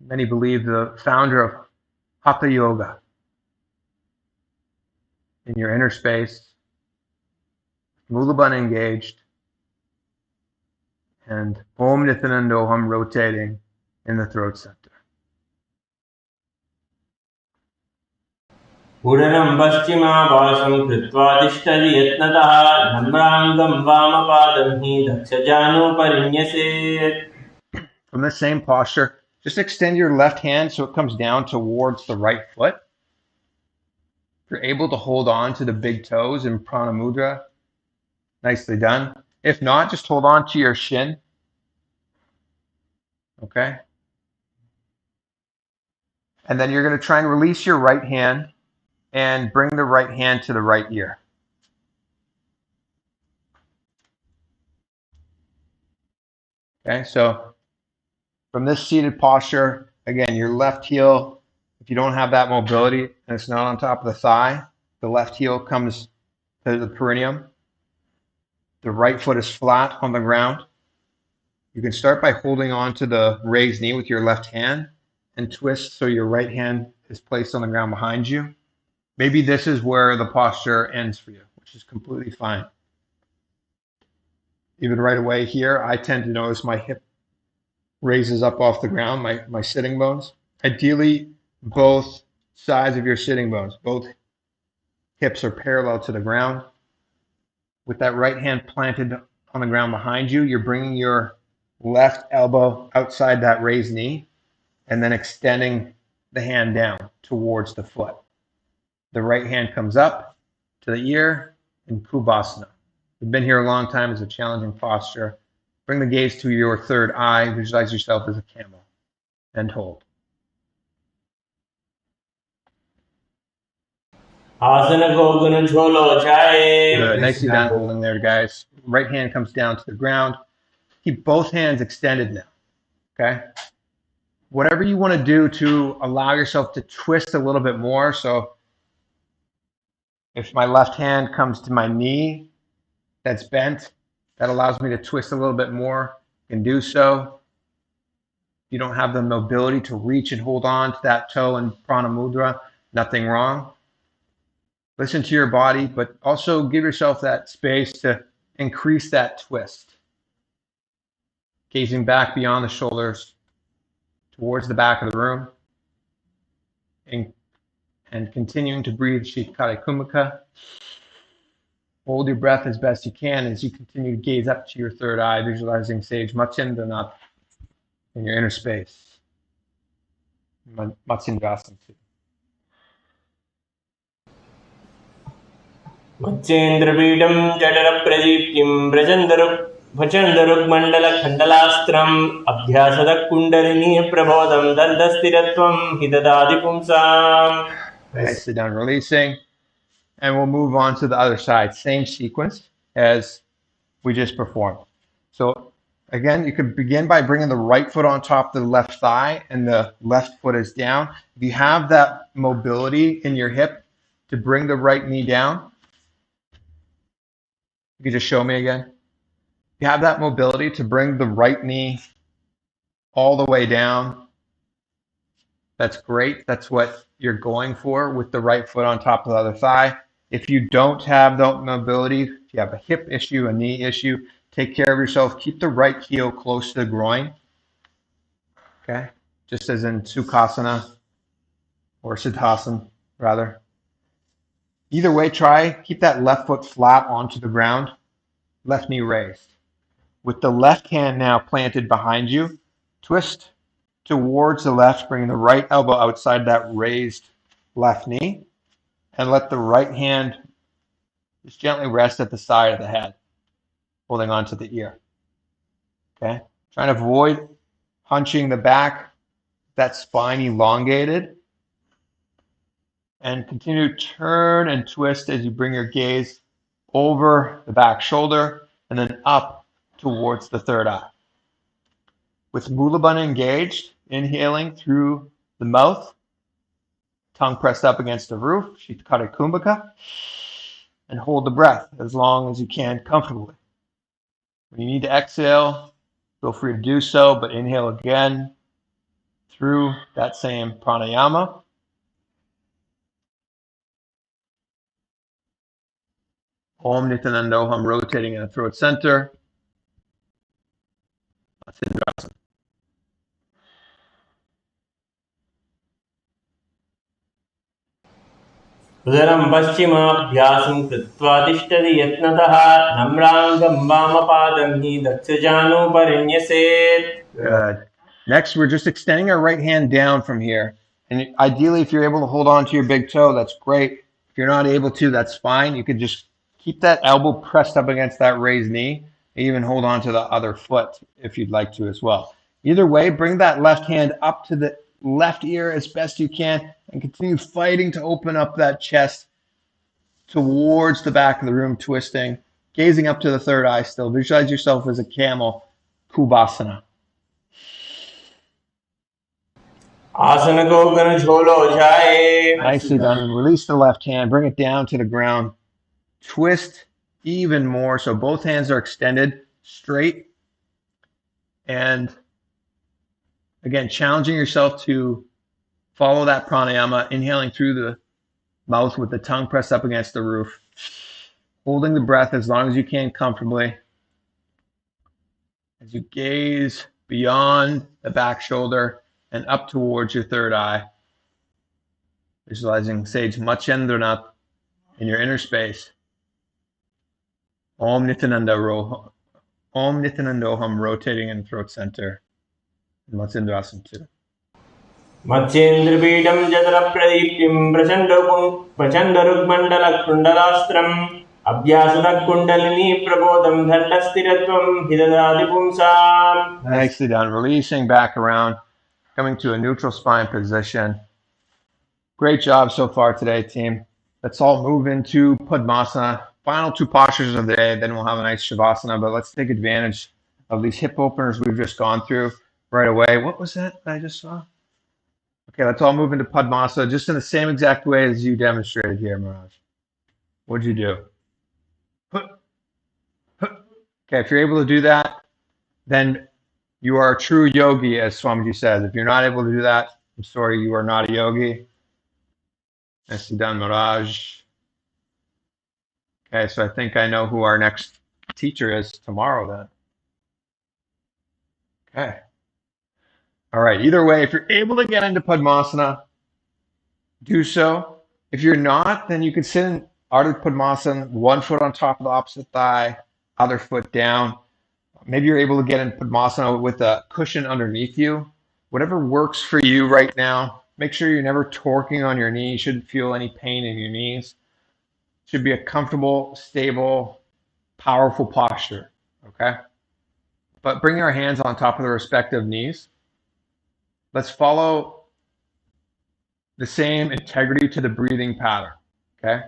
[SPEAKER 3] Many believe the founder of Hatha Yoga. In your inner space, Mulabandha engaged, and Om Nithyananda rotating in the throat center.
[SPEAKER 2] उदरं पश्चिमाभासं कृत्वा तिष्ठति यत्नतः नम्राङ्गं वामपादं हि दक्षजानुपरिण्यसेत्.
[SPEAKER 3] From the same posture, just extend your left hand so it comes down towards the right foot. If you're able to hold on to the big toes in Prana Mudra, nicely done. If not, just hold on to your shin. Okay? And then you're going to try and release your right hand and bring the right hand to the right ear. Okay, so from this seated posture, again, your left heel, if you don't have that mobility and it's not on top of the thigh, the left heel comes to the perineum. The right foot is flat on the ground. You can start by holding on to the raised knee with your left hand and twist so your right hand is placed on the ground behind you. Maybe this is where the posture ends for you, which is completely fine. Even right away here, I tend to notice my hip raises up off the ground, my sitting bones. Ideally, both sides of your sitting bones, both hips are parallel to the ground. With that right hand planted on the ground behind you, you're bringing your left elbow outside that raised knee and then extending the hand down towards the foot. The right hand comes up to the ear in Kubasana. We've been here a long time. It's a challenging posture. Bring the gaze to your third eye. Visualize yourself as a camel and hold.
[SPEAKER 2] Asana ko guna jholo chaye.
[SPEAKER 3] Good. Nicely done holding there, guys. Right hand comes down to the ground. Keep both hands extended now. Okay? Whatever you want to do to allow yourself to twist a little bit more. So if my left hand comes to my knee that's bent, that allows me to twist a little bit more. You can do so. If you don't have the mobility to reach and hold on to that toe in prana mudra, nothing wrong. Listen to your body, but also give yourself that space to increase that twist. Gazing back beyond the shoulders towards the back of the room and continuing to breathe Sakala Kumbhaka. Hold your breath as best you can as you continue to gaze up to your third eye, visualizing Sage Matsyendranath in your inner space. Matsyendrasana.
[SPEAKER 2] Matsyendrapidam jadara pradiptim Bhajandaruk Khandalastram Abhyasadak Kundarini Prabodham Dandasthiratvam Hidadadi Pumsam.
[SPEAKER 3] Nicely done, releasing. And we'll move on to the other side. Same sequence as we just performed. So again, you could begin by bringing the right foot on top of the left thigh and the left foot is down. If you have that mobility in your hip to bring the right knee down, you could just show me again. If you have that mobility to bring the right knee all the way down, that's great. That's what you're going for with the right foot on top of the other thigh. If you don't have that mobility, if you have a hip issue, a knee issue, take care of yourself. Keep the right heel close to the groin. Okay? Just as in Sukhasana or Siddhasana, rather. Either way, keep that left foot flat onto the ground, left knee raised. With the left hand now planted behind you, twist towards the left, bringing the right elbow outside that raised left knee, and let the right hand just gently rest at the side of the head, holding onto the ear. Okay? Trying to avoid hunching the back, that spine elongated, and continue to turn and twist as you bring your gaze over the back shoulder and then up towards the third eye. With Mulabandha engaged, inhaling through the mouth, tongue pressed up against the roof, Sakala Kumbhaka, and hold the breath as long as you can comfortably. When you need to exhale, feel free to do so, but inhale again through that same pranayama. Om Nithyananda Om, rotating in the throat center. Matsyendrasana.
[SPEAKER 2] Udaram paschimabhyasam krutva tishtati yatnatah namrangam vamapadam hi dakshajanu parinyaset.
[SPEAKER 3] Good. Next, we're just extending our right hand down from here. And ideally, if you're able to hold on to your big toe, that's great. If you're not able to, that's fine. You could just keep that elbow pressed up against that raised knee. And even hold on to the other foot if you'd like to as well. Either way, bring that left hand up to the left ear as best you can and continue fighting to open up that chest towards the back of the room, twisting, gazing up to the third eye still. Visualize yourself as a camel, Kubasana.
[SPEAKER 2] Asana ko guna jholo chaye.
[SPEAKER 3] Nicely done. Release the left hand, bring it down to the ground. Twist even more. So both hands are extended straight. And again, challenging yourself to follow that pranayama, inhaling through the mouth with the tongue pressed up against the roof, holding the breath as long as you can comfortably as you gaze beyond the back shoulder and up towards your third eye, visualizing Sage Machendranath in your inner space. Om Nithyananda Om Nithyanandoham rotating in throat center. And Matsindrasana 2.
[SPEAKER 2] मत्स्येन्द्रपीठं जतरप्रदीप्तिं प्रचण्डरुग्मण्डलकुण्डलास्त्रम् अभ्यासदकुण्डलिनी प्रबोधं दण्डस्थिरत्वं हिददाति पुंसाम्.
[SPEAKER 3] Nicely done. Releasing back around, coming to a neutral spine position. Great job so far today, team. Let's all move into Padmasana. Final two postures of the day, then we'll have a nice Shavasana, but let's take advantage of these hip openers we've just gone through right away. What was that I just saw? Okay, let's all move into Padmasana just in the same exact way as you demonstrated here, Miraj. What'd you do? Okay, if you're able to do that, then you are a true yogi, as Swamiji says. If you're not able to do that, I'm sorry, you are not a yogi. Nicely done, Miraj. Okay, so I think I know who our next teacher is tomorrow then. Okay. All right, either way, if you're able to get into Padmasana, do so. If you're not, then you can sit in Ardha Padmasana, one foot on top of the opposite thigh, other foot down. Maybe you're able to get in Padmasana with a cushion underneath you. Whatever works for you right now. Make sure you're never torquing on your knee. You shouldn't feel any pain in your knees. It should be a comfortable, stable, powerful posture, okay? But bring our hands on top of the respective knees. Let's follow the same integrity to the breathing pattern, okay?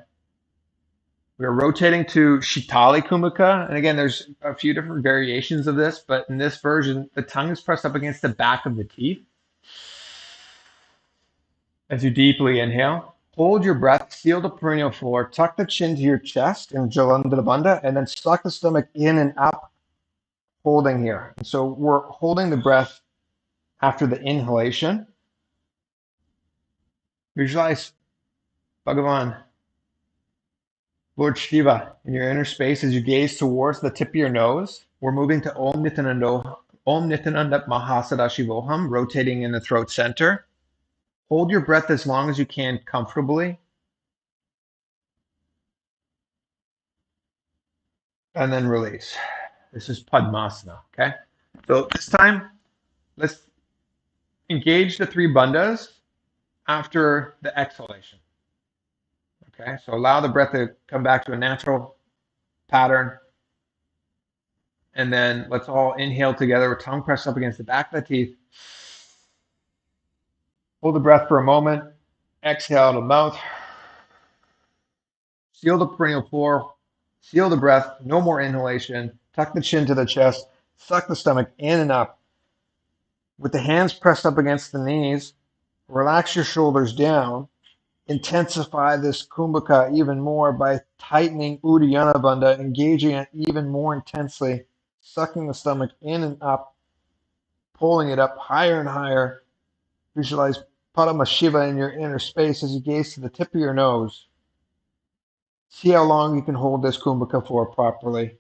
[SPEAKER 3] We are rotating to Shitali Kumbhaka. And again, there's a few different variations of this, but in this version, the tongue is pressed up against the back of the teeth. As you deeply inhale, hold your breath, seal the perineal floor, tuck the chin to your chest in Jalandhara Bandha, and then suck the stomach in and up, holding here. And so we're holding the breath after the inhalation. Visualize Bhagavan, Lord Shiva, in your inner space as you gaze towards the tip of your nose. We're moving to Om Nithyananda Mahasadashivoham, rotating in the throat center. Hold your breath as long as you can comfortably. And then release. This is Padmasana, okay? So this time, let's engage the three bandhas after the exhalation. Okay, so allow the breath to come back to a natural pattern. And then let's all inhale together with tongue pressed up against the back of the teeth. Hold the breath for a moment. Exhale to mouth. Seal the perineal floor. Seal the breath. No more inhalation. Tuck the chin to the chest. Suck the stomach in and up. With the hands pressed up against the knees, relax your shoulders down. Intensify this kumbhaka even more by tightening Uddiyana Bandha, engaging it even more intensely, sucking the stomach in and up, pulling it up higher and higher. Visualize Padma Shiva in your inner space as you gaze to the tip of your nose. See how long you can hold this kumbhaka for properly.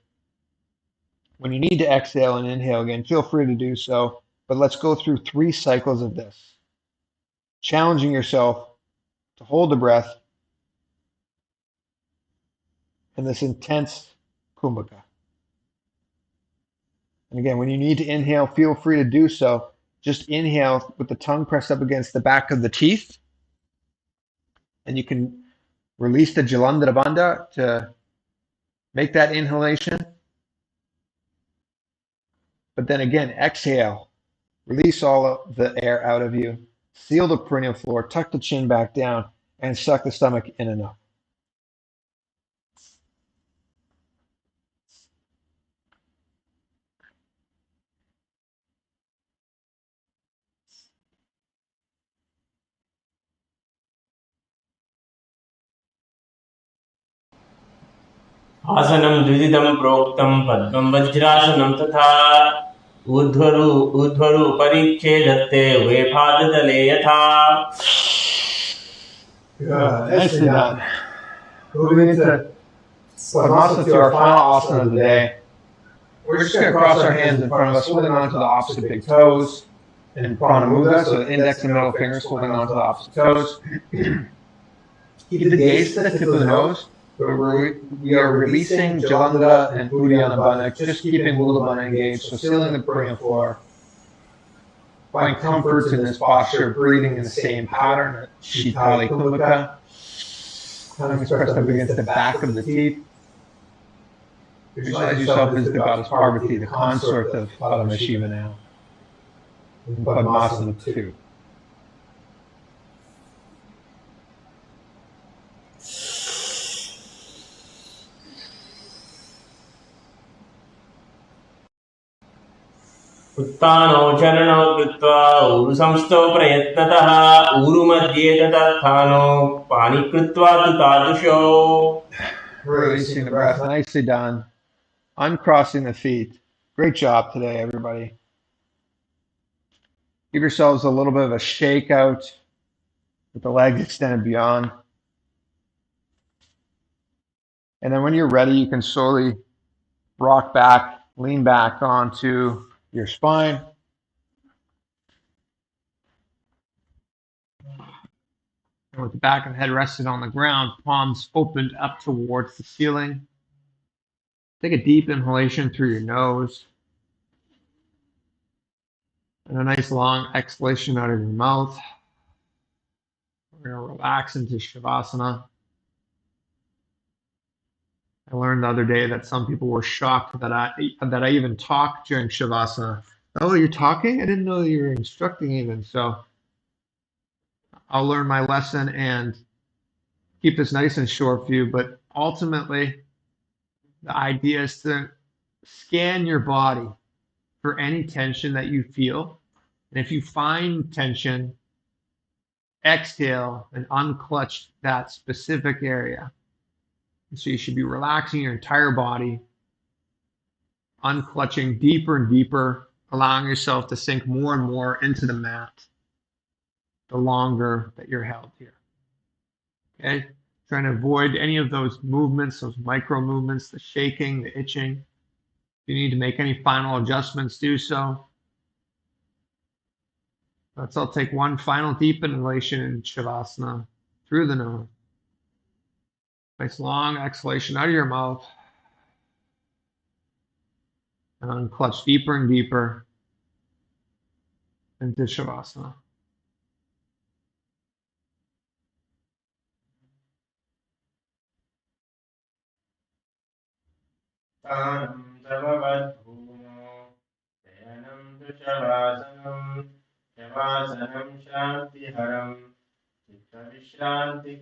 [SPEAKER 3] When you need to exhale and inhale again, feel free to do so, but let's go through 3 cycles of this. Challenging yourself to hold the breath in this intense kumbhaka. And again, when you need to inhale, feel free to do so. Just inhale with the tongue pressed up against the back of the teeth. And you can release the Jalandhara Bandha to make that inhalation. But then again, exhale. Release all of the air out of you. Seal the perineal floor. Tuck the chin back down. And suck the stomach in and up.
[SPEAKER 2] आसनं द्विविधं प्रोक्तं पद्मं वज्रासनं तथा ऊर्ध्वरूपरिच्छेदत्ते उभयपादतले यथा.
[SPEAKER 3] Good. Nicely done. Moving into Padmasana, to our final asana of the day. We're just going to cross our hands in front of us, holding on to the opposite big toes in Prana Mudra, so the index and middle fingers holding on to the opposite toes. Keep the gaze to the tip of the nose. We are releasing Jalandhara and Uddiyana Bandha, just keeping Mula Bandha engaged, so sealing the perennial floor. Find comfort in this posture, breathing in the same pattern, Shitali Kumbhaka. Tongue is pressed up against the back of the teeth. Visualize yourself as the goddess Parvati, the consort of Paramashiva now. In Padmasana 2.
[SPEAKER 2] उत्तानौ चरणौ कृत्वा ऊरुसंस्थौ प्रयत्नतः ऊरुमध्ये तथास्थानौ पाणि कृत्वा तु तादृशौ.
[SPEAKER 3] Releasing the breath. Nicely done. Uncrossing the feet. Great job today, everybody. Give yourselves a little bit of a shake out with the legs extended beyond. And then when you're ready, you can slowly rock back, lean back onto your spine. And with the back of the head rested on the ground, palms opened up towards the ceiling. Take a deep inhalation through your nose and a nice long exhalation out of your mouth. We're going to relax into Shavasana. I learned the other day that some people were shocked that I even talked during Shavasana. Oh, you're talking? I didn't know you were instructing even. So I'll learn my lesson and keep this nice and short for you. But ultimately, the idea is to scan your body for any tension that you feel. And if you find tension, exhale and unclutch that specific area. So you should be relaxing your entire body, unclutching deeper and deeper, allowing yourself to sink more and more into the mat the longer that you're held here. Okay? Trying to avoid any of those movements, those micro movements, the shaking, the itching. If you need to make any final adjustments, do so. Let's all take one final deep inhalation in Shavasana through the nose. Nice long exhalation out of your mouth. And unclutch deeper and deeper into Shavasana.
[SPEAKER 2] Tanam Savavadbhumo Dayanam Dushavasana Shavasanam Shantiharam Chittavishranti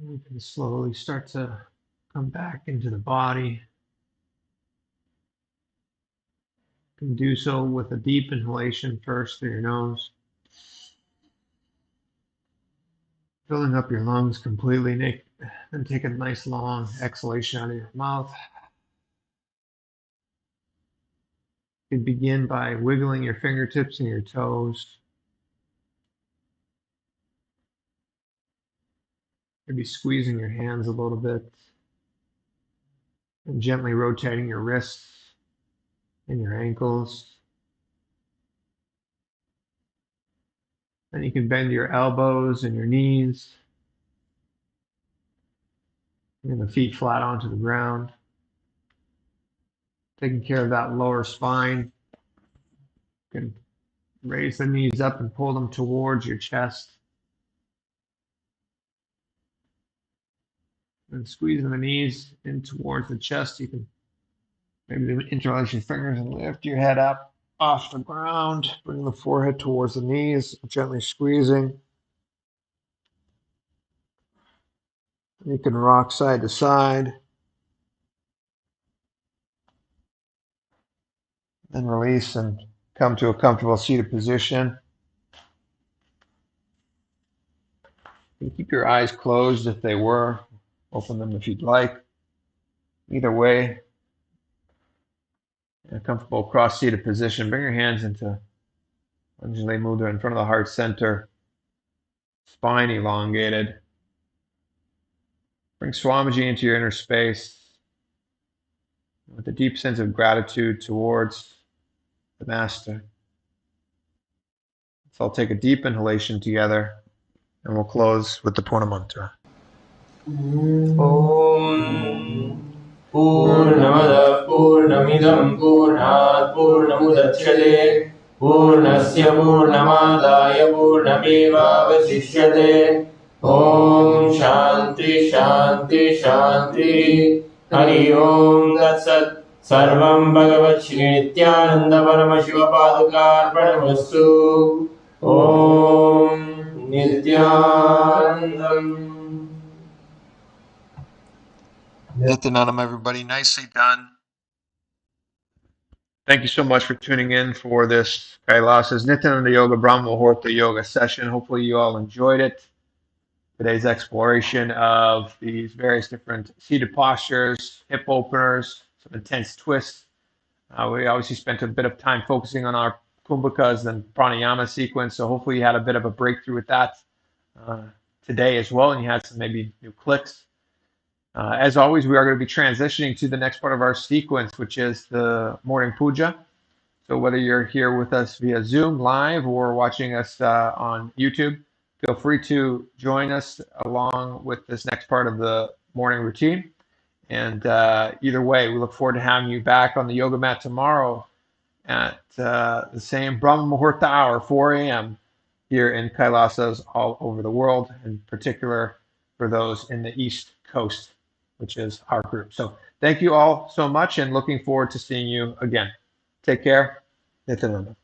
[SPEAKER 3] You can slowly start to come back into the body. You can do so with a deep inhalation first through your nose, filling up your lungs completely, and take a nice long exhalation out of your mouth. You can begin by wiggling your fingertips and your toes. Maybe squeezing your hands a little bit and gently rotating your wrists and your ankles. Then you can bend your elbows and your knees and the feet flat onto the ground, taking care of that lower spine. You can raise the knees up and pull them towards your chest. And squeezing the knees in towards the chest, you can maybe interlace your fingers and lift your head up off the ground. Bring the forehead towards the knees, gently squeezing. You can rock side to side. Then release and come to a comfortable seated position. You can keep your eyes closed if they were. Open them if you'd like. Either way, in a comfortable cross-seated position, bring your hands into Anjali Mudra in front of the heart center, spine elongated. Bring Swamiji into your inner space with a deep sense of gratitude towards the Master. So I'll take a deep inhalation together and we'll close with the Purna Mantra.
[SPEAKER 2] Om Purnamada Purnamidam Purnat Purnamudachyate Purnasya Purnamadaya Purnamevavasishyate Om Shanti Shanti Shanti Hari Om Tat Sat Sarvam Bhagavat Shri Nithyananda Paramashiva Padukarpanamastu Om Nithyanandam.
[SPEAKER 3] Nithyananda, everybody. Nicely done. Thank you so much for tuning in for this KAILASA's Nithyananda Yoga Brahma Muhurta Yoga session. Hopefully you all enjoyed it. Today's exploration of these various different seated postures, hip openers, some intense twists. We obviously spent a bit of time focusing on our kumbhakas and pranayama sequence, so hopefully you had a bit of a breakthrough with that today as well, and you had some maybe new clicks. As always, we are going to be transitioning to the next part of our sequence, which is the morning puja. So whether you're here with us via Zoom live or watching us on YouTube, feel free to join us along with this next part of the morning routine. And either way, we look forward to having you back on the yoga mat tomorrow at the same Brahma Muhurta hour, 4 a.m. here in Kailasas all over the world, in particular for those in the East Coast, which is our group. So thank you all so much and looking forward to seeing you again. Take care. Nithyananda.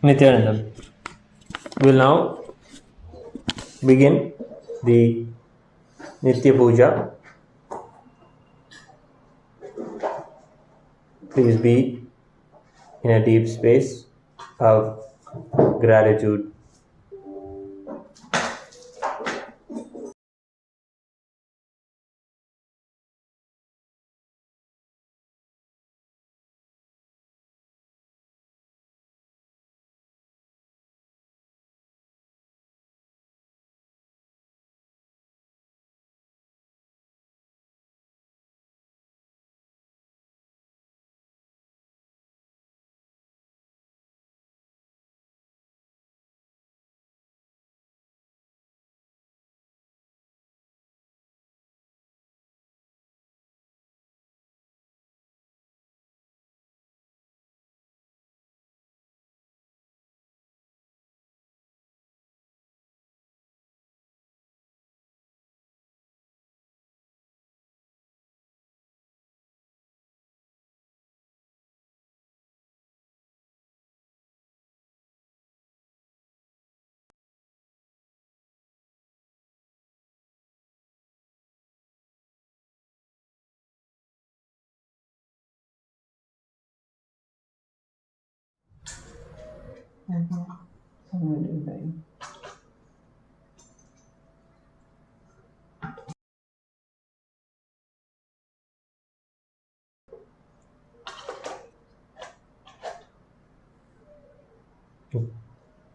[SPEAKER 2] Nithyananda. We will now begin the Nitya Puja. Please be in a deep space of gratitude.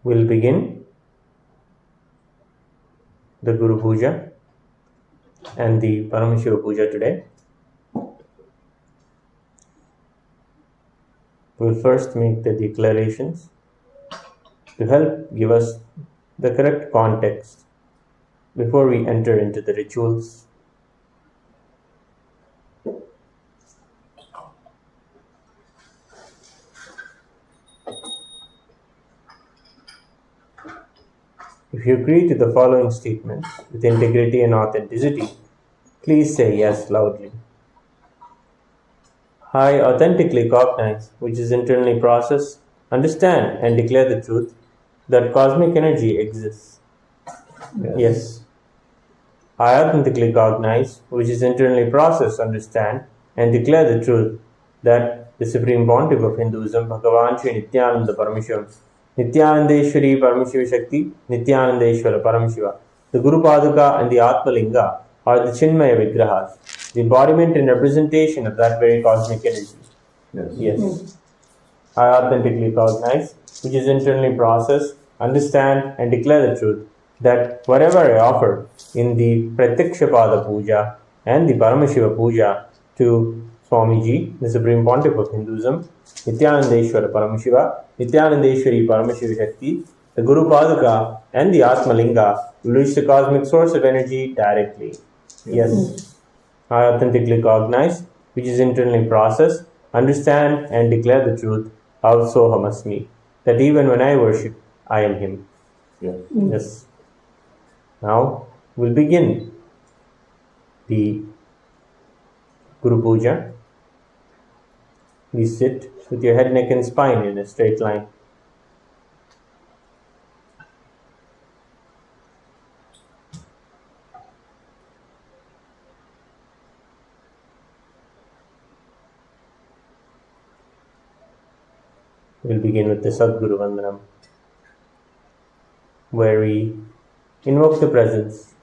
[SPEAKER 2] We'll begin the Guru Puja and the Paramashiva Puja today. We'll first make the declarations to help give us the correct context before we enter into the rituals. If you agree to the following statements with integrity and authenticity, please say yes loudly. I authentically cognize, which is internally process, understand and declare the truth that cosmic energy exists. Yes. I authentically cognize, which is internally process, understand and declare the truth that the Supreme Pontiff of Hinduism, Bhagavan Sri Nithyananda Parameswaram, Nithyanandeshwari Paramashiva Shakti, Nithyanandeshwara Paramashiva, the Guru Paduka and the Atma Linga are the Chinmaya Vigrahas, the embodiment and representation of that very cosmic energy. Yes. I authentically cognize, which is internally process, understand and declare the truth that whatever I offer in the Pratyakshapada Puja and the Paramashiva Puja to Swamiji, the Supreme Pontiff of Hinduism, Nithyanandeshwara Paramashiva, Nithyanandeshwari Paramashiva Shakti, the Guru Paduka and the Atma Linga will reach the cosmic source of energy directly. Yes. I authentically cognize, which is internally process, understand and declare the truth of Sohamasmi, that even when I worship, I am Him. Yes. Now we'll begin the Guru Puja. Please sit with your head, neck and spine in a straight line. We'll begin with the Sadguru Vandanam, where we invoke the presence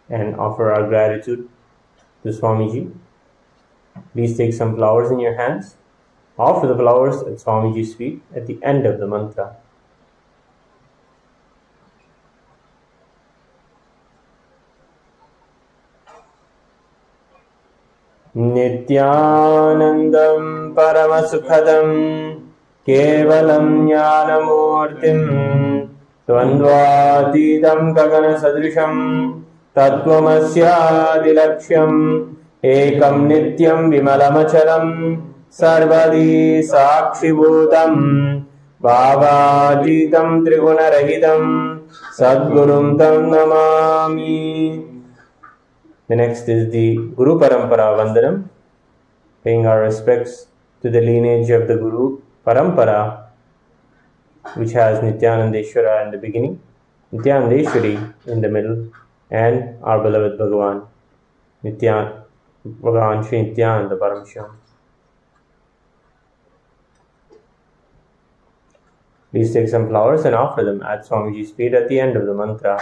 [SPEAKER 2] and offer our gratitude to Swamiji. Please take some flowers in your hands. Offer the flowers at Swamiji's feet at the end of the mantra. Nithyanandam Paramasukhadam Kevalam Jnanamurtim Dvandvatidam Gagana Sadrisham Tattvamasyaadilaksham Ekam Nityam Vimalamachalam Sarvadi Sakshibhutam Bhavatitam Trigunarahitam Sadgurum Tam Namami. The next is the Guru Parampara Vandanam, paying our respects to the lineage of the Guru Parampara which has Nithyanandeshwara in the beginning, Nithyanandeshwari in the middle, and our beloved Bhagavan, Bhagavan Sri Nithyananda Parameswaram. Please take some flowers and offer them at Swamiji's feet at the end of the mantra.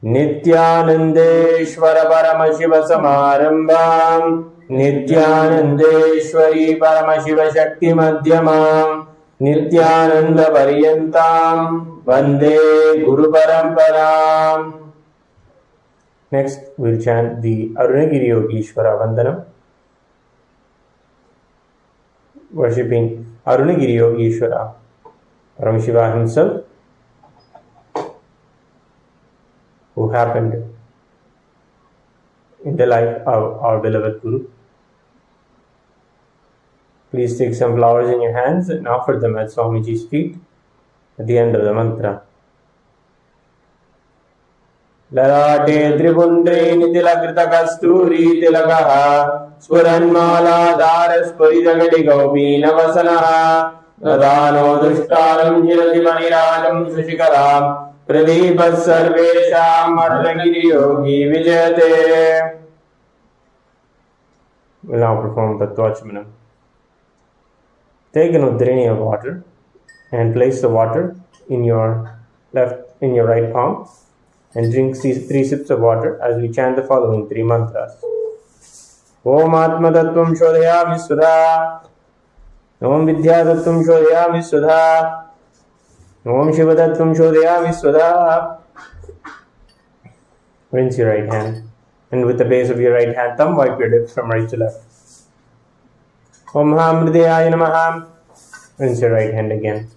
[SPEAKER 2] Nithyanandeshwara Paramashiva Samarambham Nithyanandeshwari Paramashiva Shakti Madhyamam Nithyananda Paryantam Vande Guru Paramparam. Next, we'll chant the Arunagiri Yogeshwara Vandanam, worshipping Arunagiri Yogeshwara, Paramashiva himself, who happened in the life of our beloved Guru. Please take some flowers in your hands and offer them at Swamiji's feet at the end of the mantra. Larate Tripundre Nitilakrita Kasturi Tilakaha Spuranmala Dharas Puridagadi Gopi Navasanaha Radhano Dushtaram Jirati Maniratam Sushikaram Pradeepa Sarvesham Arunagiri Yogi Vijayate. We'll now perform Tattvachmanam. Take an udrini of water and place the water in your right palm and drink 3 sips of water as we chant the following 3 mantras. Om Atma Tattvam Shodhayami Sudha. Om Vidya Tattvam Shodhayami Sudha. Om Shiva Tattvam Shodhayami Sudha. Rinse your right hand, and with the base of your right hand thumb, wipe your lips from right to left. Om Hamridayaya Namaha. Rinse your right hand again.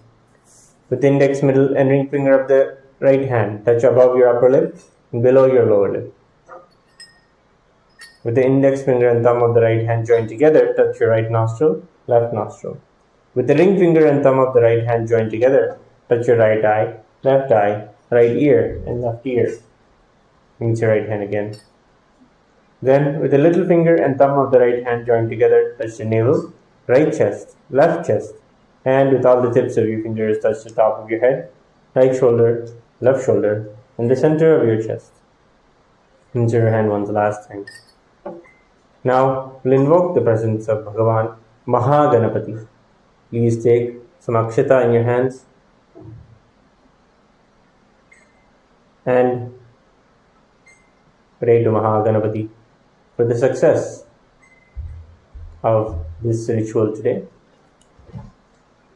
[SPEAKER 2] With the index, middle, and ring finger of the right hand touch above your upper lip and below your lower lip. With the index finger and thumb of the right hand joined together, touch your right nostril, left nostril. With the ring finger and thumb of the right hand joined together, touch your right eye, right ear, and left ear. Rinse your right hand again. Then, with the little finger and thumb of the right hand joined together, touch the navel, right chest, left chest, and with all the tips of your fingers, touch the top of your head, right shoulder, left shoulder, and the center of your chest. Rinse your hand once last time. Now, we'll invoke the presence of Bhagavan Mahaganapati. Please take some akshata in your hands and pray to Mahaganapati for the success of this ritual today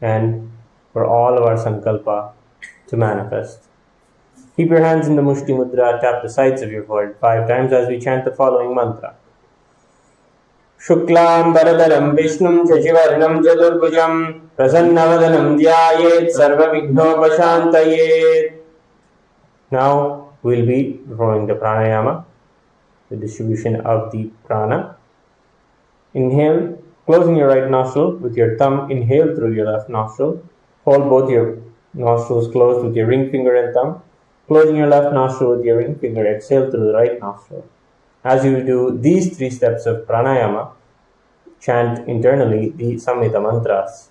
[SPEAKER 2] and for all of our sankalpa to manifest. Keep your hands in the Mushti Mudra, tap the sides of your forehead 5 times as we chant the following mantra. Shuklam Bharadaram Vishnum Shashivarnam Jaturbhujam Prasannavadanam Dhyayet Sarva Vignopashantayet. Now we'll be performing the pranayama, the distribution of the prana. Inhale, closing your right nostril with your thumb, inhale through your left nostril. Hold both your nostrils closed with your ring finger and thumb. Closing your left nostril with your ring finger, exhale through the right nostril. As you do these 3 steps of pranayama, chant internally the Samhita mantras.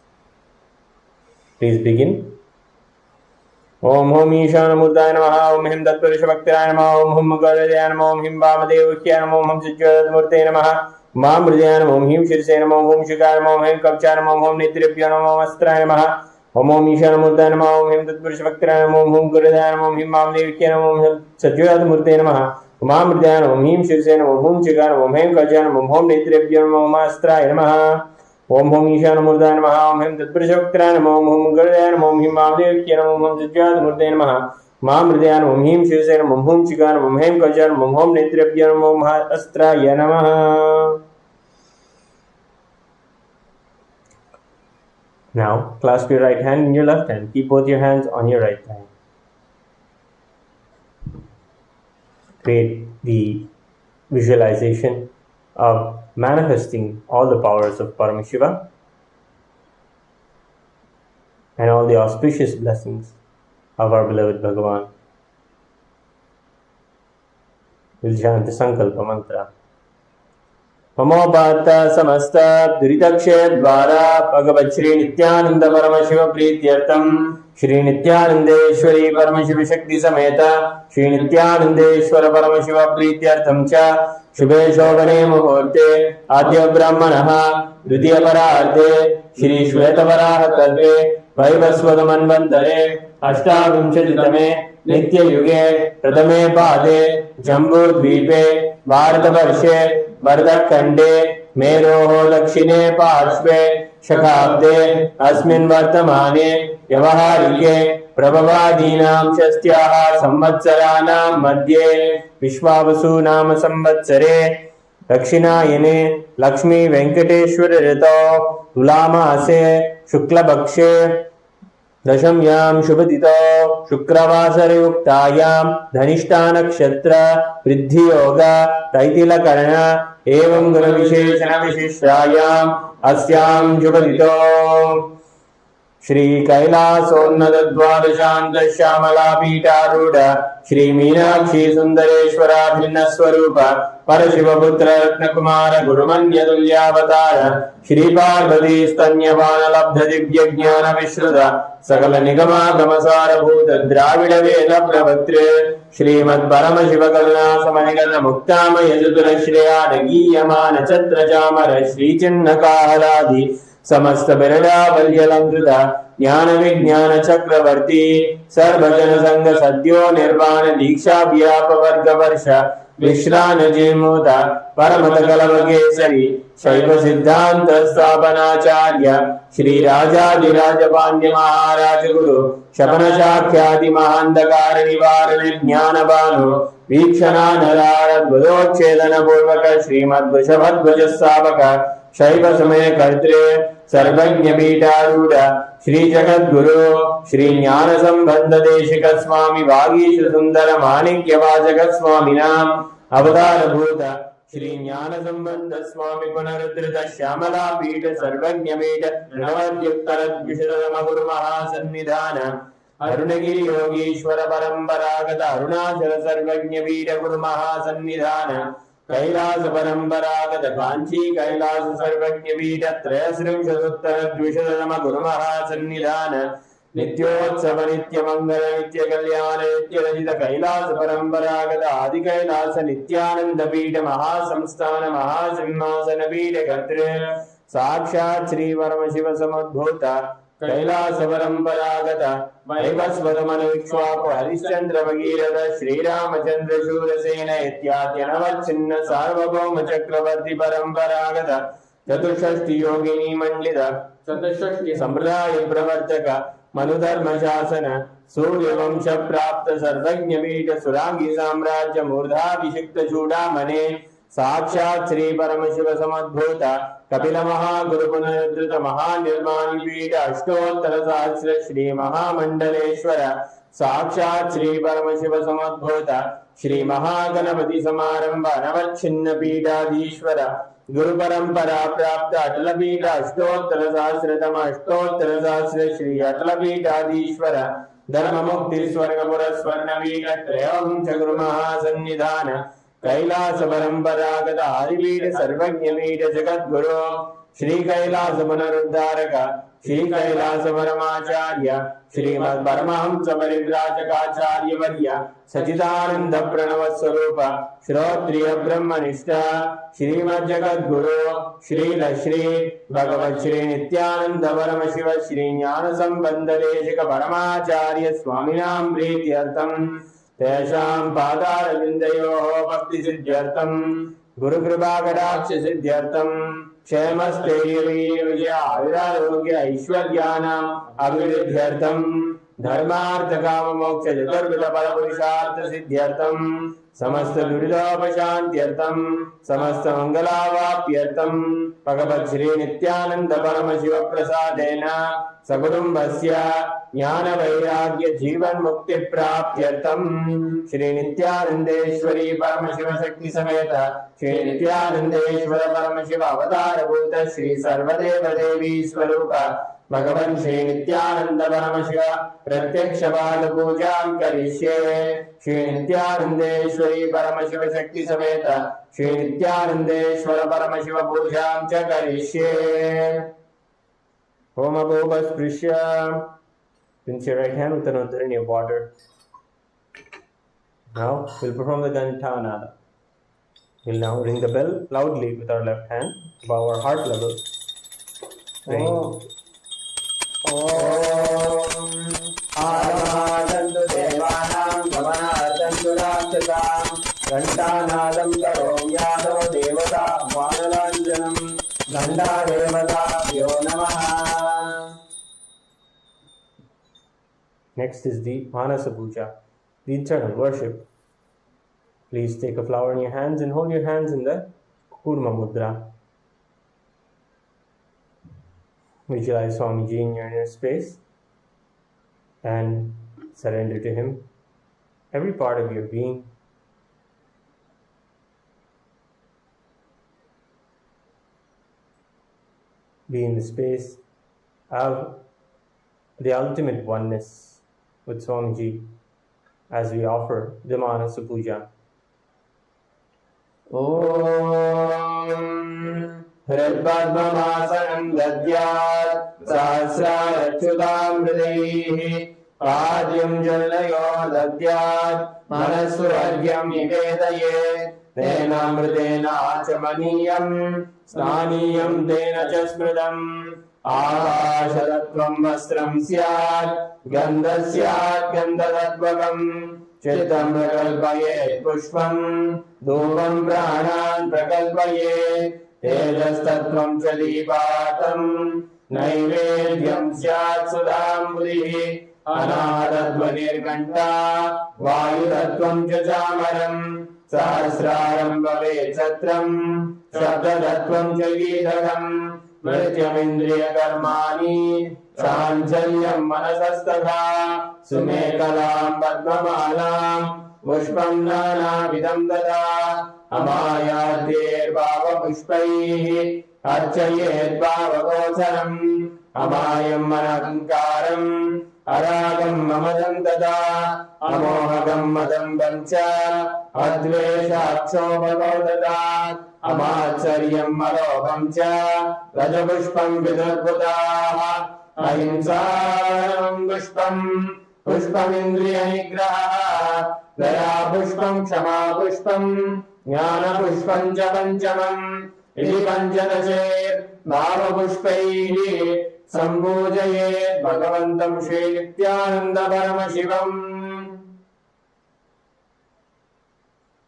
[SPEAKER 2] Please begin. Om Hum Ishanamurdaya Namaha. Om Him Tatpurushavaktaya Namaha. Om Hum Magaradaya Namaha. Om Him Vamadevakya Namaha. Om Hum Sajjadmurte Namaha. Mamridaya Namaha. Om Him Shirsaya Namaha. Om Hum Shikaya Namaha. Om Him Kapcha Namaha. Om Hum Nitribhya Namaha. Om Astraya Namaha. Om Hum Ishanamurdaya Namaha. Om Him Tatpurushavaktaya Namaha. Om Hum Garadaya Namaha. Om Him Vamadevakya Namaha. Om Him Sajjadmurte Namaha. Mamridaya Namaha. Om Him Shirsaya Namaha. Om Hum Shikaya Namaha. Om Him Kapcha Namaha. Om Hum Nitribhya Namaha. Om Astraya Namaha. Om Hum Ishanamurdaya Namaha. Om Him Tatpurushavaktaya Namaha. Om Hum Garadaya Namaha. Om Him Vamadevakya Namaha. Om Hum Sajjadmurte Namaha. Mamridaya Namaha. Om Him Shirsaya Namaha. Om Hum Shikaya Namaha. Om Him Kapcha Namaha. Om Hum Nitribhya Namaha. Om Astraya Namaha. Now, clasp your right hand in your left hand. Keep both your hands on your right thigh. Create the visualization of manifesting all the powers of Paramashiva and all the auspicious blessings of our beloved Bhagavan. We'll chant the Sankalpa mantra. ममोपात्त समस्त दुरितक्षय द्वारा भगवत् श्री नित्यानंद परम शिव प्रीत्यर्थम श्री नित्यानंदेश्वरी परम शिव शक्ति समेत श्री नित्यानंदेश्वर परम शिव प्रीत्यर्थम च शुभे शोभने मुहूर्ते आद्य ब्राह्मणः द्वितीय परार्धे श्री श्वेतवराह कल्पे वैवस्वत मन्वन्तरे अष्टाविंशतितमे नित्ययुगे प्रथमे पादे जम्बूद्वीपे भारतवर्षे भरतखण्डे मेरोः दक्षिणे पार्श्वे शकाब्दे अस्मिन् वर्तमाने व्यवहारिके प्रभवादीनां षष्ट्याः संवत्सराणां मध्ये विश्वावसु नाम संवत्सरे दक्षिणायने लक्ष्मी वेंकटेश्वर ऋतौ तुलामासे शुक्लपक्षे दशम्यां शुभतिथौ शुक्रवासरयुक्तायां धनिष्ठा नक्षत्र वृद्धियोग तैतिलकर्ण एवं गुणविशेषण विशिष्टायाम् अस्यां शुभतिथौ श्री कैलासोन्नत द्वादशांत श्यामला पीठारूढ़ श्री मीनाक्षी सुंदरेश्वरा भिन्न स्वरूप परशिवपुत्र रत्नकुमार गुरुमन्य तुल्यावतार श्री पार्वती स्तन्यपान लब्ध दिव्य ज्ञान विश्रुत सकल निगमागम सारभूत द्राविड वेद प्रवक्तृ श्रीमद् परम शिव करुणा समनिगत मुक्तामय चतुर श्रेयान गीयमान छत्र चामर श्री चिन्ह काहलादि समस्त बिरडावल्यलंकृत ज्ञान विज्ञान चक्रवर्ती सर्वजन संघ सद्यो निर्वाण दीक्षा व्याप वर्ग वर्ष विश्रान जीमूत परमत कलवकेसरी शैव सिद्धांत स्थापनाचार्य श्री राजाधिराज पांड्य महाराज गुरु शपन शाख्यादि महांधकार निवारण ज्ञान भानु वीक्षणा नरारद्भुतोच्छेदन पूर्वक श्रीमद्वृषभध्वज स्थापक शैव समय कर्तृ सर्वज्ञ पीठारूढ़ श्री जगद्गुरु श्री ज्ञान संबंध देशिक स्वामी वागीश सुंदर माणिक्य वाचक स्वामिनाम अवतार भूत श्री ज्ञान संबंध स्वामी पुनरुद्धृत श्यामला पीठ सर्वज्ञ पीठ ऋणवद्युत्तर द्विशतम गुरु महासन्निधान अरुणगिरि योगीश्वर परंपरागत अरुणाचल सर्वज्ञ पीठ गुरु महासन्निधान कैलास परंपरागत कांची कैलास सर्वज्ञ पीठ त्रयस्त्रिंशदुत्तर द्विशतम गुरु महासन्निधान नित्योत्सव नित्य मंगल नित्य कल्याण नित्य रचित कैलास परंपरागत आदि कैलास नित्यानंद पीठ महासंस्थान महासिंहासन पीठ कर्तृ साक्षात् श्री परम शिव समुद्भूत कैलास परंपरागत वैवस्वत मनुविक्ष्वाकु हरिश्चंद्र भगीरथ श्रीरामचंद्र शूरसेन इत्याद्यनवच्छिन्न सार्वभौम चक्रवर्ती परंपरागत चतुष्षष्टि योगिनी मंडित चतुष्षष्टि संप्रदाय प्रवर्तक मनुधर्म शासन सूर्यवंश प्राप्त सर्वज्ञ पीठ सुरांगी साम्राज्य मूर्धाभिषिक्त चूड़ामणे साक्षात् श्री परम शिव समुद्भूत कपिल महागुरु पुनरुद्धृत महानिर्माण पीठ अष्टोत्तर सहस्र श्री महामंडलेश्वर साक्षात् श्री परम शिव समुद्भूत श्री महागणपति समारंभ अनवच्छिन्न पीठाधीश्वर गुरु परंपरा प्राप्त अटल पीठ अष्टोत्तर सहस्रतम अष्टोत्तर सहस्र श्री अटल पीठाधीश्वर धर्म मुक्ति स्वर्गपुर स्वर्ण पीठ त्रयोंच गुरु महासन्निधान कैलास परंपरागत आदिपीठ सर्वज्ञ पीठ जगद्गुरु श्री कैलास पुनरुद्धारक श्री कैलास परमाचार्य श्रीमद् परमहंस परिव्राजकाचार्य वर्य सचिदानंद प्रणव स्वरूप श्रोत्रिय ब्रह्मनिष्ठ श्रीमद् जगद्गुरु श्री भगवत् श्री नित्यानंद परम शिव श्री ज्ञान संबंध देशिक परमाचार्य स्वामिनां प्रीत्यर्थम तेषां पादारविन्दयोः भक्ति सिद्ध्यर्थं गुरुकृपा कटाक्ष सिद्ध्यर्थं क्षेमस्थैर्य विजय आयुरारोग्य ऐश्वर्याणाम् अभिवृद्ध्यर्थं धर्मार्थ काम मोक्ष चतुर्विध फल पुरुषार्थ सिद्ध्यर्थं समस्त दुरितोपशान्त्यर्थं समस्त मंगलावाप्यर्थं भगवत् श्री नित्यानंद परम शिव प्रसादेन सकुटुम्बस्य ज्ञान वैराग्य जीवन मुक्ति प्राप्त्यर्थं श्री नित्यानंदेश्वरी परम शिव शक्ति समेत श्री नित्यानंदेश्वर परम शिव अवतार भूत श्री सर्वदेव देवी स्वरूप भगवन् श्री नित्यानंद परमशिव प्रत्यक्षपाद पूजां करिष्ये। श्री नित्यानंदेश्वरी परमशिव शक्ति समेत श्री नित्यानंदेश्वर परमशिव पूजां च करिष्ये। होमभूपस्पृश्य, rinse your right hand with an udharani of water. Now we'll perform the Gantanada. We'll now ring the bell loudly with our left hand above our heart level. Om Arahatantu Devanam Gavanatantu Raksasam Gantanadam Karomyado Devata Vanalanjanam Ganda Devata Vyo Namaha. Next is the Manasa Puja, the internal worship. Please take a flower in your hands and hold your hands in the Kurma Mudra. Visualize Swamiji in your inner space and surrender to him every part of your being. Be in the space of the ultimate oneness with Swamiji as we offer the Manasa Puja. Om Hridpadmasanam Dadyat Sahasrarachyutam Hridaihi Padyam Jalayo Dadyat Manasuragyam Nivedaye Tenamritena Achamaniyam Snaniyam Tena Chasmridam Akashadattvam Vastram Syat Gandhasyat Gandhadatvakam Chittam Prakalpayet Pushpam Dhupam Pranan Prakalpayet Tejastattvam Chadipatam Naivedyam Syat Sudam Buddhi Anahatattvanirkanta Vayutattvam Chachamaram Sahasraram Bhavet Satram Shabdadattvam Chagidagam Mrityamindriya Karmani Chanchalyam Manasastha Sumekalam Padmamalam Pushpam Nanavidam Dada Amayadyer Bhava Pushpaihi Archayet Bhava Gocharam Amayam Manakankaram Aragam Mamadam Dada Amohagam Madam Bancha Advesha Akshobhavo Dada Amacharyam Marobham Cha Rajapushpam Vidurbudaha Ahimsaram Pushpam Pushpam Indriya Nigraha Daya Pushpam Kshama Pushpam Jnana Pushpam Cha Panchamam Iti Panchanashet Bhava Pushpaihi Sambhujayet Bhagavantam Shri Nithyananda Paramashivam.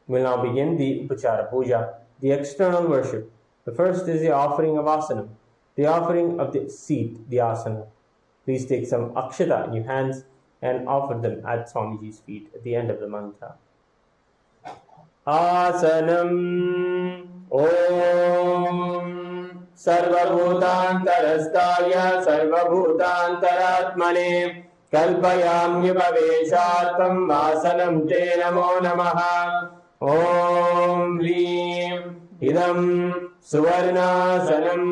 [SPEAKER 2] We'll now begin the Upachara Puja, the external worship. The first is the offering of asana, the offering of the seat, the asana. Please take some akshata in your hands and offer them at Swamiji's feet at the end of the mantra. Asanam Om Sarvabhutantarastaya Sarvabhutantaratmane Kalpayamyupaveshartam Asanam Te Namo Namaha. Om Hrim Idam Suvarnasanam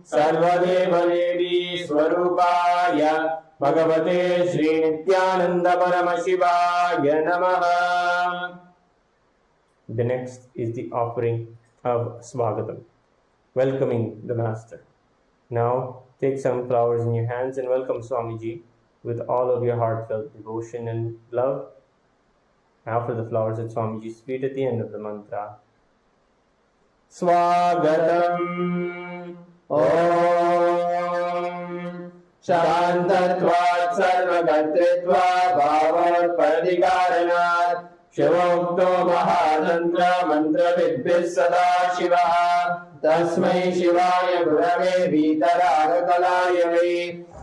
[SPEAKER 2] Sarvadevadevi Swarupaya Bhagavate Shri Nithyananda Paramashivaya Namaha. The next is the offering of Swagatam, welcoming the Master. Now take some flowers in your hands and welcome Swamiji with all of your heartfelt devotion and love. Offer the flowers at Swamiji's feet at the end of the mantra. Swagatam Om Shantatvat Sarvagatritva Bhavat Paradikaranat Shivokto Mahatantra Mantra Vidbhis Sada Shiva Tasmai Shivaya Gurave Vitarahakalaya Ve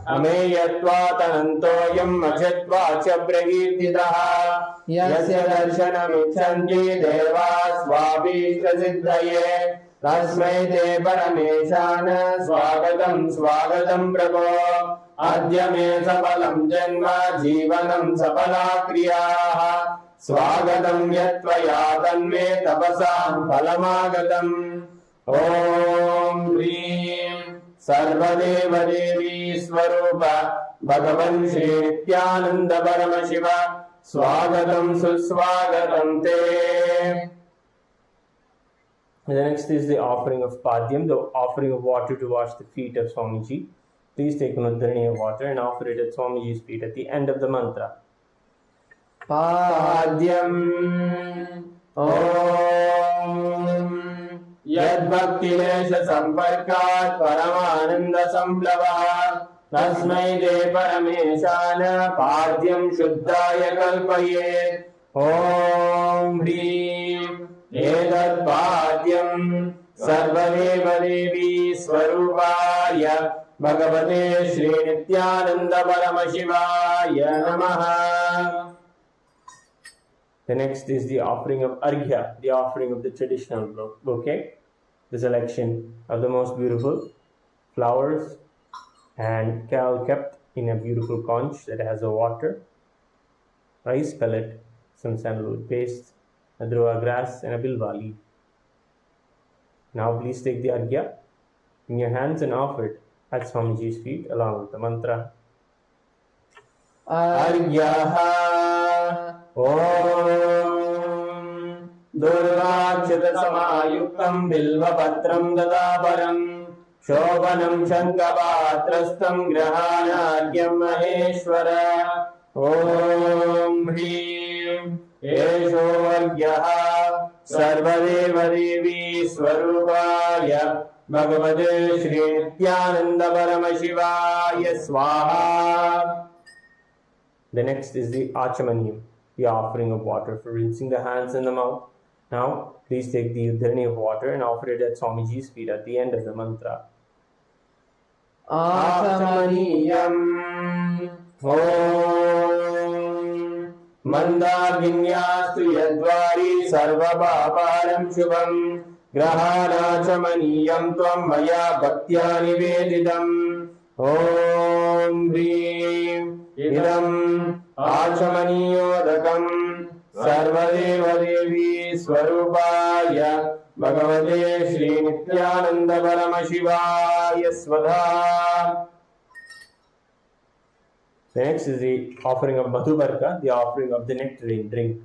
[SPEAKER 2] Ameyatvat Anantoyam Achatva Chabrahirtitaha Yasya Darshanamichanti Devas Svabhishta Siddhaye Tasmai Te Parameshana Swagatam Swagatam Prabho Adya Me Sapalam Janma Jivanam Sapala Kriyaha Swagatam Yatvaya Tanme Tapasam Palamagatam. Om Hrim सर्वदेवदेवी स्वरूप भगवन् श्री नित्यानंद परम शिव स्वागतं सुस्वागतं ते. The next is the offering of Padyam, the offering of water to wash the feet of Swamiji. Please take an udharani of water and offer it at Swamiji's feet at the end of the mantra. Padyam Om Yad Bhaktilesha Samparkat Paramananda Samplava Tasmai De Parameshana Padyam Shuddhaya Kalpaye Om Hrim Edat Padyam Sarvadeva Devi Swarupaya Bhagavate Shri Nithyananda Paramashivaya Namaha. The next is the offering of Arghya, the offering of the traditional bouquet, the selection of the most beautiful flowers and kept in a beautiful conch that has a water, rice pellet, some sandalwood paste, a dhruva grass and a bilva leaf. Now please take the Arghya in your hands and offer it at Swamiji's feet along with the mantra. Arghyaha Om Durvakshita Samayuktam Bilvapatram Dadaparam Shobhanam Shankapatrastam Grahanargyam Maheshwara Om Hrim Esho Arghyaha Sarvadeva Devi Swarupaya Bhagavate Shri Nithyananda Paramashivaya Swaha. The next is the Achamaniyam, the offering of water for rinsing the hands and the mouth. Now, please take the udharani of water and offer it at Swamiji's feet at the end of the mantra. Achamaniyam Om Mandaginyastu Yadvari Sarva Paparam Shubham Grahanachamaniyam Tvam Maya Bhaktya Nivedidam. Om Hrim Idam Achamaniyorakam Sarvadeva Devi Swarupaya Bhagavate Shri Nithyananda Paramashivaya Svadha. The next is the offering of Madhubarka, the offering of the nectarine drink.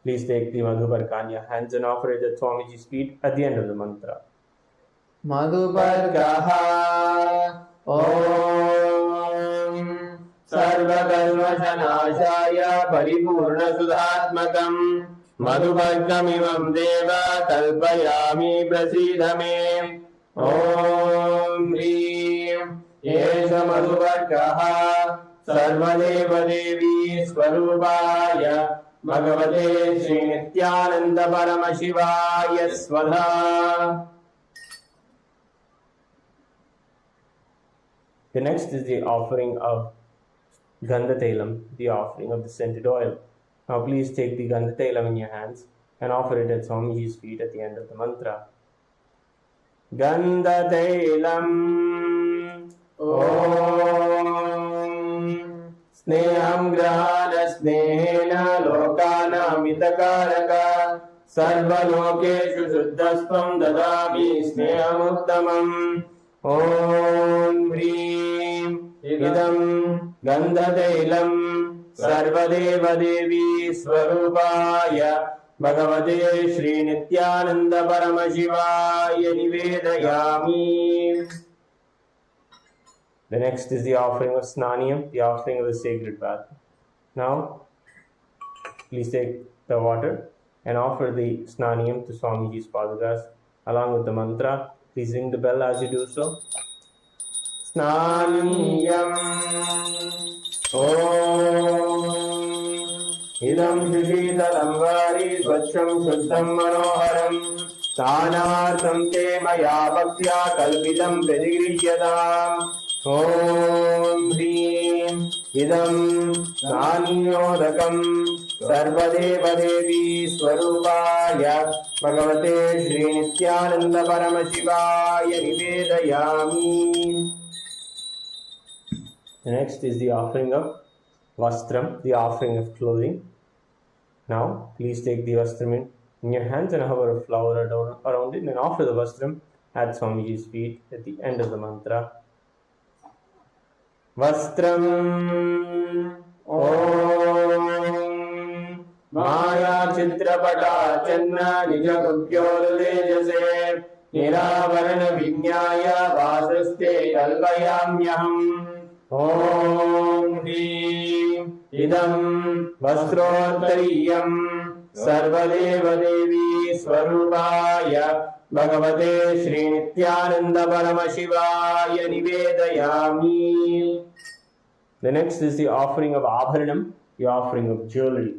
[SPEAKER 2] Please take the Madhubarka in your hands and offer it at Swamiji's feet at the end of the mantra. Madhubarkaha Om Sarvakalmashanashaya Paripurna Sudhatmakam Madhubarkamimam Deva Kalpayami Prasidhame. Om Hrim Esha Madhubarkaha Sarvadeva Devi Swarupaya Bhagavate Shri Nithyananda Paramashivaya Svadha. The next is the offering of Gandhatailam, the offering of the scented oil. Now please take the Gandhatailam in your hands and offer it at Swamiji's feet at the end of the mantra. Gandhatailam Om Sneham Grahana Snehena Lokana Mitakaraka Sarvalokeshu Shuddhastvam Dadami Sneham Om Hrim Idam Gandhatailam Sarvadeva Devi Swarupaya Bhagavate Shri Nithyananda Paramashivaya Nivedayami. The next is the offering of Snaniyam, the offering of the sacred bath. Now, please take the water and offer the Snaniyam to Swamiji's Padukas along with the mantra. Please ring the bell as you do so. Snaniyam Om Idam Shishitalam Vari Swacham Shuddham Manoharam Sanartham Te Maya Bhaktya Kalpitam Pradigrihyadam. Om Hrim Idam Snaniyodakam Sarvadeva Devi Swarupaya Bhagavate Shri Nithyananda Paramashivaya Nivedayami. The next is the offering of Vastram, the offering of clothing. Now, please take the Vastram in your hands and hover a flower around it and offer the Vastram at Swamiji's feet at the end of the mantra. वस्त्रम् ॐ माया चित्रपटाचन्न निजगुप्योरुतेजसे निरावरण विज्ञाय वासस्ते कल्पयाम्यहम् ॐ ह्रीं इदं वस्त्रोत्तरीयं सर्वदेवदेवी स्वरूपाय भगवते श्री नित्यानंद परमशिवाय निवेदयामि. The next is the offering of abharanam, the offering of jewelry.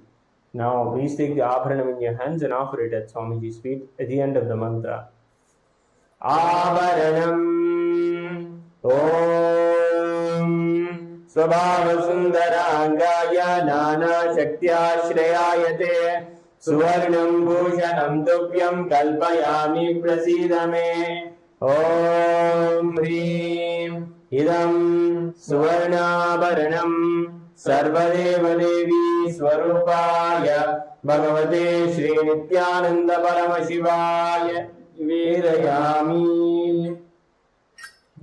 [SPEAKER 2] Now please take the abharanam in your hands and offer it at Swamiji's feet at the end of the mantra. Abharanam Om Swabhavasundarangaya Nana Shaktyashrayayate Suvarnam Bhushanam Tuvyam Kalpayami Prasidame. Om Hrim Idam Suvarnabharanam Sarvadeva Devi Swarupaya Bhagavate Shri Nithyananda Paramashivaya Vedayami.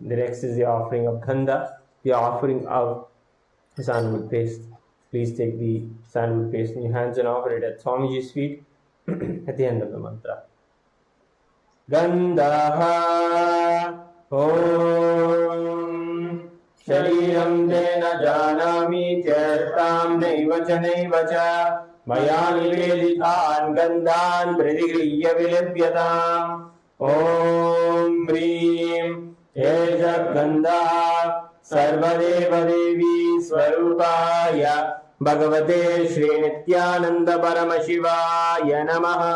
[SPEAKER 2] The next is the offering of Gandha, the offering of sandalwood paste. Please take the sandalwood paste in your hands and offer it at Swamiji's feet at the end of the mantra. Gandha Om Shariram Dena Janami Chertam Naivacha Maya Nivedithan Gandhan Pradigriya Vilibhyatam Om Hrim Eja Gandha Sarvadeva Devi Swarupaya Bhagavate Shri Nithyananda Paramashivaya Namaha.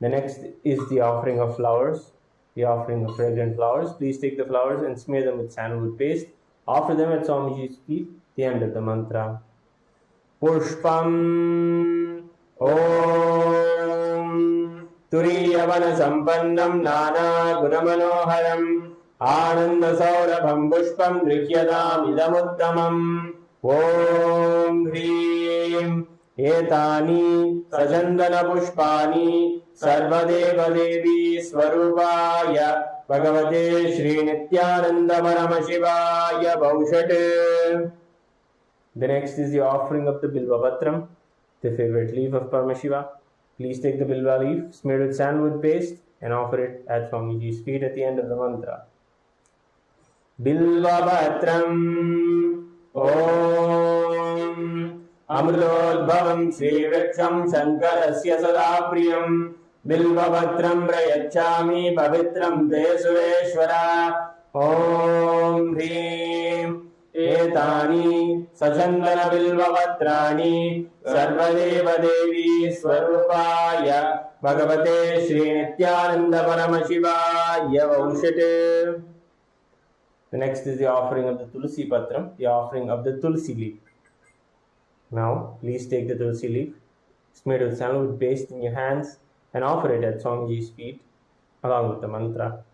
[SPEAKER 2] The next is the offering of flowers, the offering of fragrant flowers. Please take the flowers and smear them with sandalwood paste. Offer them at Swamiji's feet, the end of the mantra. Pushpam Om Turiyavana Sampannam Nana Gunamanoharam Ananda Saurabham Pushpam Drihyadam Idamuttamam Om Hrim Etani Sajandana Pushpani Sarvadeva Devi Swarupaya Bhagavate Shri Nithyananda Paramashivaya Bhaushat. The next is the offering of the Bilva Patram, the favorite leaf of Paramashiva. Please take the Bilva leaf, smeared with sandalwood paste, and offer it at Swamiji's feet at the end of the mantra. Bilva Patram Om Amrutodbhavam Sri Vriksham Shankarasya Sada Priyam Bilva Patram Prayachami Pavitram Te Sureshwara. Om Hrim Etani Sajandana Bilva Patrani Sarvadeva Devi Swarupaya Bhagavate Shri Nithyananda Paramashivaya Vaushat. The next is the offering of the Tulsi Patram, the offering of the Tulsi leaf. Now, please take the Tulsi leaf, smeared with sandalwood paste in your hands, and offer it at Swamiji's feet, along with the mantra.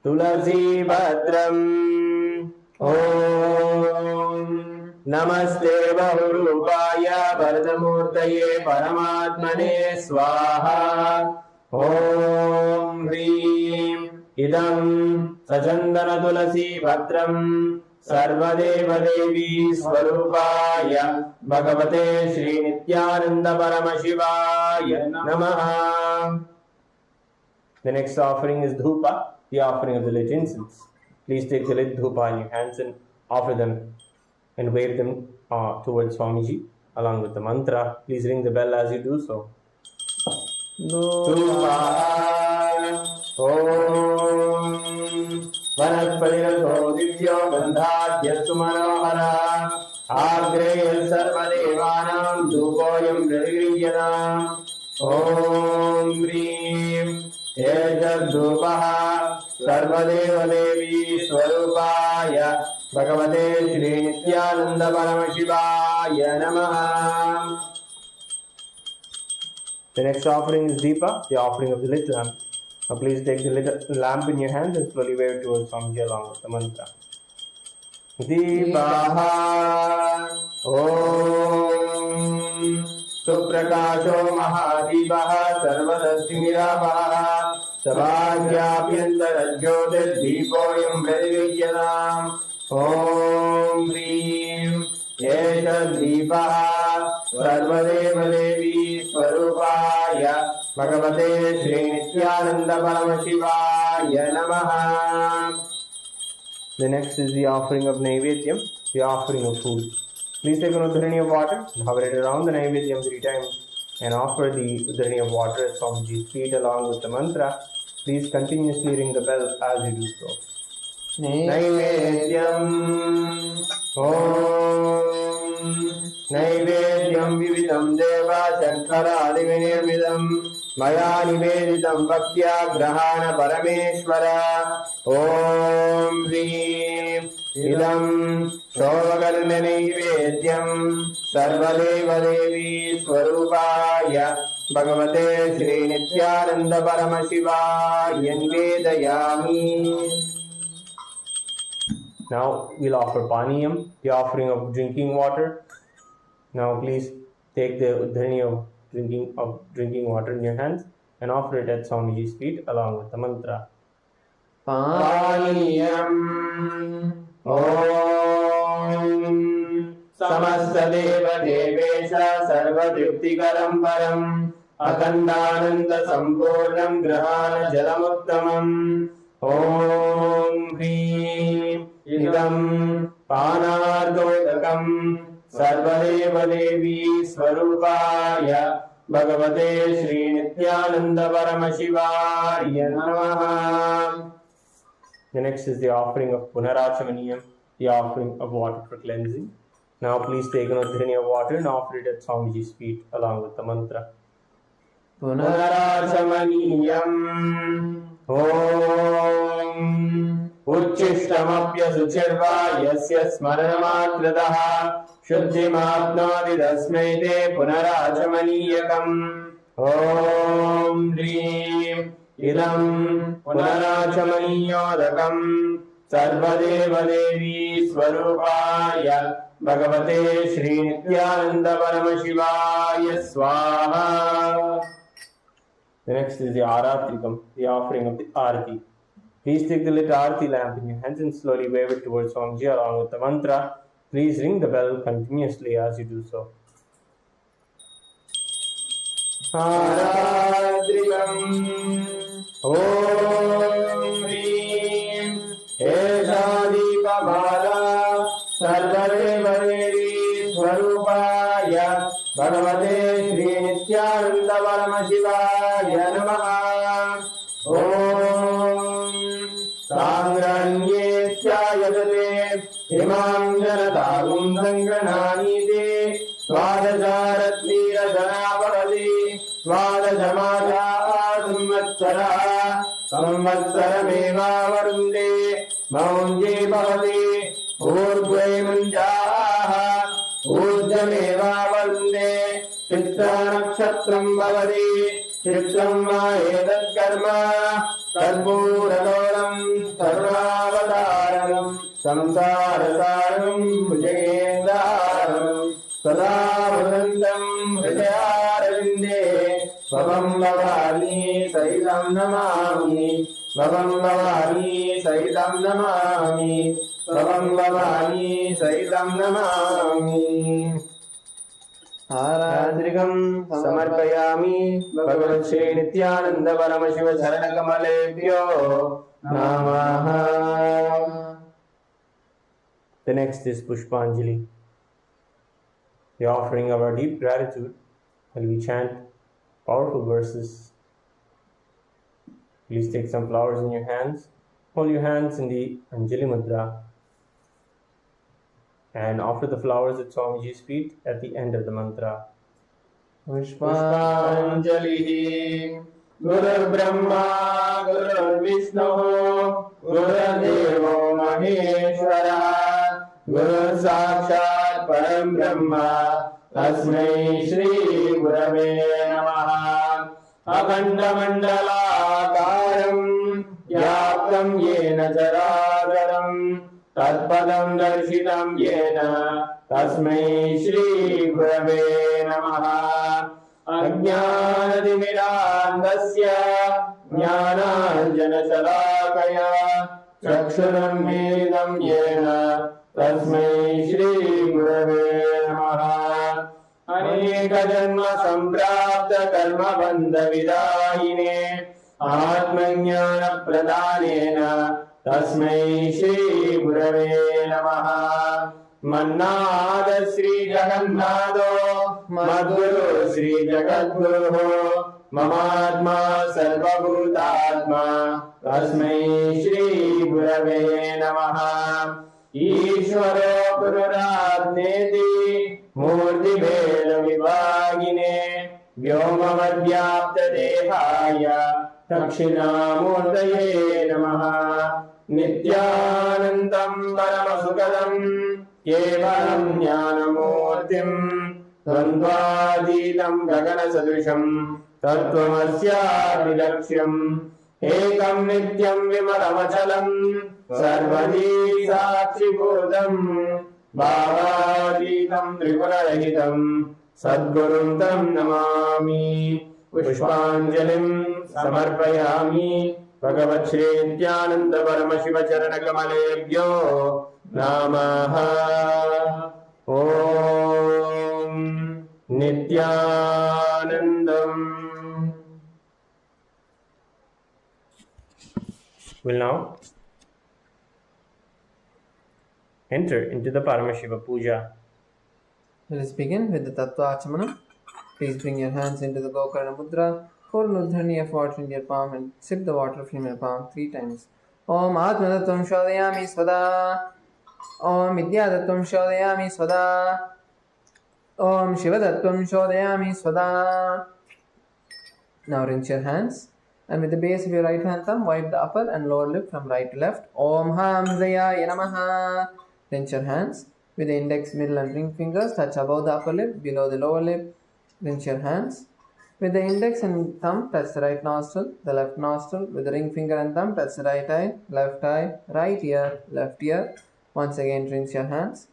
[SPEAKER 2] Tulasi Patram Om Namaste Bahurupaya Bharadamurtaye Paramatmane Swaha. Om Hrim Idam Sajandana Tulasi Patram Sarvadeva Devi Swarupaya Bhagavate Shri Nithyananda Paramashivaya Namaha. The next offering is Dhupa, the offering of the lit incense. Please take the lit Dhupa in your hands and offer them and wave them towards Swamiji along with the mantra. Please ring the bell as you do so. Om Vanaspariratho Divyo Gandhadhyastu Manohara Agreyal Sarvadevanam Dhupoyam Pradigriyanam. Om Hrim Ejadhupaha Sarvadeva Devi Swarupaya Bhagavate Shri Nithyananda Paramashivaya Namaha. The next offering is Deepa, the offering of the lit lamp. Now please take the lit lamp in your hands and slowly wave it towards Swamiji along with the mantra. Deepaha Om Suprakasho Mahadeepaha Sarvadasti Mirapaha
[SPEAKER 5] सभाज्ञाभ्यन्तरज्योतिर्दीपोऽयं प्रतिविद्यताम् ॐ ह्रीं एष दीपः सर्वदेवदेवी स्वरूपाय भगवते श्रीनित्यानन्दपरमशिवाय नमः. The next is the offering of Naivedyam, the offering of food. Please take an udharani of water and hover it around the Naivedyam 3 times and offer the udharani of water at Swamiji's feet along with the mantra. Please continuously ring the bell as you do so. Naivedyam Om Naivedyam Vividam Deva Shankara Divinirmidam Maya Niveditam Bhaktya Grahana Parameshwara Om Hrim Idam Shovakarna Naivedyam Sarvadeva Devi Swarupaya Bhagavate Shri Nithyananda Paramashivaya Nivedayami. Now we'll offer Paniyam, the offering of drinking water. Now please take the udharani of drinking water in your hands and offer it at Swamiji's feet along with the mantra. Paniyam Om Samastadeva Devesha Sarvatriptikaram Param Akhandananda Sampurnam Grahana Jalamuttamam Om Hrim Idam Panardodakam Sarvadeva Devi Swarupaya Bhagavate Shri Nithyananda Paramashivaya Namaha. The next is the offering of Punarachamaniyam, the offering of water for cleansing. Now please take an udharani of water and offer it at Swamiji's feet along with the mantra. Punarachamaniyam Om Uchishtamapya Suchirva Yasya Smaranamatrataha Shuddhimapnoti Tasmai Te Punarachamaniyakam Om Hrim Idam Punarachamaniyodakam Sarvadeva Devi Swarupaya Bhagavate Shri Nithyananda Paramashivaya Swaha. The next is the Aratrikam, the offering of the Arati. Please take the lit Arati lamp in your hands and slowly wave it towards Swamiji along with the mantra. Please ring the bell continuously as you do so. Aratrikam Om Hrim Esha Deepamala Sarvadeva Devi Swarupaya Bhagavate Shri Nithyananda Paramashivaya Namaha. Om Sangranye Chayadate Imam Janatagum Sangrananide Svadajaratnira Janapavati Svadajamata Samvatsara Samvatsarameva Varunde Maunje Bhavati Urgvai Munjaha Urjameva Varunde Chitra Nakshatram Bhavati Chitram Maedat Karma Karpuradoram Sarvavadaram Samsarasaram Bhujagendaram Sada Bhadandam Hridayarvinde Bhavam Bhavani Sahitam Namami Bhavam Bhavani Sahitam Namami Bhavam Bhavani Sahitam Namami. Aratrikam Samarpayami Bhagavat Shri Nithyananda Paramashiva Charanakamaleभ्यो Namaha. The next is Pushpanjali, the offering of our deep gratitude, while we chant powerful verses. Please take some flowers in your hands, hold your hands in the Anjali Mudra, and offer the flowers at Swamiji's feet at the end of the mantra. Pushpanjali Guru Brahma Guru Vishnu Guru Devo Maheshwara Guru Sakshat Param Brahma Tasmai Shri Gurave Namaha. Akhanda Mandalakaram Yaptam Yena Charadaram Tatpadam Darshitam Yena Tasmai Shri Gurave Namaha. Ajnanatimirandasya Jnana चक्षुरुन्मीलितं येन तस्मै श्रीगुरवे नमः। अनेकजन्म सम्प्राप्त कर्मबन्धविदायिने आत्मज्ञानप्रदानेन तस्मै श्रीगुरवे नमः। मन्नाद श्रीजगन्नाथो मद्गुरु श्रीजगद्गुरुः ममात्मा सर्वभूतात्मा तस्मै श्रीगुरवे नमः। ईश्वरो गुरुरात्मेति मूर्तिभेदविभागिने व्योमवद्व्याप्तदेहाय दक्षिणामूर्तये नमः। नित्यानन्दं परमसुखदं केवलं ज्ञानमूर्तिं द्वन्द्वातीतं गगनसदृशं तत्त्वमस्याभिलक्ष्यम् एकं नित्यं विमलमचलं सर्वदी साक्षिभूतं भावातीतं त्रिगुणरहितं सद्गुरुं तं नमामि। पुष्पाञ्जलिं समर्पयामि भगवत् श्री नित्यानन्द परमशिव चरणकमलेभ्यो नमः। ॐ नित्यानन्दम्। Will now enter into the Paramashiva Puja.
[SPEAKER 6] Let us begin with the Tattva Achamana. Please bring your hands into the Gokarna Mudra. Pour an udharani of water in your palm and sip the water from your palm 3 times. Om Atmatattvam Shodhayami Svada. Om Vidyatattvam Shodhayami Svada. Om Shivatattvam Shodhayami Svada. Now rinse your hands. And with the base of your right hand thumb, wipe the upper and lower lip from right to left. Om Ham Hridayaya Namaha. Rinse your hands. With the index, middle and ring fingers, touch above the upper lip, below the lower lip. Rinse your hands. With the index and thumb, touch the right nostril, the left nostril. With the ring finger and thumb, touch the right eye, right ear, left ear. Once again, rinse your hands.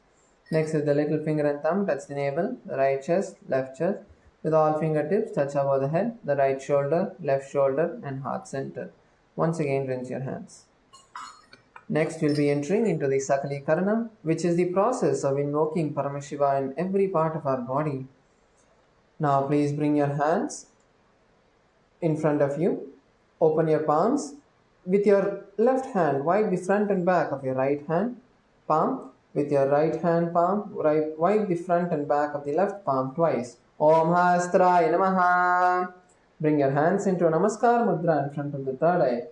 [SPEAKER 6] Next, with the little finger and thumb, touch the navel, the right chest, left chest. With all fingertips, touch above the head, the right shoulder, left shoulder, and heart center. Once again, rinse your hands. Next, we'll be entering into the Sakala Vinyasa, which is the process of invoking Paramashiva in every part of our body. Now, please bring your hands in front of you. Open your palms. With your left hand, wipe the front and back of your right hand palm. With your right hand palm, wipe the front and back of the left palm twice. Om Hastraya Namaha. Bring your hands into a Namaskar Mudra in front of the third eye.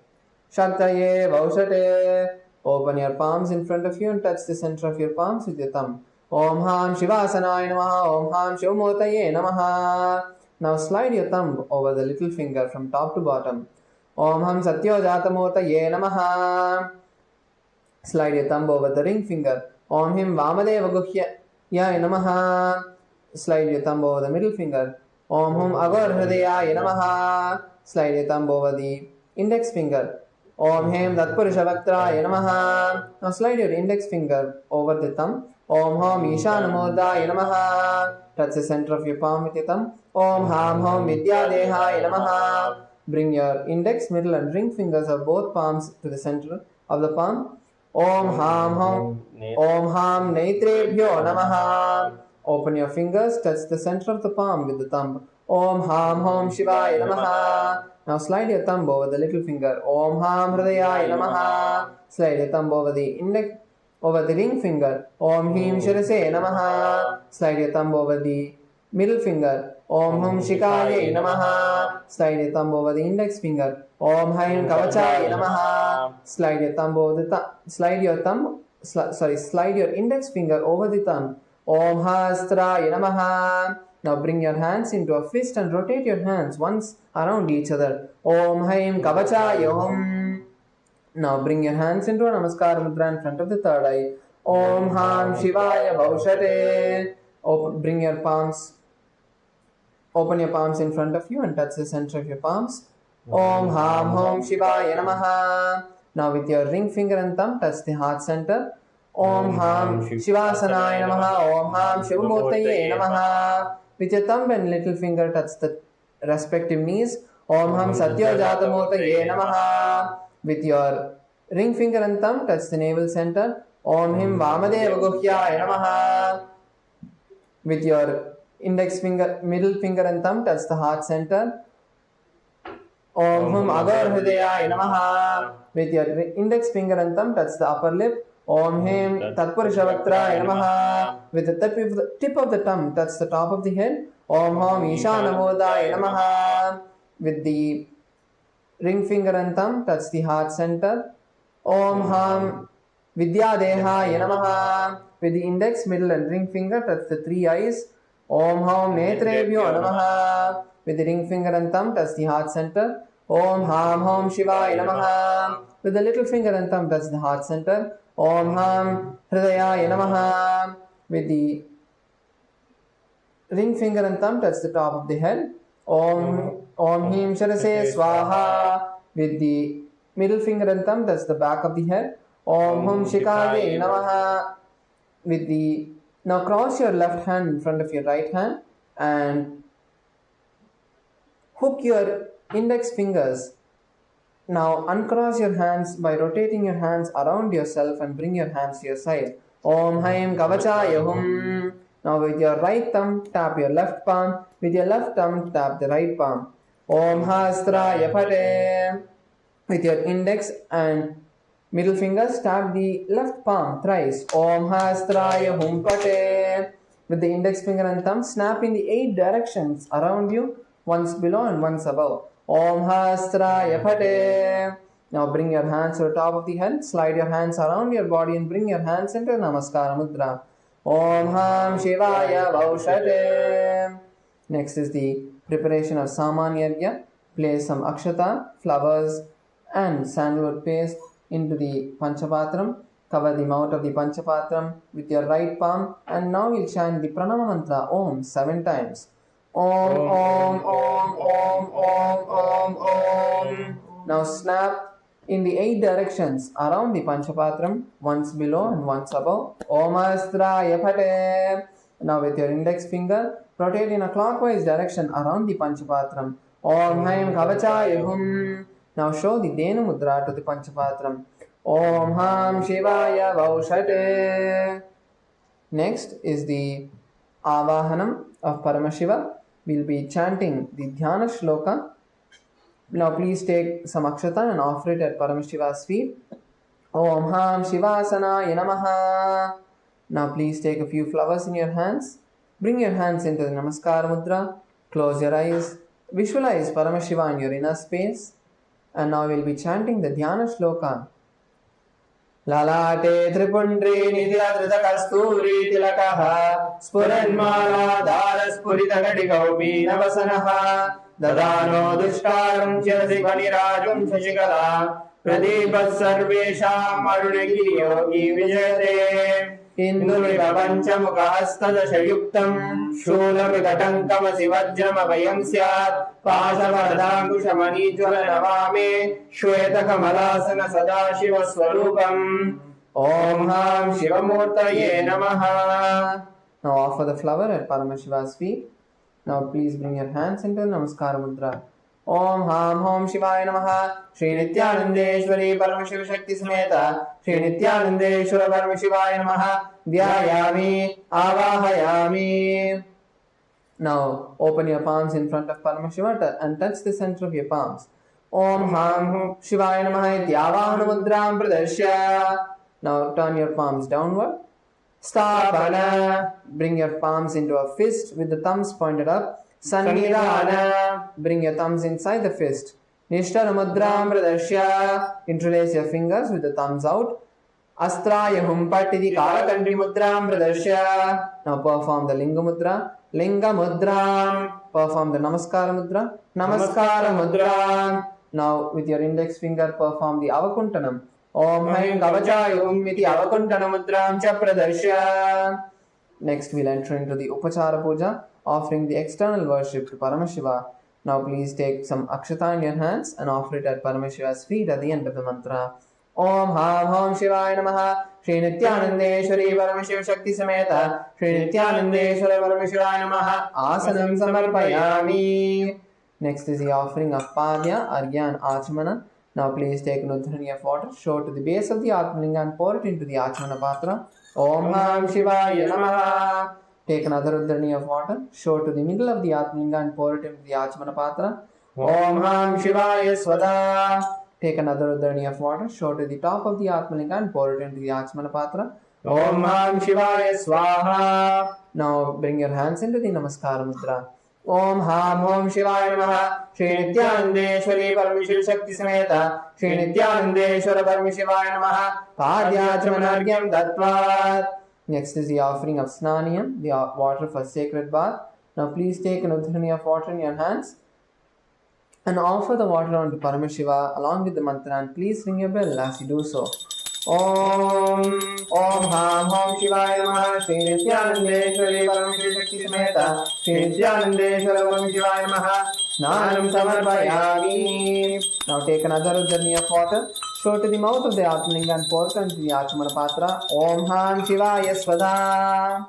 [SPEAKER 6] Shaktaye Vaushate. Open your palms in front of you and touch the center of your palms with your thumb. Om Ham Shivasanaya Namaha. Om Ham Shivamurtaye Namaha. Now slide your thumb over the little finger from top to bottom. Om Ham Satyojatamurtaye Namaha. Slide your thumb over the ring finger. Om Him Vamadeva Guhyaya Namaha. Slide your thumb over the middle finger. Om Hum Agar Hridayaya Namaha. Slide your thumb over the index finger. Om Hem Tatpurusha Vaktraya Namaha. Now slide your index finger over the thumb. Om Hom Ishanamurdaya Namaha. Touch the center of your palm with your thumb. Om Ham Hom Vidyadehaya Namaha. Bring your index, middle and ring fingers of both palms to the center of the palm. Om Ham Netrebhyo Namaha. Open your fingers, touch the center of the palm with the thumb. Om Ham Hom Shivaya Namaha. Now slide your thumb over the little finger. Om Ham Hridayaya Namaha. Slide your thumb over the index, over the ring finger. Om Him Shirase Namaha. Slide your thumb over the middle finger. Om Hum Shikaya Namaha. Slide your thumb over the index finger. Om Haim Kavachaya Namaha. Slide your thumb over the slide your index finger over the thumb. Om Hastraya Namaha. Now bring your hands into a fist and rotate your hands once around each other. Om Haim Kavachaya Hum. Now bring your hands into a Namaskar Mudra in front of the third eye. Om Ham Shivaya Baushate. Open your palms in front of you and touch the center of your palms. Om Ham Hom Shivaya Namaha. Now with your ring finger and thumb, touch the heart center. Om Ham Shivasanaya Namaha. Om Ham Shivamurtaye Namaha. With your thumb and little finger, touch the respective knees. Om Ham Satyojatamurtaye Namaha. With your ring finger and thumb touch the navel center. Om Him Vamadeva Guhyaya Namaha. With your index finger, middle finger and thumb touch the heart center. Om Hum Agar Hridayaya Namaha. With your index finger and thumb touch the upper lip. Om Him Tatpurushavaktraya Namaha. With the tip of the tongue touch the top of the head. Om Hum Ishanamodaya Namaha. With the ring finger and thumb touch the heart center. Om Hum Vidyadehaya Namaha. With the index, middle and ring finger touch the three eyes. Om Hum Netrebhyo Namaha. With the ring finger and thumb touch the heart center. Om Ham Hom Shivaya Namaha. With the little finger and thumb touch the heart center. Om Ham Hridayaya Namaha. With the ring finger and thumb touch the top of the head. Om Him Sharase Swaha. With the middle finger and thumb touch the back of the head. Om Hum Shikage Namaha. With the now cross your left hand in front of your right hand and hook your index fingers. Now uncross your hands by rotating your hands around yourself and bring your hands to your side. Om Haim Kavachaya Hum. Now with your right thumb tap your left palm. With your left thumb tap the right palm. Om Hastraya Pate. With your index and middle fingers tap the left palm thrice. Om Hastraya Hum Pate. With the index finger and thumb snap in the 8 directions around you, once below and once above. Om Hastraya Pate. Now bring your hands to the top of the head, slide your hands around your body and bring your hands into Namaskara Mudra. Om Ham Shivaya Vaushate. Next is the preparation of Samanyargya. Place some akshata, flowers and sandalwood paste into the Panchapatram. Cover the mouth of the Panchapatram with your right palm and now we'll chant the Pranama Mantra Om 7 times. Om Om Om Om Om Om Om. Now snap in the 8 directions around the Panchapatram, once below and once above. Om Astraya Pate. Now with your index finger, rotate in a clockwise direction around the Panchapatram. Om Haim Kavachaya Hum. Now show the Dena Mudra to the Panchapatram. Om Ham Shivaya Vaushate. Next is the Avahanam of Paramashiva. We'll be chanting the Dhyana Shloka. Now please take some akshata and offer it at Paramashiva's feet. Om Ham Shivasana Namaha. Now please take a few flowers in your hands. Bring your hands into the Namaskar Mudra. Close your eyes. Visualize Paramashiva in your inner space. And now we'll be chanting the Dhyana Shloka. Lalate Tripundri Nidhyadrita Kasturi Tilakaha Spuranmala Dhara Spurita Gadigaupi Navasanaha Dadano Dushkaram Chirasi Vanirajum Shashikala Pradipat Sarvesham Arunagiri Yogi Vijayate Indulika Panchamukahastadashayuktam Shulamikatankam Sivajramabhayam Syat Pasavardhankushamani Jvalanavame Shvetakamalāsana Sadashiva Swarupam Om Ham Shivamurtaye Namaha. Now offer the flower at Paramashiva's feet. Now please bring your hands into Namaskara Mudra. Om Ham Hom Shivaya Namaha. Shri Nithyanandeshwari Paramashiva Shakti Sameta Shri Nithyanandeshwara Paramashivaya Namaha. Dhyayami Avahayami. Now open your palms in front of Paramashiva and touch the center of your palms. Om Ham Shivaya Namaha Ityavahana Mudram Pradashya. Now turn your palms downward. Sthapana. Bring your palms into a fist with the thumbs pointed up. Sannidhana. Bring your thumbs inside the fist. Nishtara Mudram Pradashya. Interlace your fingers with the thumbs out. Astraya Humpatidi Kalakandri Mudram Pradashya. Now perform the Linga Mudra. Linga Mudram. Perform the Namaskara Mudra. Namaskara Mudra. Now with your index finger perform the Avakuntanam. Om Haim Kavachaya Hum Iti Avakuntana Mudram Cha Pradashya. Next we'll enter into the Upachara Puja, offering the external worship to Paramashiva. Now please take some akshata in your hands and offer it at Paramashiva's feet at the end of the mantra. Om Ham Hom Shivaya Namaha. Shri Nithyanandeshwari Paramashiva Shakti Sameta Shri Nithyanandeshwara Paramashivaya Namaha. Asanam Samarpayami. Next is the offering of Padya, Argya and Achamana. Now please take Nudhrani of water, show to the base of the Atmalinga and pour it into the Achmana Patra. Om Ham Shivaya Namaha. Take another Nudhrani of water, show to the middle of the Atmalinga and pour it into the Achmana Patra. Om Ham Shivaya Swada. Take another Nudhrani of water, show to the top of the Atmalinga and pour it into the Achmana Patra. Om Ham Shivaya Swaha. Now bring your hands into the Namaskara Mudra. Om Ham Om Shivaya Namaha. Shri Nithyanandeshwari Parameshwari Shakti Sameta. Shri Nithyanandeshwara Parameshwaya Namaha. Padyachamanargyam Dattvat. Next is the offering of Snaniyam, the water for sacred bath. Now please take an Udhrani of water in your hands and offer the water onto Paramashiva along with the mantra, and please ring your bell as you do so. Om Ham Om Shivaya Namaha. Shri Nithyanandeshwari Parameshwari Shakti Sameta. Shri Nithyanandeshwara Parameshwaya Namaha. Snanam Samarpayami. Now take another Udhrani of water, show to the mouth of the Atmalinga and pour it into the Achmana Patra. Om Ham Shivaya Swada.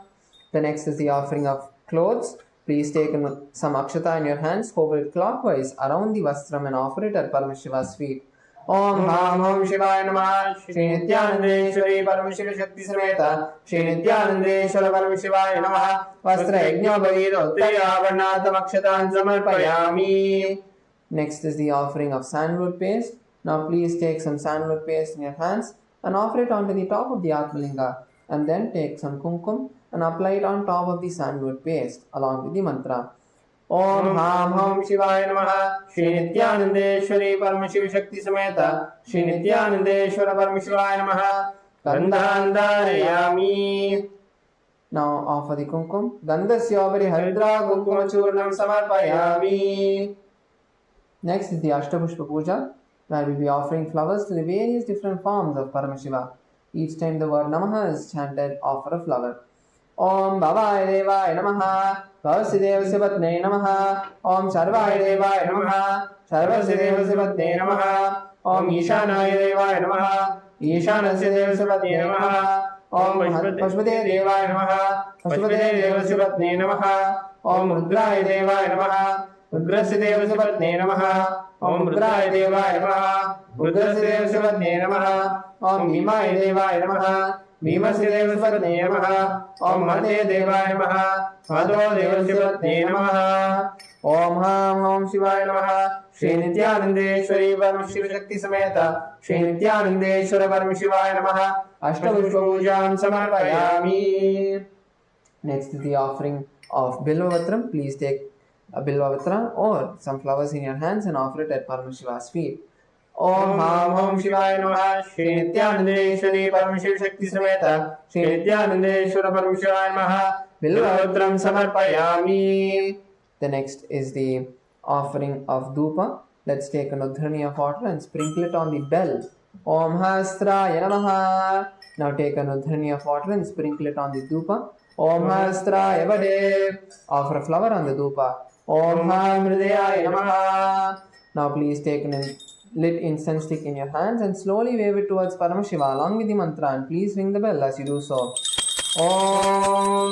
[SPEAKER 6] The next is the offering of clothes. Please take some akshata in your hands, hover it clockwise around the vastram and offer it at Paramashiva's feet. Om Ham Om Shivaya Namaha. Shri Nithyanandeshwari Parameshwari Shakti Sameta. Shri Nithyanandeshwara Parameshwaya Namaha. Vastra Yajna Bhavido Uttaya Varnatam Akshatan Samarpayami. Next is the offering of sandalwood paste. Now please take some sandalwood paste in your hands and offer it onto the top of the Atmalinga, and then take some kumkum and apply it on top of the sandalwood paste along with the mantra. Om Ham Om Shivaya Namaha. Shri Nithyanandeshwari Parameshwari Shakti Sameta. Shri Nithyanandeshwara Parameshwaya Namaha. Gandhandharayami. Now offer the kumkum. Gandhasyobari Haridra Kumkuma Churnam Samarpayami. Next is the Ashtapushpa Puja, where we will be offering flowers to the various different forms of Paramashiva. Each time the word Namaha is chanted, offer a flower. Om Bhavaya Devaya Namaha. Bhavasya Patne Namaha. Om Sarvaya Devaya Namaha. Sarvasya Patne Namaha. Om Ishanaya Devaya Namaha. Ishanasya Patne Namaha. Om Pashupate Devaya Namaha. Pashupate Patne Namaha. Om Rudraya Devaya Namaha. Rudrasya Patne Namaha. Om Rudraya Devaya Namaha. Rudrasya Patne Namaha. Om Bhimaya Devaya Namaha. Bhimasya Patne Namaha. Om Mate Devaya Namaha. Madho Devasya Patne Namaha. Om Ham Om Shivaya Namaha. Shri Nithyanandeshwari Parameshwari Shakti Sameta. Shri Nithyanandeshwara Parameshwaya Namaha. Ashtapushpa Pujam Samarpayami. Next is the offering of Bilvavatram. Please take a Bilvavatra or some flowers in your hands and offer it at Paramashiva's feet. Om Ham Om Shivaya Namaha. Shri Nithyanandeshwari Parameshwari Shakti Sameta. Shri Nithyanandeshwara Parameshwaya Namaha. Bilvavatram Samarpayami. The next is the offering of Dhupa. Let's take an Udhrani of water and sprinkle it on the bell. Om Hastraya Namaha. Now take an Udhrani of water and sprinkle it on the Dhupa. Om Hastraya Vade. Offer a flower on the Dhupa. Om Ham Hridayaya Namaha. Now please take an lit incense stick in your hands and slowly wave it towards Paramashiva along with the mantra, and please ring the bell as you do so. Om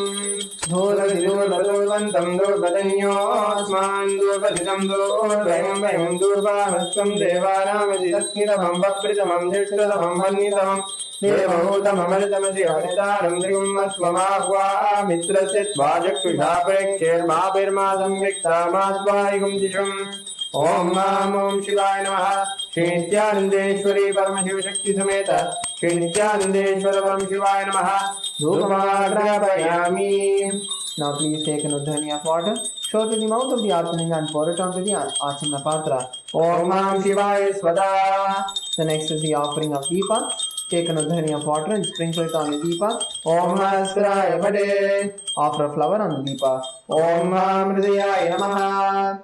[SPEAKER 6] Dhurvantam Durvadanyosman Durvaditam Durvayam Durvahastam Devanamaditasmidamam Vapritamam Dhirtamam Vannitamam Devahootam Amaritam Shivataram Drigum Asvamahva Mitrasit Vajakshusha Prekshir Mapirmadam Vikta Masvaigum Jisham. Om Nam Om Shivaya Namaha. Shri Nithyanandeshwari Parameshwari Shakti Sameta. Shri Nithyanandeshwara Parameshwaya Namaha. Dhupamagrapayami. Now please take an Udhrani of water, show to the mouth of the Atmalinga and pour it onto the Achimna Patra. Om Ham Shivaya Swada. The next is the offering of Deepa. Take an Udhrani of water and sprinkle it on the Deepa. Om Hasraya Vade. Offer a flower on the Deepa. Om Ham Hridayaya Namaha.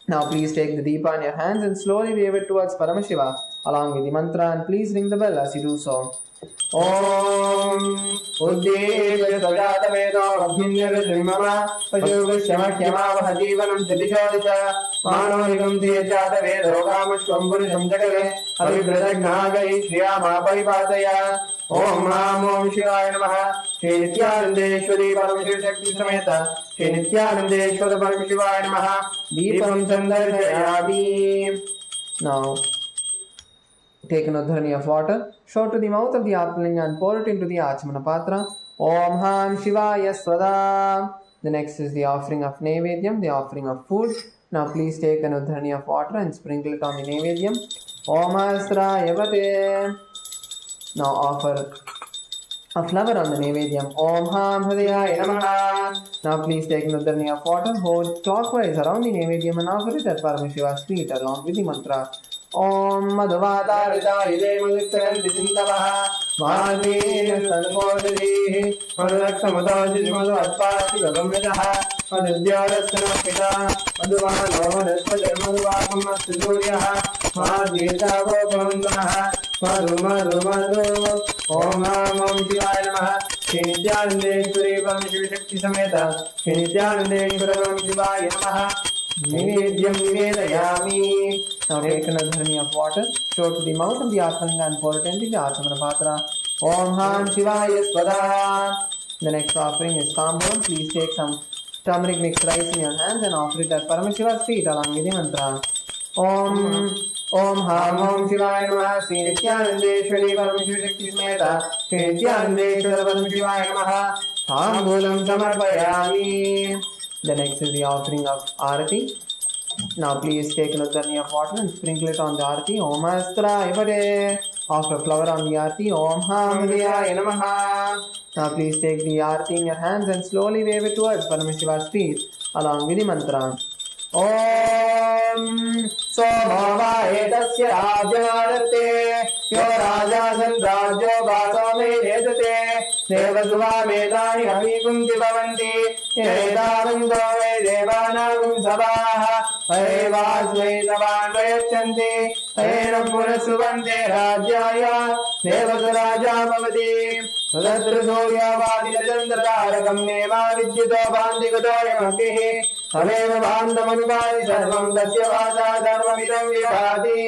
[SPEAKER 6] Now please take the Deepa in your hands and slowly wave it towards Paramashiva along with the mantra, and please ring the bell as you do so. Om Uddevya Sajata Vedo Abhinyarajimama Pajuvashyamakyama Vahajivanam Siddhishodisha Manohigam Tiyajata Vedo Kamashvamburisam Jakale Abhibrajagnagai Shriyama Paripataya. Om Nam Om Shivaya Namaha. Shri Nithyanandeshwari Parameshwari Shakti Sameta. Shri Nithyanandeshwara Parameshwaya Namaha. Deepam Sandarshayami. Now Take an udharani of water, show to the mouth of the Atmalinga and pour it into the Achmana Patra. Om Ham Shivaya Swada. The next is the offering of Naivedyam, the offering of food. Now please take an udharani of water and sprinkle it on the Naivedyam. Om Asra Yavate. Now offer a flower on the Naivedyam. Om Ham Hridaya Namaha. Now please take an udharani of water, hold clockwise around the Naivedyam and offer it at Paramashiva's feet along with the mantra. Om Madhuvadaridayide Madhukranti Sindavaha Madhvir Sankodadihi Madhuraksamadoji Madhuvatpati Gagamridaha Madhudyarasana Madhuvano Madhuspajar Madhuvakamastu Suryaha Madhvita Gopavandanaha Madhu Om Om Shivaya Namaha Shri Nithyanandeshwari Parmeshwari Shakti Sameta Shri Nithyanandeshwara Shivaya Namaha Nivedyam Nivedayami. Now take another honey of water, show to the mouth of the Atmanga and pour it into the Atmana Patra. Om Han Shivaya Swada. The next offering is Tamburam. Please take some turmeric mixed rice in your hands and offer it at Paramashiva's feet along with the mantra. Om Ham Om Shivaya Namaha Shri Nithyanandeshwari Parameshwari Shakti Smeta Shri Nithyanandeshwara Parameshivaya Namaha Tambulam Samarpayami. The next is the offering of Arati. Now please take an udharani of water and sprinkle it on the Arati. Om Astra Ivade. Offer a flower on the Arati. Om Ham Hridaya Namaha. Now please take the Arati in your hands and slowly wave it towards Paramashiva's feet along with the mantra. Om Somava Etasya Rajyanarte Yo Rajasan Rajo Vaso Me Redate Devasva Medani Havikunti Bhavanti Edavando Devanagum Sabaha Evasve Savan Vayachanti Ena Purasuvante Rajaya Devasraja Bhavati Sadatra Surya Vadila Chandrakam Neva Vidyuto Bandhikadoyamakihi Aveva Bandhamanuvai Sarvam Dasya Vasa Dharmamidam Vivati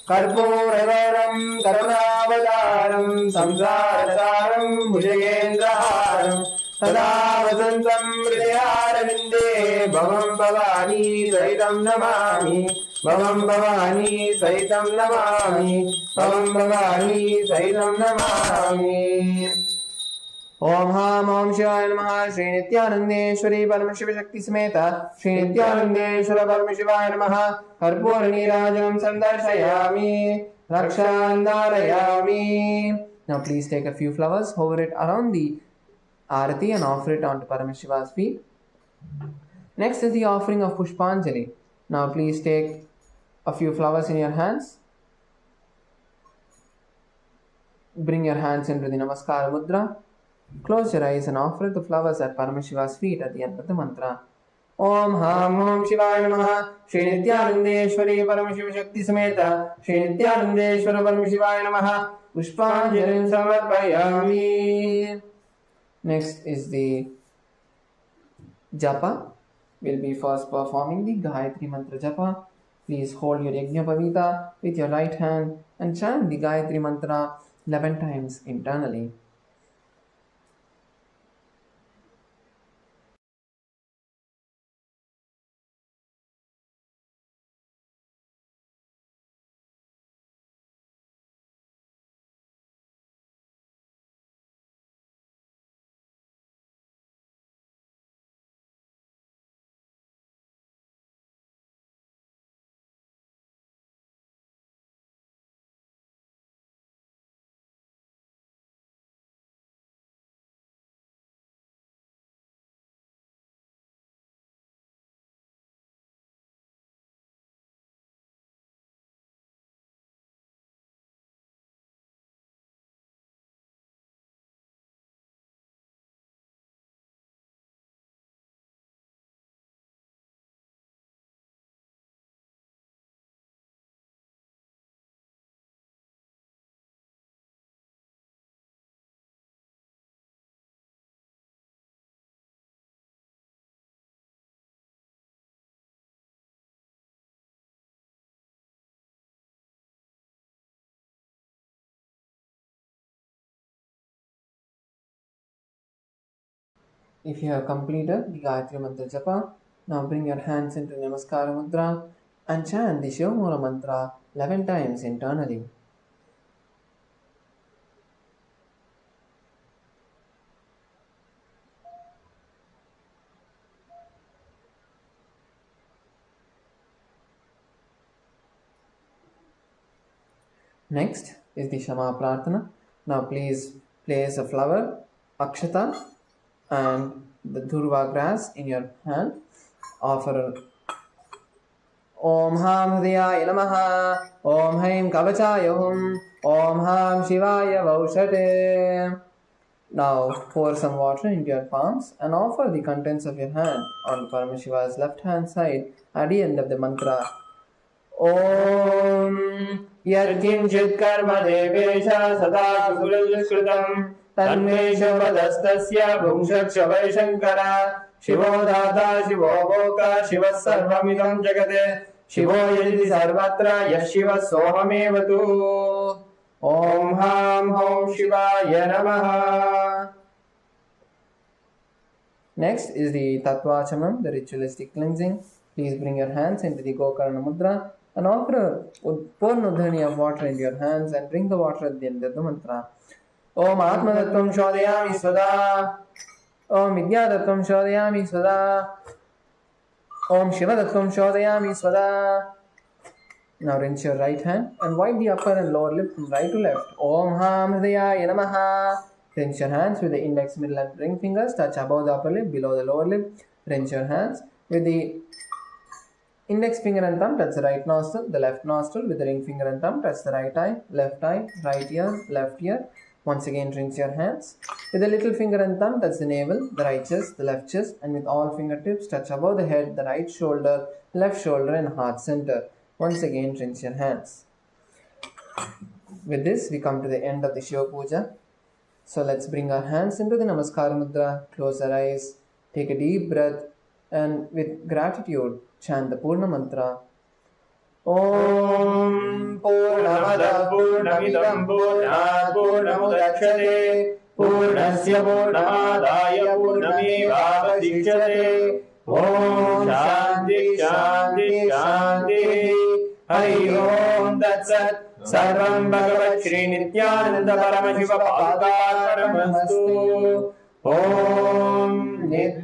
[SPEAKER 6] Karpuravaram Karunavadaram Samsarasaram Bhujagendraharam Sada Vasantam Hridayarvinde Bhavam Bhavani Sahitam Namami Bhavam Bhavani Sahitam Namami Bhavam Bhavani Sahitam Namami. Om Ham Om Shivaya Namaha Shri Nithyanandeshwari Parameshwari Shakti Sameta Shri Nithyanandeshwara Parameshivaya Namaha Karpura Nirajanam Sandarshayami Rakshandarayami. Now please take a few flowers, hover it around the Arati and offer it onto Paramashiva's feet. Next is the offering of Pushpanjali. Now please take a few flowers in your hands. Bring your hands into the Namaskara Mudra. Close your eyes and offer the flowers at Paramashiva's feet at the end of the mantra. Om Ham Om Shivaya Namaha Shri Nithyanandeshwari Paramashiva Shakti Sameta Shri Nithyanandeshwara Paramashivaya Namaha Pushpanjalim Samarpayami. Next is the Japa. We'll be first performing the Gayatri Mantra Japa. Please hold your Yajna Pavita with your right hand and chant the Gayatri Mantra 11 times internally. If you have completed the Gayatri Mantra Japa, now bring your hands into Namaskara Mudra and chant the Shivamula Mantra 11 times internally. Next is the Shama Prarthana. Now please place a flower, akshata, and the durva grass in your hand. Offer Om Ham Hridayaya Namaha, Om Haim Kavachaya Hum, Om Ham Shivaya Vaushate. Now pour some water into your palms and offer the contents of your hand on Paramashiva's left hand side at the end of the mantra. Om Yadkinchit Karma Devesha Sada Suruduskritam Tanme Shavadastasya Bhumshaksha Vaishankara Shivo Data Shivo Voka Shiva Sarvamidam Jagate Shivo Yaditi Sarvatra Yashiva Sohamevatu. Om Ham Hom Shivaya Namaha. Next is the Tattvachamam, the ritualistic cleansing. Please bring your hands into the Gokarna Mudra and offer pour nudhani of water into your hands and drink the water at the end of the mantra. Om Atmadattvam Shodayami Svada. Om Vidyadattvam Shodayami Svada. Om Shivadattvam Shodayami Svada. Now rinse your right hand and wipe the upper and lower lip from right to left. Om Ham Hridayaya Namaha. Rinse your hands with the index, middle and ring fingers. Touch above the upper lip, below the lower lip. Rinse your hands with the index finger and thumb. Touch the right nostril, the left nostril. With the ring finger and thumb, touch the right eye, right ear, left ear. Once again, rinse your hands. With the little finger and thumb, touch the navel, the right chest, the left chest. And with all fingertips, touch above the head, the right shoulder, left shoulder and heart center. Once again, rinse your hands. With this, we come to the end of the Shiva Puja. So let's bring our hands into the Namaskara Mudra, close our eyes, take a deep breath, and with gratitude, chant the Purna Mantra. Om Purnamada Purnamidam Purnat Purnamudachyate Purnasya Purnamadaya Purnamevavadikshate. Om Shanti Shanti Shanti. Hari Om Tat Sat. Sarvam Bhagavat Shri Nithyananda Paramashiva Padarpanastu. Om